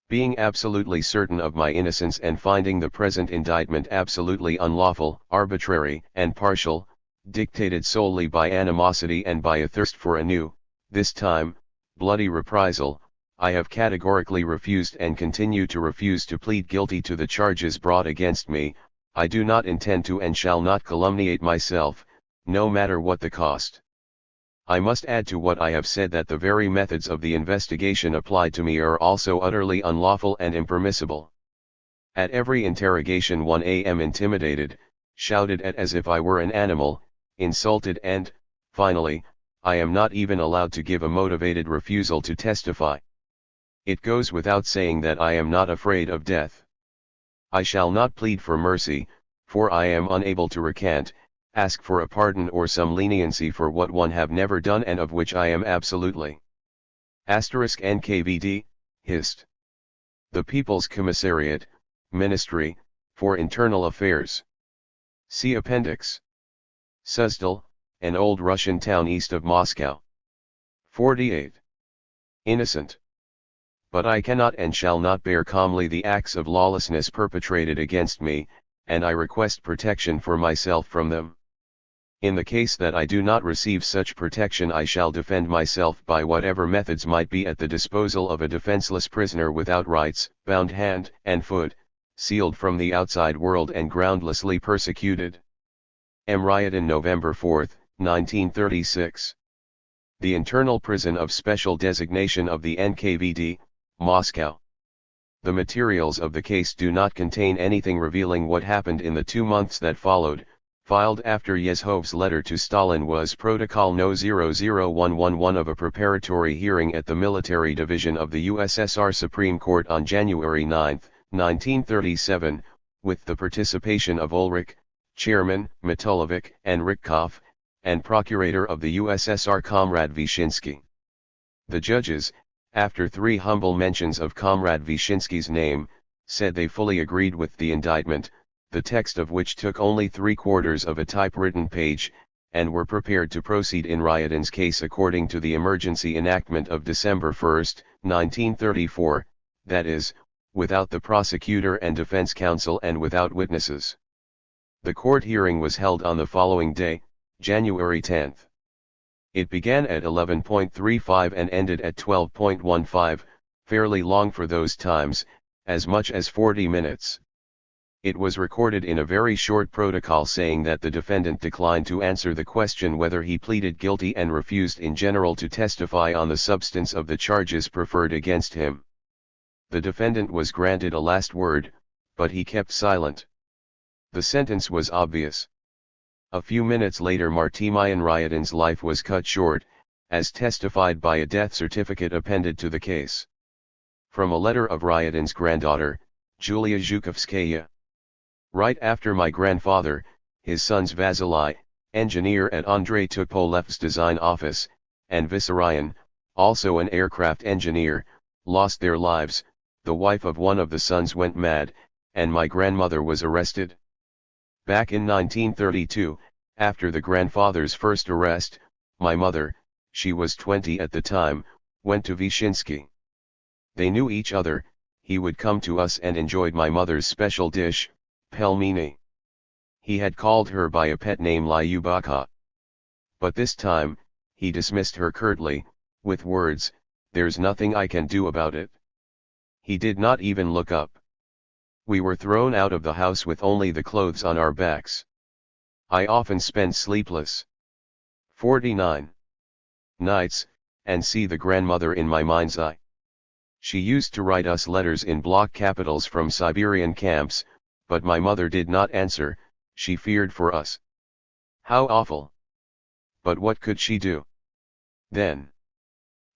Being absolutely certain of my innocence and finding the present indictment absolutely unlawful, arbitrary, and partial, dictated solely by animosity and by a thirst for a new, this time, bloody reprisal, I have categorically refused and continue to refuse to plead guilty to the charges brought against me. I do not intend to and shall not calumniate myself, no matter what the cost. I must add to what I have said that the very methods of the investigation applied to me are also utterly unlawful and impermissible. At every interrogation 1 am intimidated, shouted at as if I were an animal, insulted and, finally, I am not even allowed to give a motivated refusal to testify. It goes without saying that I am not afraid of death. I shall not plead for mercy, for I am unable to recant, ask for a pardon or some leniency for what one have never done and of which I am absolutely. *NKVD, Hist. The People's Commissariat, Ministry, for Internal Affairs. See Appendix. Suzdal, an old Russian town east of Moscow. 48. Innocent. But I cannot and shall not bear calmly the acts of lawlessness perpetrated against me, and I request protection for myself from them. In the case that I do not receive such protection, I shall defend myself by whatever methods might be at the disposal of a defenseless prisoner without rights, bound hand and foot, sealed from the outside world and groundlessly persecuted. M. Ryadin, November 4, 1936. The Internal Prison of Special Designation of the NKVD, Moscow. The materials of the case do not contain anything revealing what happened in the 2 months that followed. Filed after Yezhov's letter to Stalin was Protocol No. 00111 of a preparatory hearing at the Military Division of the USSR Supreme Court on January 9, 1937, with the participation of Ulrich, Chairman, Matulovic and Rykov, and Procurator of the USSR Comrade Vyshinsky. The judges, after 3 humble mentions of Comrade Vyshinsky's name, said they fully agreed with the indictment, the text of which took only 3/4 of a typewritten page, and were prepared to proceed in Ryadin's case according to the emergency enactment of December 1, 1934, that is, without the prosecutor and defense counsel and without witnesses. The court hearing was held on the following day, January 10. It began at 11:35 and ended at 12:15, fairly long for those times, as much as 40 minutes. It was recorded in a very short protocol saying that the defendant declined to answer the question whether he pleaded guilty and refused in general to testify on the substance of the charges preferred against him. The defendant was granted a last word, but he kept silent. The sentence was obvious. A few minutes later Martimian Ryadin's life was cut short, as testified by a death certificate appended to the case. From a letter of Ryadin's granddaughter, Julia Zhukovskaya. Right after my grandfather, his sons Vasily, engineer at Andrei Tupolev's design office, and Vissaryan, also an aircraft engineer, lost their lives, the wife of one of the sons went mad, and my grandmother was arrested. Back in 1932, after the grandfather's first arrest, my mother, she was 20 at the time, went to Vyshinsky. They knew each other, he would come to us and enjoyed my mother's special dish, pelmeni. He had called her by a pet name Lyubaka. But this time, he dismissed her curtly, with words, "There's nothing I can do about it." He did not even look up. We were thrown out of the house with only the clothes on our backs. I often spend sleepless 49 nights, and see the grandmother in my mind's eye. She used to write us letters in block capitals from Siberian camps, but my mother did not answer, she feared for us. How awful! But what could she do? Then,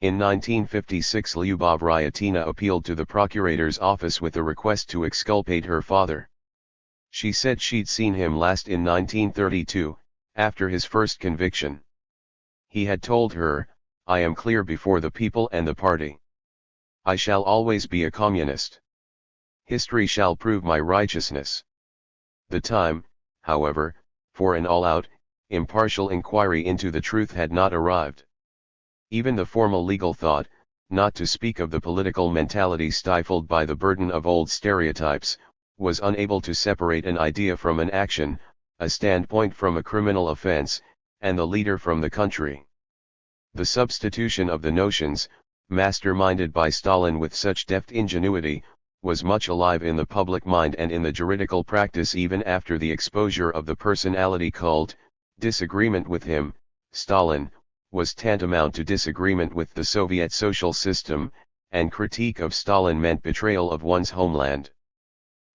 in 1956, Lyubov Ryatina appealed to the procurator's office with a request to exculpate her father. She said she'd seen him last in 1932, after his first conviction. He had told her, "I am clear before the people and the party. I shall always be a communist. History shall prove my righteousness." The time, however, for an all-out, impartial inquiry into the truth had not arrived. Even the formal legal thought, not to speak of the political mentality stifled by the burden of old stereotypes, was unable to separate an idea from an action, a standpoint from a criminal offense, and the leader from the country. The substitution of the notions, masterminded by Stalin with such deft ingenuity, was much alive in the public mind and in the juridical practice even after the exposure of the personality cult. Disagreement with him, Stalin, was tantamount to disagreement with the Soviet social system, and critique of Stalin meant betrayal of one's homeland.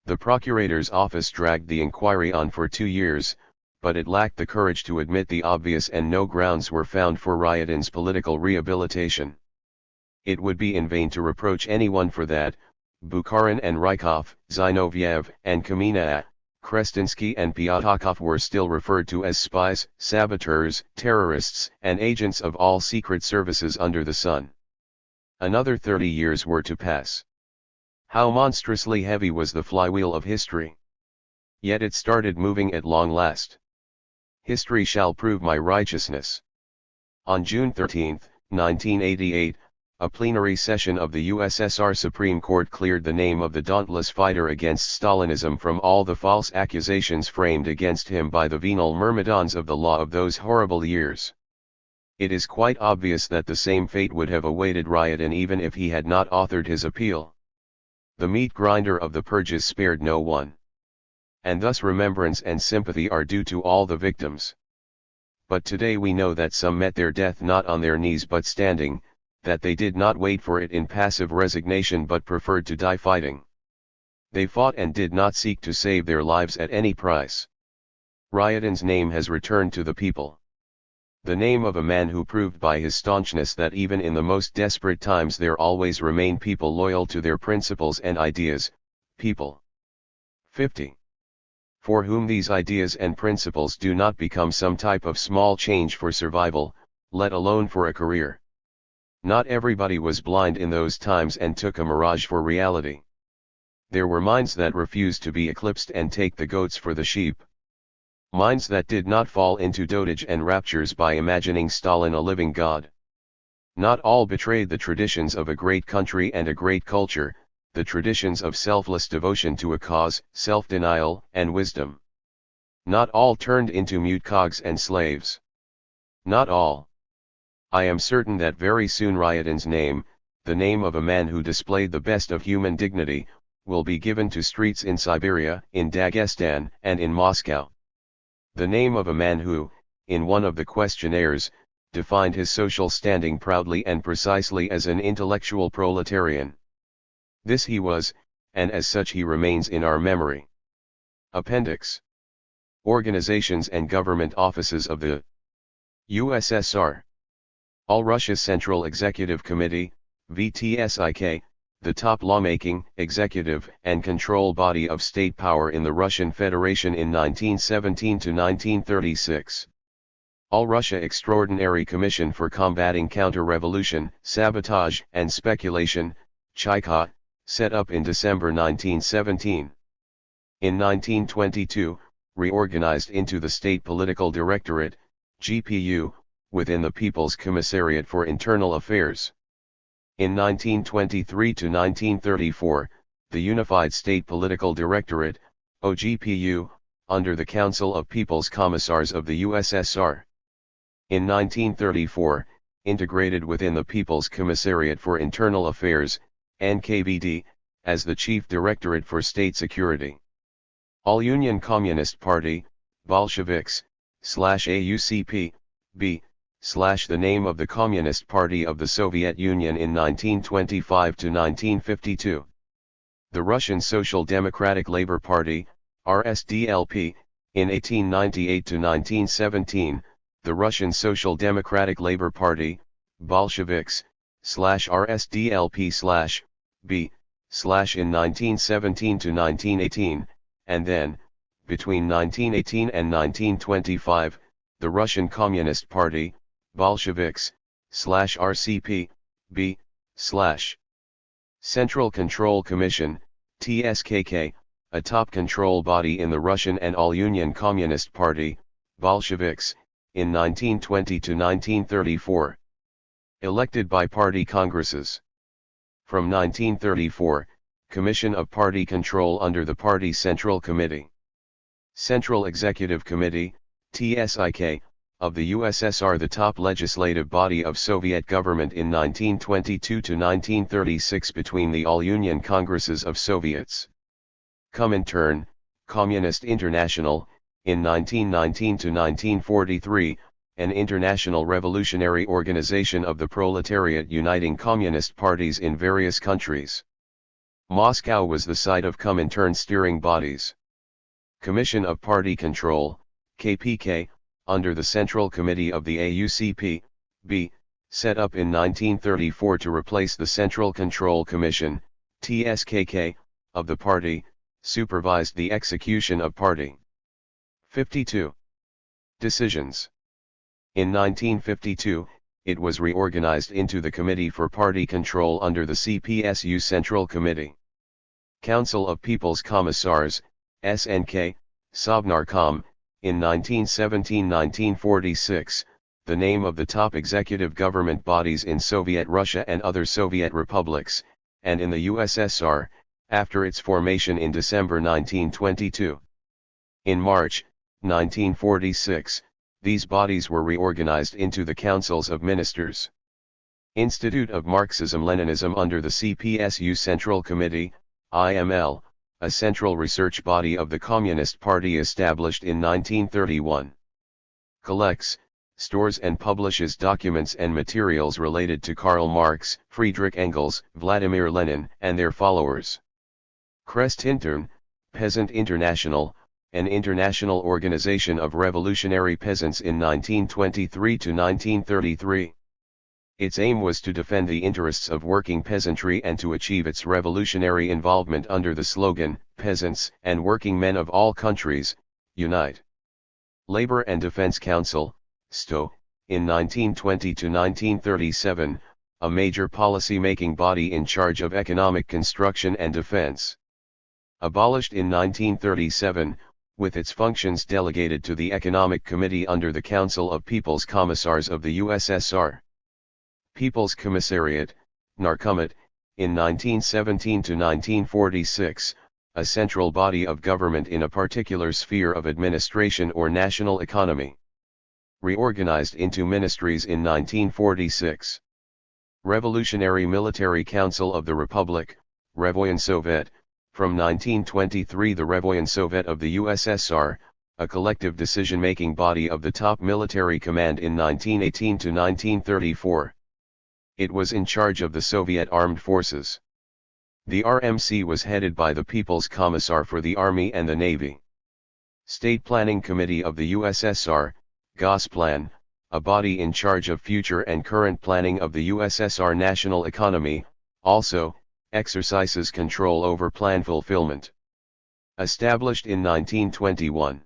The procurator's office dragged the inquiry on for 2 years, but it lacked the courage to admit the obvious, and no grounds were found for Ryatin's political rehabilitation. It would be in vain to reproach anyone for that. Bukharin and Rykov, Zinoviev and Kamina, Krestinsky and Pyatakov were still referred to as spies, saboteurs, terrorists, and agents of all secret services under the sun. Another 30 years were to pass. How monstrously heavy was the flywheel of history! Yet it started moving at long last. History shall prove my righteousness. On June 13, 1988, a plenary session of the USSR Supreme Court cleared the name of the dauntless fighter against Stalinism from all the false accusations framed against him by the venal myrmidons of the law of those horrible years. It is quite obvious that the same fate would have awaited Ryatin even if he had not authored his appeal. The meat grinder of the purges spared no one. And thus remembrance and sympathy are due to all the victims. But today we know that some met their death not on their knees but standing, that they did not wait for it in passive resignation but preferred to die fighting. They fought and did not seek to save their lives at any price. Ryatin's name has returned to the people. The name of a man who proved by his staunchness that even in the most desperate times there always remain people loyal to their principles and ideas, people 50. For whom these ideas and principles do not become some type of small change for survival, let alone for a career. Not everybody was blind in those times and took a mirage for reality. There were minds that refused to be eclipsed and take the goats for the sheep. Minds that did not fall into dotage and raptures by imagining Stalin a living god. Not all betrayed the traditions of a great country and a great culture, the traditions of selfless devotion to a cause, self-denial, and wisdom. Not all turned into mute cogs and slaves. Not all. I am certain that very soon Ryatin's name, the name of a man who displayed the best of human dignity, will be given to streets in Siberia, in Dagestan, and in Moscow. The name of a man who, in one of the questionnaires, defined his social standing proudly and precisely as an intellectual proletarian. This he was, and as such he remains in our memory. Appendix: Organizations and Government Offices of the USSR. All Russia Central Executive Committee, VTSIK, the top lawmaking, executive, and control body of state power in the Russian Federation in 1917 to 1936. All Russia Extraordinary Commission for Combating Counter-Revolution, Sabotage, and Speculation, CHICA, set up in December 1917. In 1922, reorganized into the State Political Directorate, GPU, within the People's Commissariat for Internal Affairs. In 1923 to 1934, the Unified State Political Directorate, OGPU, under the Council of People's Commissars of the USSR. In 1934, integrated within the People's Commissariat for Internal Affairs, NKVD, as the Chief Directorate for State Security. All Union Communist Party, Bolsheviks, /AUCP, B, the name of the Communist Party of the Soviet Union in 1925 to 1952. The Russian Social Democratic Labor Party, RSDLP, in 1898 to 1917, the Russian Social Democratic Labor Party, Bolsheviks, /RSDLP/B, in 1917 to 1918, and then, between 1918 and 1925, the Russian Communist Party, Bolsheviks, /RCP, B, Central Control Commission, TSKK, a top control body in the Russian and All-Union Communist Party, Bolsheviks, in 1920 to 1934. Elected by party congresses. From 1934, Commission of Party Control under the Party Central Committee. Central Executive Committee, TSIK, of the USSR, the top legislative body of Soviet government in 1922 to 1936 between the All-Union Congresses of Soviets. Comintern, Communist International, in 1919 to 1943, an international revolutionary organization of the proletariat uniting communist parties in various countries. Moscow was the site of Comintern steering bodies. Commission of Party Control, KPK, under the Central Committee of the AUCP, B, set up in 1934 to replace the Central Control Commission, TSKK, of the party, supervised the execution of party. 52. Decisions. In 1952, it was reorganized into the Committee for Party Control under the CPSU Central Committee. Council of People's Commissars, SNK, Sovnarkom, in 1917-1946, the name of the top executive government bodies in Soviet Russia and other Soviet republics, and in the USSR, after its formation in December 1922. In March 1946, these bodies were reorganized into the Councils of Ministers. Institute of Marxism-Leninism under the CPSU Central Committee, IML, a central research body of the Communist Party established in 1931. Collects, stores and publishes documents and materials related to Karl Marx, Friedrich Engels, Vladimir Lenin and their followers. Krestintern, Peasant International, an international organization of revolutionary peasants in 1923 to 1933. Its aim was to defend the interests of working peasantry and to achieve its revolutionary involvement under the slogan, "Peasants and working men of all countries, unite." Labor and Defense Council, STO, in 1920 to 1937, a major policy-making body in charge of economic construction and defense. Abolished in 1937, with its functions delegated to the Economic Committee under the Council of People's Commissars of the USSR. People's Commissariat, Narkomat, in 1917 to 1946, a central body of government in a particular sphere of administration or national economy. Reorganized into ministries in 1946. Revolutionary Military Council of the Republic, Revoensovet, from 1923 the Revoensovet of the USSR, a collective decision-making body of the top military command in 1918 to 1934. It was in charge of the Soviet armed forces. The RMC was headed by the People's Commissar for the Army and the Navy. State Planning Committee of the USSR, Gosplan, a body in charge of future and current planning of the USSR national economy, also, exercises control over plan fulfillment. Established in 1921.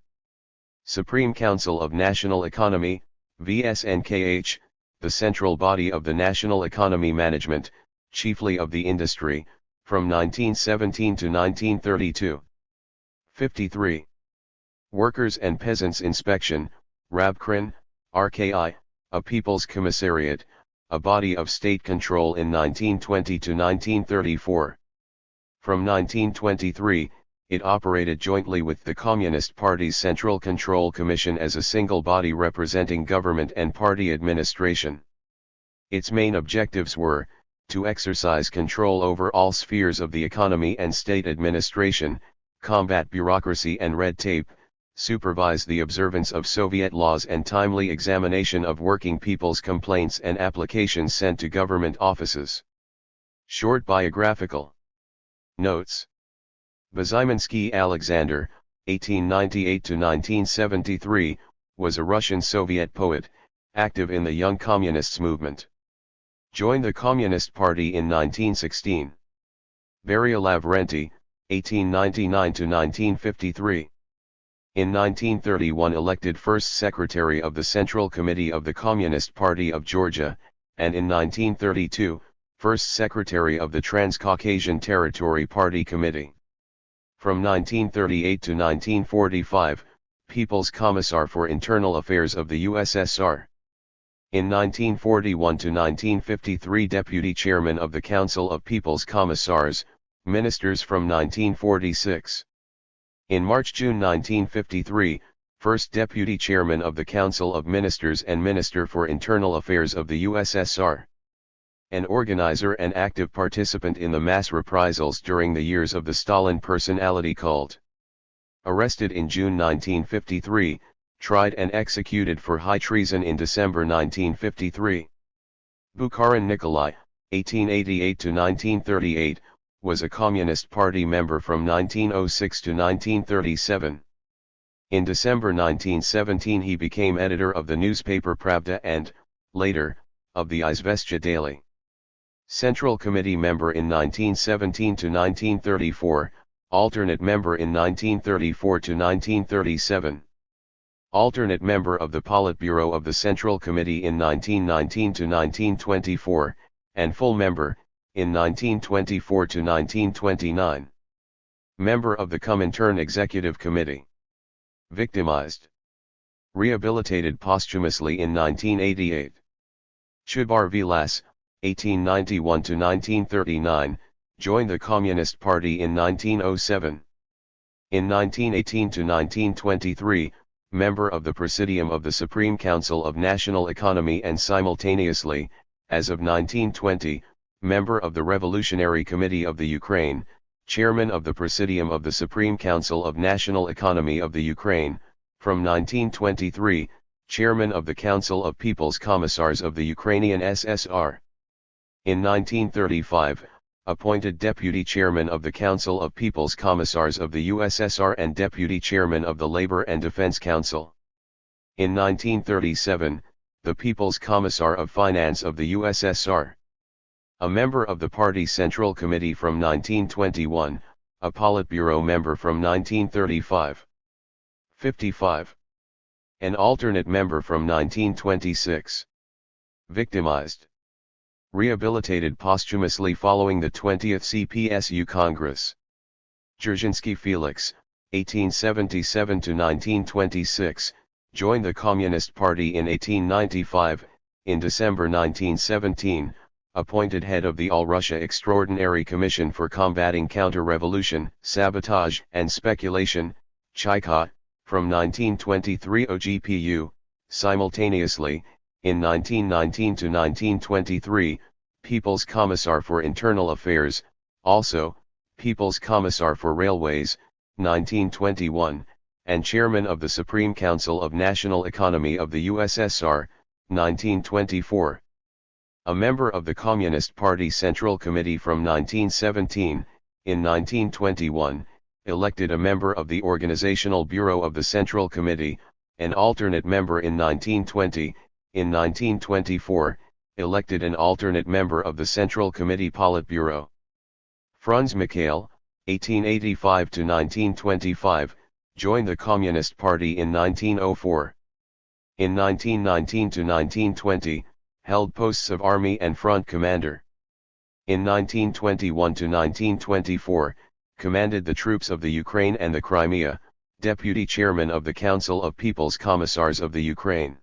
Supreme Council of National Economy, VSNKH, the central body of the national economy management, chiefly of the industry, from 1917 to 1932. 53. Workers' and Peasants' Inspection, Rabkrin, RKI, a People's Commissariat, a body of state control in 1920 to 1934. From 1923, it operated jointly with the Communist Party's Central Control Commission as a single body representing government and party administration. Its main objectives were, to exercise control over all spheres of the economy and state administration, combat bureaucracy and red tape, supervise the observance of Soviet laws and timely examination of working people's complaints and applications sent to government offices. Short biographical notes. Bazymansky Alexander, 1898 to 1973, was a Russian Soviet poet, active in the Young Communists movement. Joined the Communist Party in 1916. Beria Lavrenti, 1899 to 1953. In 1931 elected first secretary of the Central Committee of the Communist Party of Georgia, and in 1932, first secretary of the Transcaucasian Territory Party Committee. From 1938 to 1945, People's Commissar for Internal Affairs of the USSR. In 1941 to 1953 Deputy Chairman of the Council of People's Commissars, Ministers from 1946. In March-June 1953, first Deputy Chairman of the Council of Ministers and Minister for Internal Affairs of the USSR. An organizer and active participant in the mass reprisals during the years of the Stalin personality cult. Arrested in June 1953, tried and executed for high treason in December 1953. Bukharin Nikolai, 1888 to 1938, was a Communist Party member from 1906 to 1937. In December 1917 he became editor of the newspaper Pravda and, later, of the Izvestia Daily. Central Committee member in 1917 to 1934, alternate member in 1934 to 1937. Alternate member of the Politburo of the Central Committee in 1919 to 1924, and full member, in 1924 to 1929. Member of the Comintern Executive Committee. Victimized. Rehabilitated posthumously in 1988. Chubar Vilas, 1891 to 1939, joined the Communist Party in 1907. In 1918 to 1923, member of the Presidium of the Supreme Council of National Economy and simultaneously, as of 1920, member of the Revolutionary Committee of the Ukraine, chairman of the Presidium of the Supreme Council of National Economy of the Ukraine, from 1923, chairman of the Council of People's Commissars of the Ukrainian SSR. In 1935, appointed deputy chairman of the Council of People's Commissars of the USSR and deputy chairman of the Labor and Defense Council. In 1937, the People's Commissar of Finance of the USSR. A member of the Party Central Committee from 1921, a Politburo member from 1935. 55. An alternate member from 1926. Victimized. Rehabilitated posthumously following the 20th CPSU Congress. Dzerzhinsky Felix, 1877 to 1926, joined the Communist Party in 1895, in December 1917, appointed head of the All-Russia Extraordinary Commission for Combating Counter-Revolution, Sabotage and Speculation, CHICA, from 1923 OGPU, simultaneously, in 1919 to 1923, People's Commissar for Internal Affairs, also, People's Commissar for Railways, 1921, and Chairman of the Supreme Council of National Economy of the USSR, 1924. A member of the Communist Party Central Committee from 1917, in 1921, elected a member of the Organizational Bureau of the Central Committee, an alternate member in 1920, in 1924, elected an alternate member of the Central Committee Politburo. Franz Mikhail, 1885 to 1925, joined the Communist Party in 1904. In 1919 to 1920, held posts of Army and Front Commander. In 1921 to 1924, commanded the troops of the Ukraine and the Crimea, Deputy Chairman of the Council of People's Commissars of the Ukraine.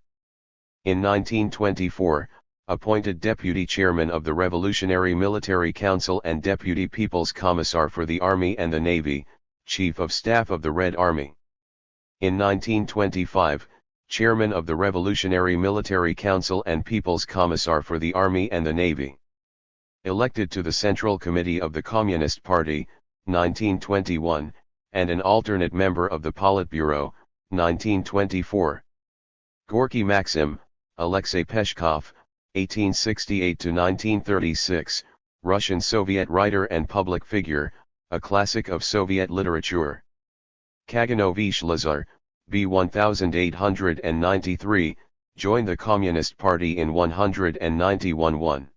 In 1924, appointed Deputy Chairman of the Revolutionary Military Council and Deputy People's Commissar for the Army and the Navy, Chief of Staff of the Red Army. In 1925, Chairman of the Revolutionary Military Council and People's Commissar for the Army and the Navy. Elected to the Central Committee of the Communist Party, 1921, and an alternate member of the Politburo, 1924. Gorky Maxim, Alexei Peshkov, 1868 to 1936, Russian Soviet writer and public figure, a classic of Soviet literature. Kaganovich Lazar, B 1893, joined the Communist Party in 191.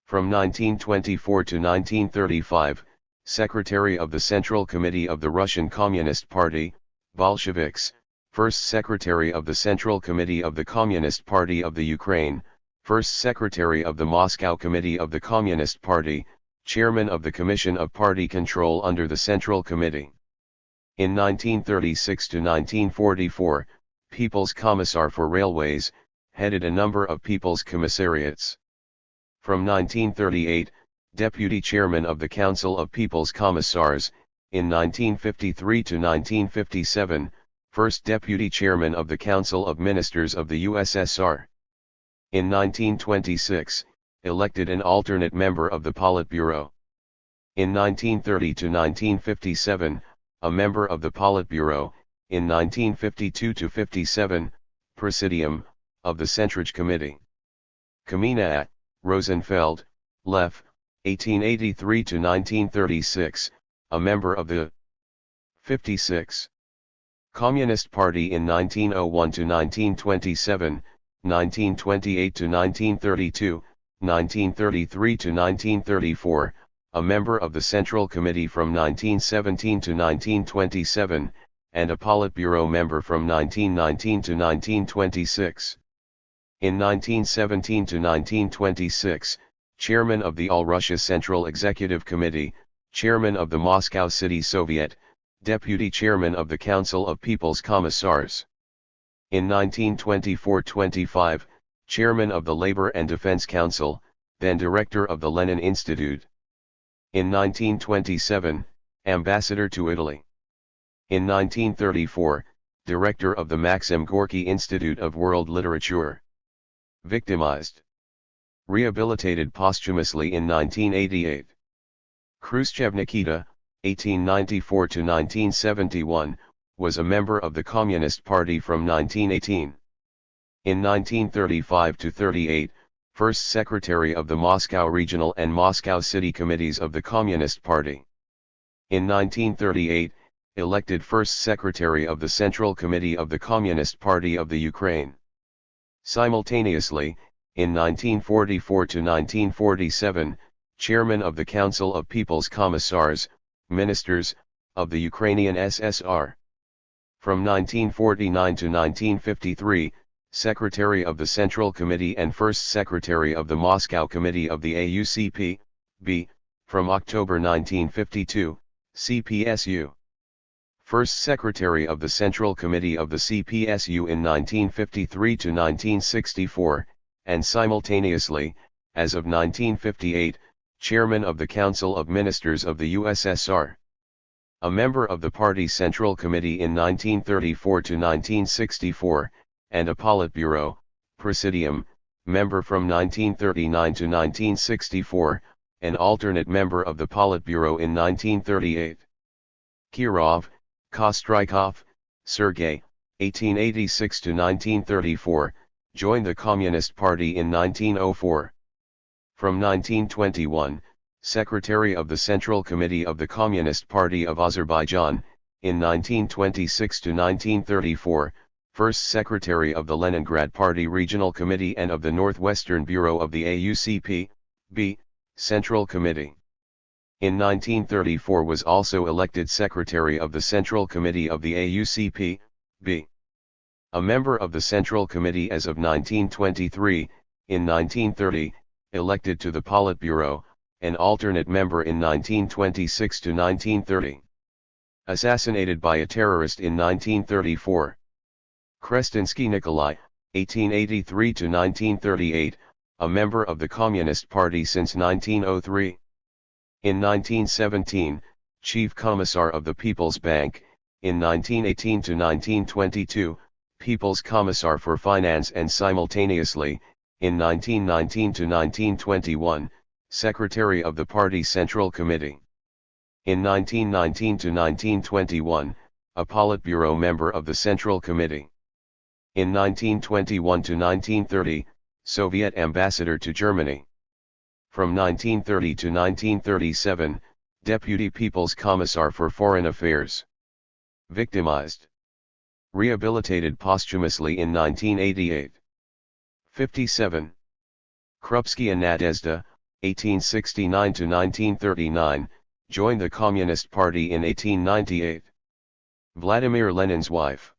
From 1924 to 1935, Secretary of the Central Committee of the Russian Communist Party, Bolsheviks, First Secretary of the Central Committee of the Communist Party of the Ukraine, First Secretary of the Moscow Committee of the Communist Party, Chairman of the Commission of Party Control under the Central Committee. In 1936 to 1944, People's Commissar for Railways, headed a number of People's Commissariats. From 1938, Deputy Chairman of the Council of People's Commissars, in 1953 to 1957, First Deputy Chairman of the Council of Ministers of the USSR. In 1926, elected an alternate member of the Politburo. In 1930 to 1957, a member of the Politburo, in 1952 to 57, Presidium, of the Centrage Committee. Kamina at, Rosenfeld, Lev, 1883 to 1936, a member of the 56. Communist Party in 1901 to 1927, 1928 to 1932, 1933 to 1934, a member of the Central Committee from 1917 to 1927, and a Politburo member from 1919 to 1926. In 1917 to 1926, Chairman of the All-Russia Central Executive Committee, Chairman of the Moscow City Soviet, Deputy Chairman of the Council of People's Commissars. In 1924-25, Chairman of the Labor and Defense Council, then Director of the Lenin Institute. In 1927, Ambassador to Italy. In 1934, Director of the Maxim Gorky Institute of World Literature. Victimized. Rehabilitated posthumously in 1988. Khrushchev Nikita, 1894 to 1971, was a member of the Communist Party from 1918. In 1935 to 38, First Secretary of the Moscow Regional and Moscow City Committees of the Communist Party. In 1938, elected First Secretary of the Central Committee of the Communist Party of the Ukraine. Simultaneously, in 1944 to 1947, Chairman of the Council of People's Commissars, Ministers, of the Ukrainian SSR. From 1949 to 1953, Secretary of the Central Committee and First Secretary of the Moscow Committee of the AUCP, B. From October 1952, CPSU. First Secretary of the Central Committee of the CPSU in 1953 to 1964, and simultaneously, as of 1958, Chairman of the Council of Ministers of the USSR. A member of the Party Central Committee in 1934 to 1964, and a Politburo, Presidium, member from 1939 to 1964, an alternate member of the Politburo in 1938. Kirov, Kostrykov, Sergei, 1886 to 1934, joined the Communist Party in 1904. From 1921, Secretary of the Central Committee of the Communist Party of Azerbaijan, in 1926 to 1934, First Secretary of the Leningrad Party Regional Committee and of the Northwestern Bureau of the AUCP, B. Central Committee. In 1934 was also elected Secretary of the Central Committee of the AUCP, B. A member of the Central Committee as of 1923, in 1930, elected to the Politburo, an alternate member in 1926 to 1930. Assassinated by a terrorist in 1934. Krestinsky Nikolai, 1883 to 1938, a member of the Communist Party since 1903. In 1917, Chief Commissar of the People's Bank, in 1918 to 1922, People's Commissar for Finance and simultaneously, in 1919 to 1921, Secretary of the Party Central Committee. In 1919 to 1921, a Politburo member of the Central Committee. In 1921 to 1930, Soviet Ambassador to Germany. From 1930 to 1937, Deputy People's Commissar for Foreign Affairs. Victimized. Rehabilitated posthumously in 1988. 57. Krupskaya Nadezhda, 1869–1939, joined the Communist Party in 1898. Vladimir Lenin's wife.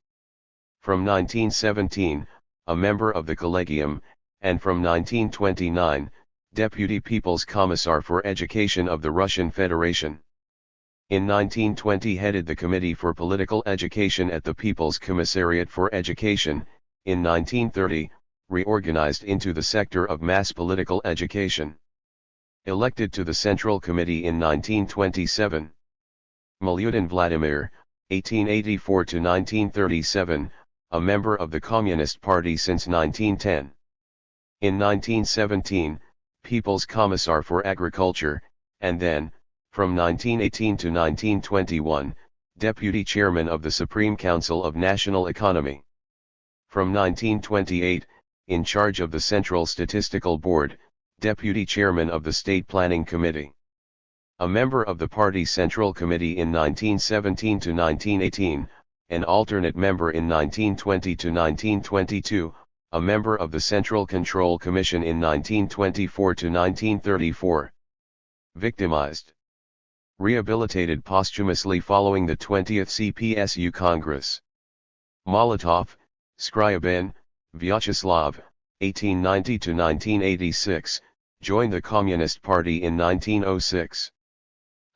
From 1917, a member of the Collegium, and from 1929, Deputy People's Commissar for Education of the Russian Federation. In 1920 headed the Committee for Political Education at the People's Commissariat for Education. In 1930, reorganized into the sector of mass political education. Elected to the Central Committee in 1927. Milyutin Vladimir, 1884–1937, a member of the Communist Party since 1910. In 1917, People's Commissar for Agriculture, and then, from 1918 to 1921, Deputy Chairman of the Supreme Council of National Economy. From 1928, in charge of the Central Statistical Board, Deputy Chairman of the State Planning Committee. A member of the Party's Central Committee in 1917 to 1918, an alternate member in 1920 to 1922, a member of the Central Control Commission in 1924 to 1934. Victimized. Rehabilitated posthumously following the 20th CPSU Congress. Molotov, Skryabin, Vyacheslav, 1890–1986, joined the Communist Party in 1906.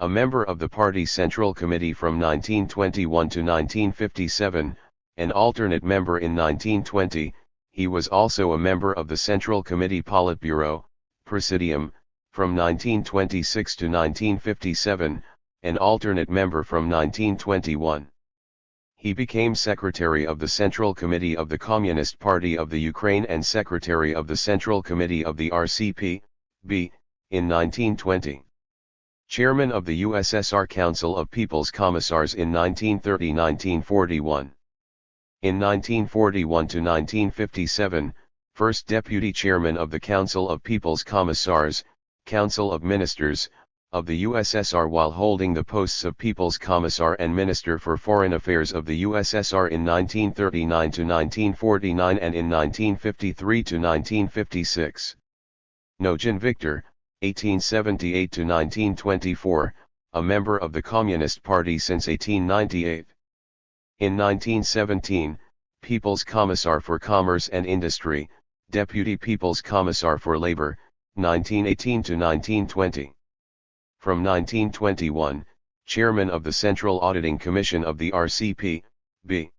A member of the party's Central Committee from 1921 to 1957, an alternate member in 1920, he was also a member of the Central Committee Politburo, Presidium, from 1926 to 1957, an alternate member from 1921. He became Secretary of the Central Committee of the Communist Party of the Ukraine and Secretary of the Central Committee of the RCP-B, in 1920. Chairman of the USSR Council of People's Commissars in 1930–1941. In 1941 to 1957, first Deputy Chairman of the Council of People's Commissars, Council of Ministers, of the USSR while holding the posts of People's Commissar and Minister for Foreign Affairs of the USSR in 1939 to 1949 and in 1953 to 1956. Nogin Viktor, 1878 to 1924, a member of the Communist Party since 1898. In 1917, People's Commissar for Commerce and Industry, Deputy People's Commissar for Labor, 1918 to 1920. From 1921, Chairman of the Central Auditing Commission of the RCP-B.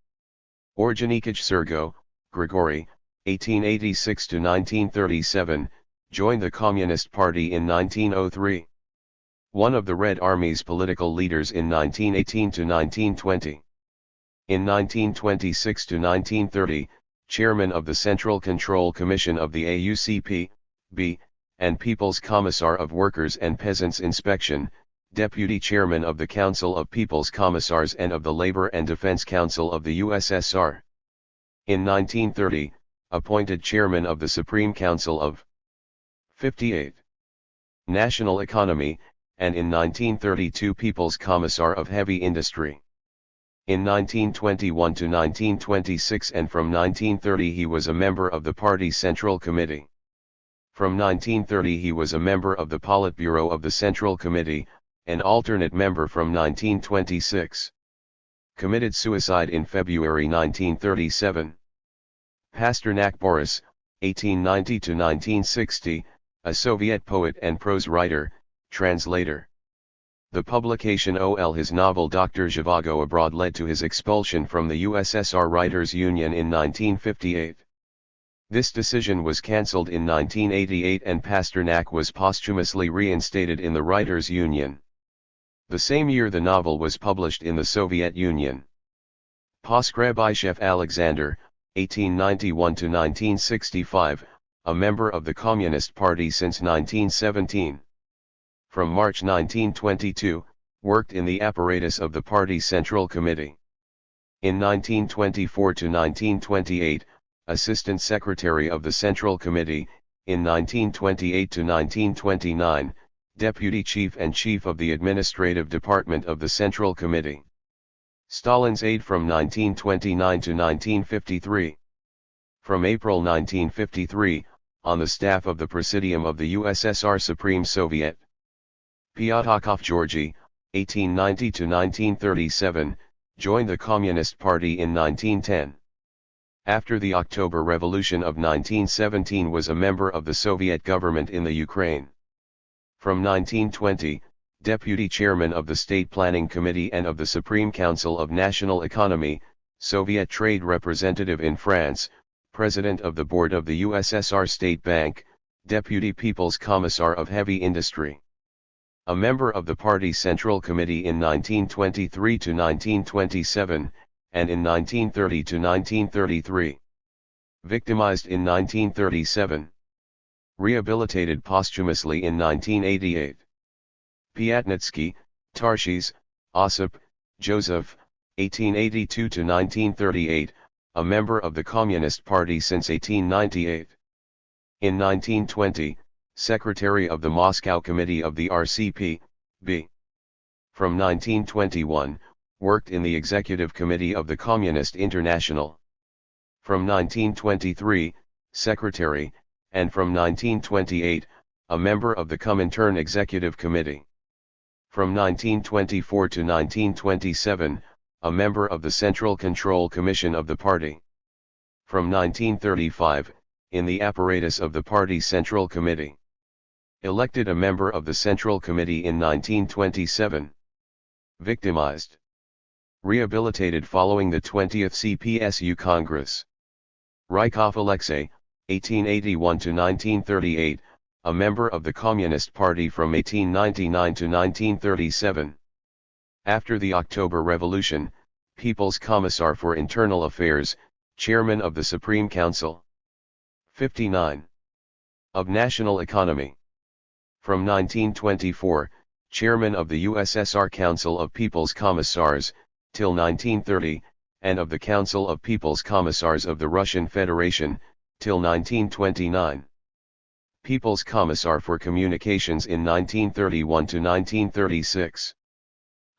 Orjonikich Sergo, Grigory, 1886 to 1937, joined the Communist Party in 1903. One of the Red Army's political leaders in 1918 to 1920. In 1926 to 1930, Chairman of the Central Control Commission of the AUCP-B, and People's Commissar of Workers and Peasants Inspection, Deputy Chairman of the Council of People's Commissars and of the Labor and Defense Council of the USSR. In 1930, appointed Chairman of the Supreme Council of 58. National Economy, and in 1932 People's Commissar of Heavy Industry. In 1921 to 1926 and from 1930 he was a member of the party's Central Committee. From 1930 he was a member of the Politburo of the Central Committee, an alternate member from 1926. Committed suicide in February 1937. Pasternak Boris, 1890 to 1960, a Soviet poet and prose writer, translator. The publication of his novel Dr. Zhivago Abroad led to his expulsion from the USSR Writers' Union in 1958. This decision was cancelled in 1988 and Pasternak was posthumously reinstated in the Writers' Union. The same year the novel was published in the Soviet Union. Poskrebyshev Alexander, 1891 to 1965, a member of the Communist Party since 1917. From March 1922, worked in the apparatus of the party's Central Committee. In 1924 to 1928, Assistant Secretary of the Central Committee, in 1928 to 1929, Deputy Chief and Chief of the Administrative Department of the Central Committee. Stalin's aide from 1929 to 1953. From April 1953, on the staff of the Presidium of the USSR Supreme Soviet. Pyatakov Georgy, 1890 to 1937, joined the Communist Party in 1910. After the October Revolution of 1917 was a member of the Soviet government in the Ukraine. From 1920, Deputy Chairman of the State Planning Committee and of the Supreme Council of National Economy, Soviet Trade Representative in France, President of the Board of the USSR State Bank, Deputy People's Commissar of Heavy Industry. A member of the Party Central Committee in 1923 to 1927, and in 1930 to 1933. Victimized in 1937. Rehabilitated posthumously in 1988. Pyatnitsky, Tarshish, Osip, Joseph, 1882 to 1938, a member of the Communist Party since 1898. In 1920, Secretary of the Moscow Committee of the RCP, B. From 1921, worked in the Executive Committee of the Communist International. From 1923, Secretary, and from 1928, a member of the Comintern Executive Committee. From 1924 to 1927, a member of the Central Control Commission of the party. From 1935, in the apparatus of the Party Central Committee. Elected a member of the Central Committee in 1927. Victimized. Rehabilitated following the 20th CPSU Congress. Rykov Alexei, 1881 to 1938, a member of the Communist Party from 1899 to 1937. After the October Revolution, People's Commissar for Internal Affairs, Chairman of the Supreme Council. 59. Of National Economy. From 1924, Chairman of the USSR Council of People's Commissars, till 1930, and of the Council of People's Commissars of the Russian Federation, till 1929. People's Commissar for Communications in 1931 to 1936.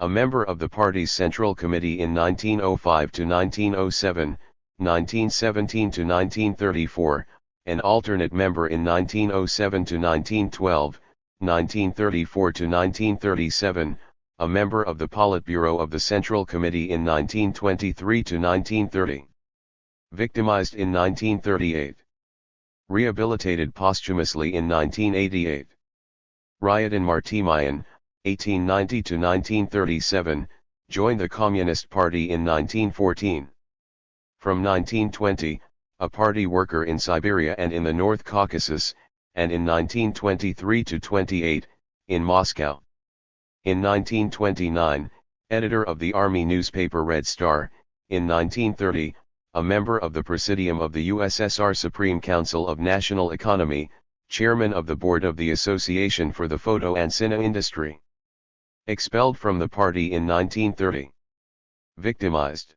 A member of the party's Central Committee in 1905 to 1907, 1917 to 1934, an alternate member in 1907 to 1912, 1934 to 1937, a member of the Politburo of the Central Committee in 1923 to 1930. Victimized in 1938. Rehabilitated posthumously in 1988. Ryadin Martymyan, 1890 to 1937, joined the Communist Party in 1914. From 1920, a party worker in Siberia and in the North Caucasus, and in 1923 to 28, in Moscow. In 1929, editor of the army newspaper Red Star, in 1930, a member of the Presidium of the USSR Supreme Council of National Economy, chairman of the board of the Association for the Photo and Cine Industry. Expelled from the party in 1930. Victimized.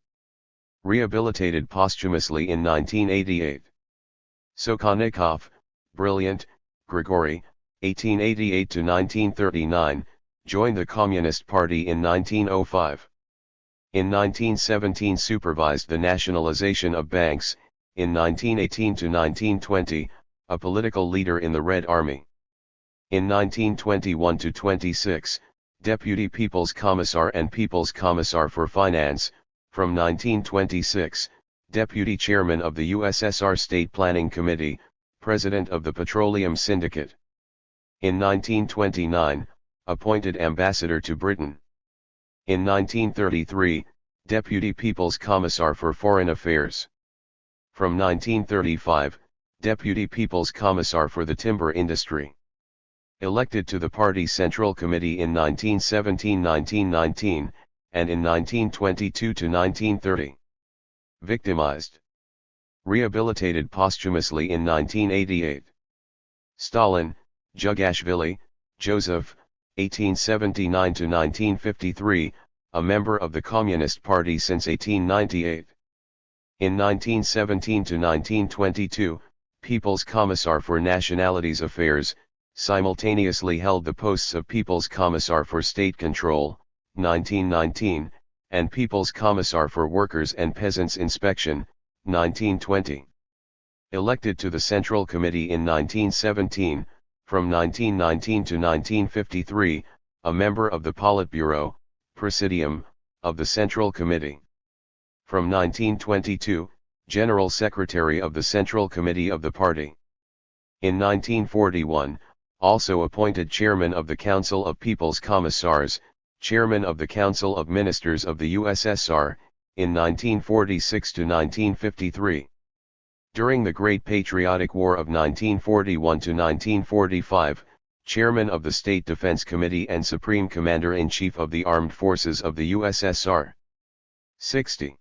Rehabilitated posthumously in 1988. Sokholnikov, Brilliant, Grigory, 1888 to 1939, joined the Communist Party in 1905. In 1917 supervised the nationalization of banks, in 1918 to 1920, a political leader in the Red Army. In 1921 to 26, Deputy People's Commissar and People's Commissar for Finance, from 1926, Deputy Chairman of the USSR State Planning Committee, President of the Petroleum Syndicate. In 1929, appointed Ambassador to Britain. In 1933, Deputy People's Commissar for Foreign Affairs. From 1935, Deputy People's Commissar for the Timber Industry. Elected to the Party Central Committee in 1917-1919, and in 1922 to 1930. Victimized. Rehabilitated posthumously in 1988. Stalin, Jugashvili, Joseph, 1879 to 1953, a member of the Communist Party since 1898. In 1917 to 1922, People's Commissar for Nationalities Affairs, simultaneously held the posts of People's Commissar for State Control, 1919, and People's Commissar for Workers and Peasants Inspection, 1920. Elected to the Central Committee in 1917, from 1919 to 1953, a member of the Politburo, Presidium, of the Central Committee. From 1922, General Secretary of the Central Committee of the party. In 1941, also appointed Chairman of the Council of People's Commissars, Chairman of the Council of Ministers of the USSR, in 1946 to 1953. During the Great Patriotic War of 1941 to 1945, Chairman of the State Defense Committee and Supreme Commander-in-Chief of the Armed Forces of the USSR. 60.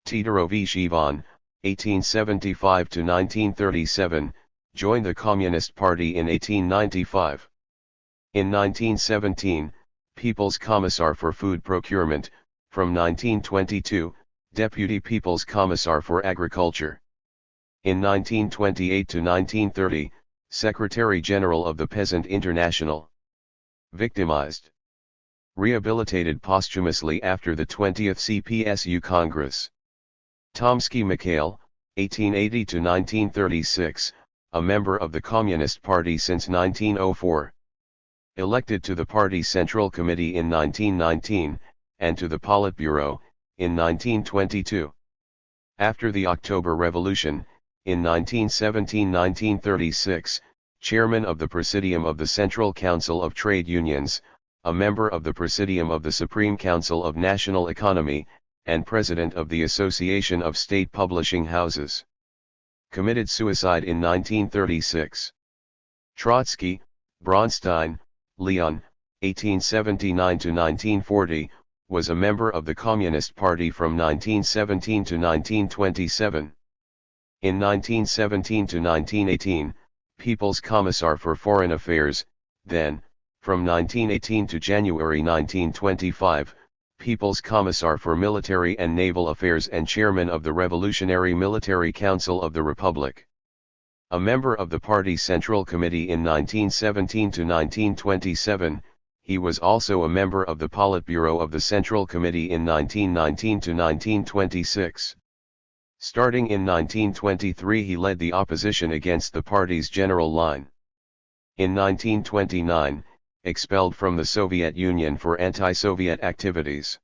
Teodorovich Ivan, 1875 to 1937, joined the Communist Party in 1895. In 1917, People's Commissar for Food Procurement, from 1922, Deputy People's Commissar for Agriculture. In 1928 to 1930, Secretary General of the Peasant International. Victimized. Rehabilitated posthumously after the 20th CPSU Congress. Tomsky Mikhail, 1880 to 1936, a member of the Communist Party since 1904. Elected to the party Central Committee in 1919, and to the Politburo, in 1922. After the October Revolution, in 1917-1936, Chairman of the Presidium of the Central Council of Trade Unions, a member of the Presidium of the Supreme Council of National Economy, and President of the Association of State Publishing Houses. Committed suicide in 1936. Trotsky, Bronstein, Leon, 1879 to 1940, was a member of the Communist Party from 1917 to 1927. In 1917 to 1918, People's Commissar for Foreign Affairs, then, from 1918 to January 1925, People's Commissar for Military and Naval Affairs and Chairman of the Revolutionary Military Council of the Republic. A member of the party Central Committee in 1917 to 1927, he was also a member of the Politburo of the Central Committee in 1919 to 1926. Starting in 1923 he led the opposition against the party's general line. In 1929, expelled from the Soviet Union for anti-Soviet activities.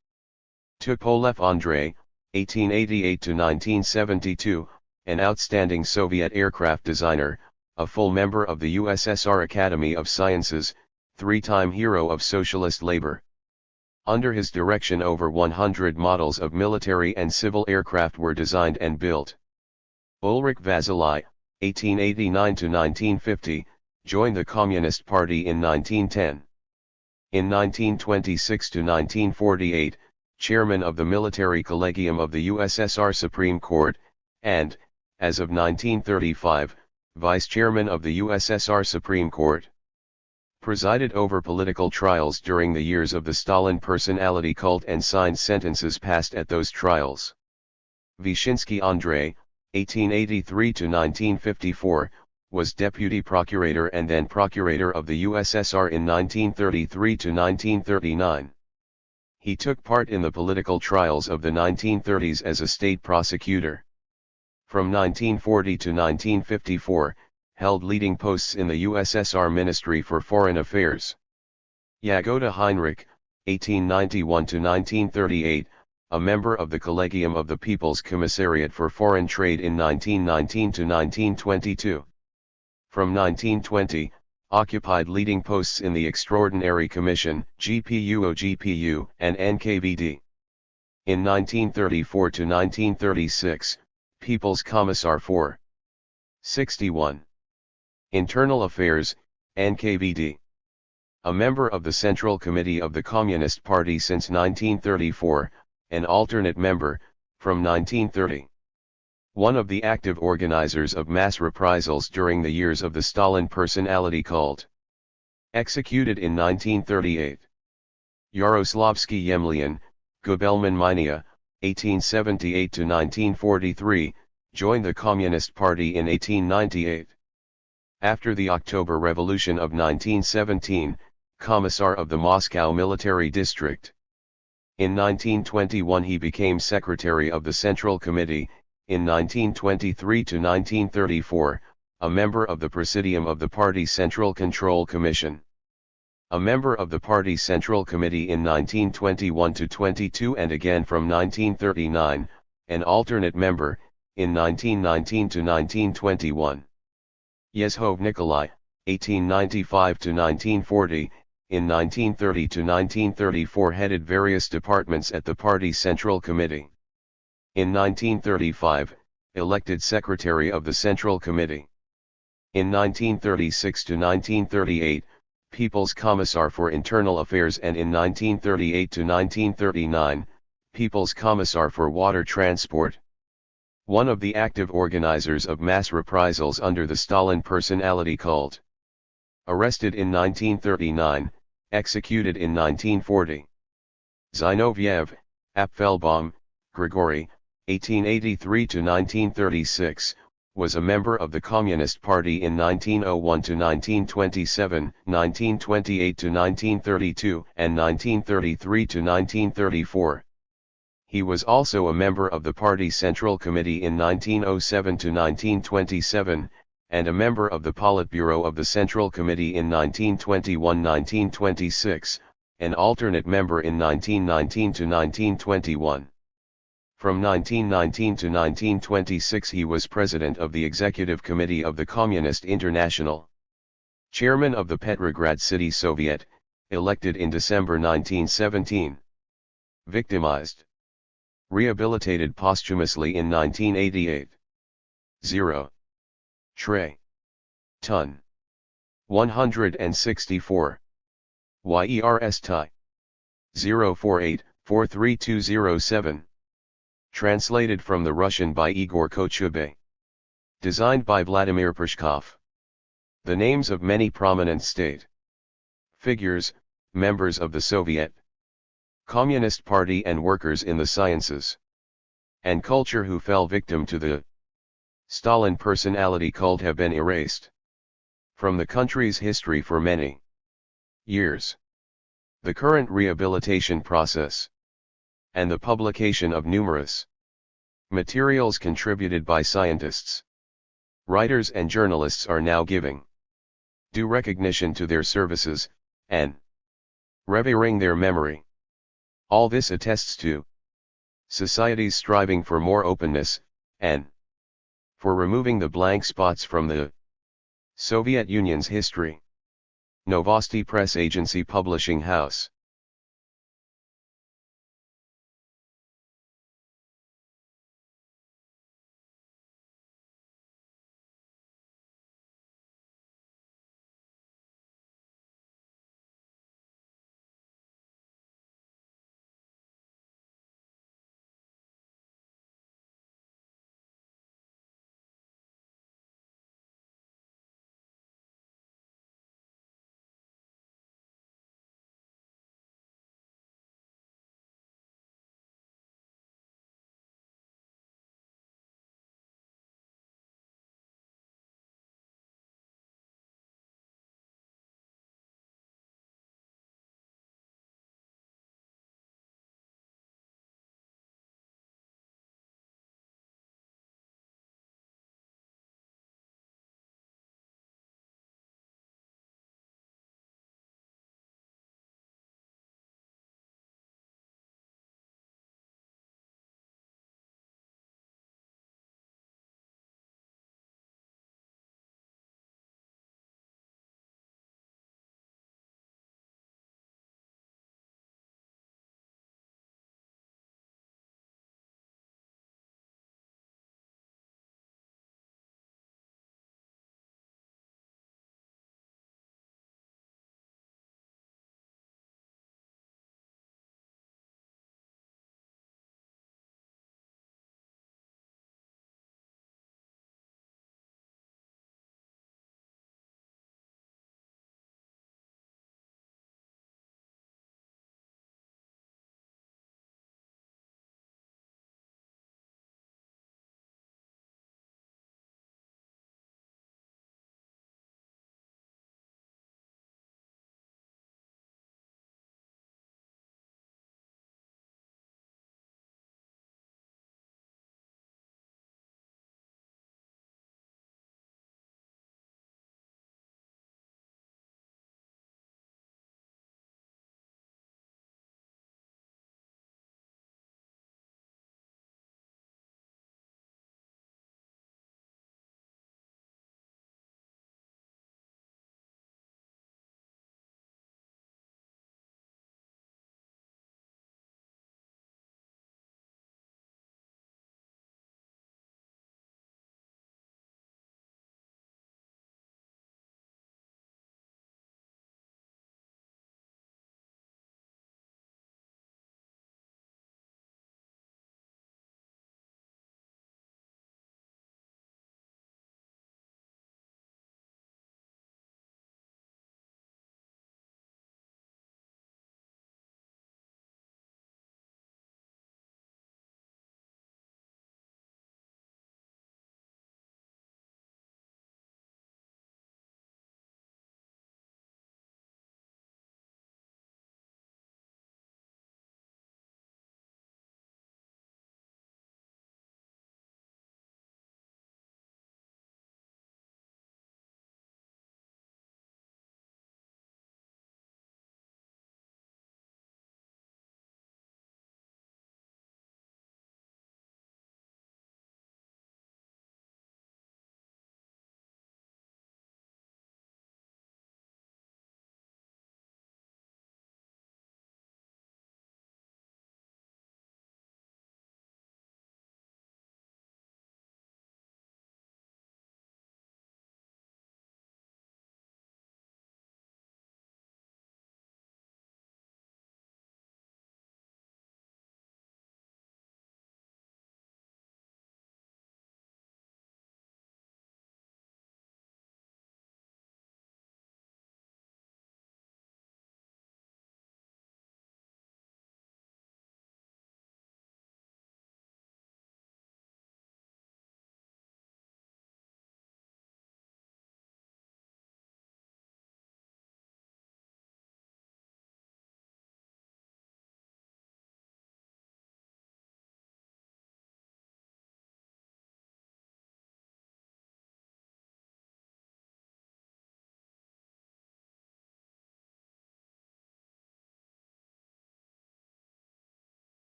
Tupolev Andrei, 1888 to 1972, an outstanding Soviet aircraft designer, a full member of the USSR Academy of Sciences, three-time hero of socialist labor. Under his direction over 100 models of military and civil aircraft were designed and built. Ulrich Vasily, 1889 to 1950, joined the Communist Party in 1910. In 1926 to 1948, Chairman of the Military Collegium of the USSR Supreme Court, and, as of 1935, Vice Chairman of the USSR Supreme Court. Presided over political trials during the years of the Stalin personality cult and signed sentences passed at those trials. Vyshinsky Andrei, 1883 to 1954, was Deputy Procurator and then Procurator of the USSR in 1933 to 1939. He took part in the political trials of the 1930s as a state prosecutor. From 1940 to 1954, held leading posts in the USSR Ministry for Foreign Affairs. Yagoda Heinrich, 1891 to 1938, a member of the Collegium of the People's Commissariat for Foreign Trade in 1919 to 1922. From 1920, occupied leading posts in the Extraordinary Commission, GPU, and NKVD. In 1934 to 1936, People's Commissar for 61. Internal Affairs, NKVD. A member of the Central Committee of the Communist Party since 1934, an alternate member, from 1930. One of the active organizers of mass reprisals during the years of the Stalin personality cult. Executed in 1938. Yaroslavsky Yemlyan, Gubelman Minia, 1878 to 1943, joined the Communist Party in 1898. After the October Revolution of 1917, Commissar of the Moscow Military District. In 1921 he became secretary of the Central Committee. In 1923 to 1934, a member of the Presidium of the Party Central Control Commission. A member of the Party Central Committee in 1921 to 22 and again from 1939, an alternate member, in 1919 to 1921. Yezhov Nikolai, 1895 to 1940, in 1930 to 1934 headed various departments at the Party Central Committee. In 1935, elected Secretary of the Central Committee. In 1936 to 1938, People's Commissar for Internal Affairs, and in 1938 to 1939, People's Commissar for Water Transport. One of the active organizers of mass reprisals under the Stalin personality cult. Arrested in 1939, executed in 1940. Zinoviev, Apfelbaum, Grigory, 1883 to 1936, was a member of the Communist Party in 1901 to 1927, 1928 to 1932, and 1933 to 1934. He was also a member of the Party Central Committee in 1907 to 1927, and a member of the Politburo of the Central Committee in 1921-1926, an alternate member in 1919 to 1921. From 1919 to 1926 he was president of the Executive Committee of the Communist International. Chairman of the Petrograd City Soviet, elected in December 1917. Victimized. Rehabilitated posthumously in 1988. 0. Trey. Ton. 164. YERS TI. 048-43207. Translated from the Russian by Igor Kochubey. Designed by Vladimir Pashkov. The names of many prominent state figures, members of the Soviet Communist Party and workers in the sciences and culture who fell victim to the Stalin personality cult have been erased from the country's history for many years. The current rehabilitation process and the publication of numerous materials contributed by scientists, writers and journalists are now giving due recognition to their services, and revering their memory. All this attests to society's striving for more openness, and for removing the blank spots from the Soviet Union's history. Novosti Press Agency Publishing House.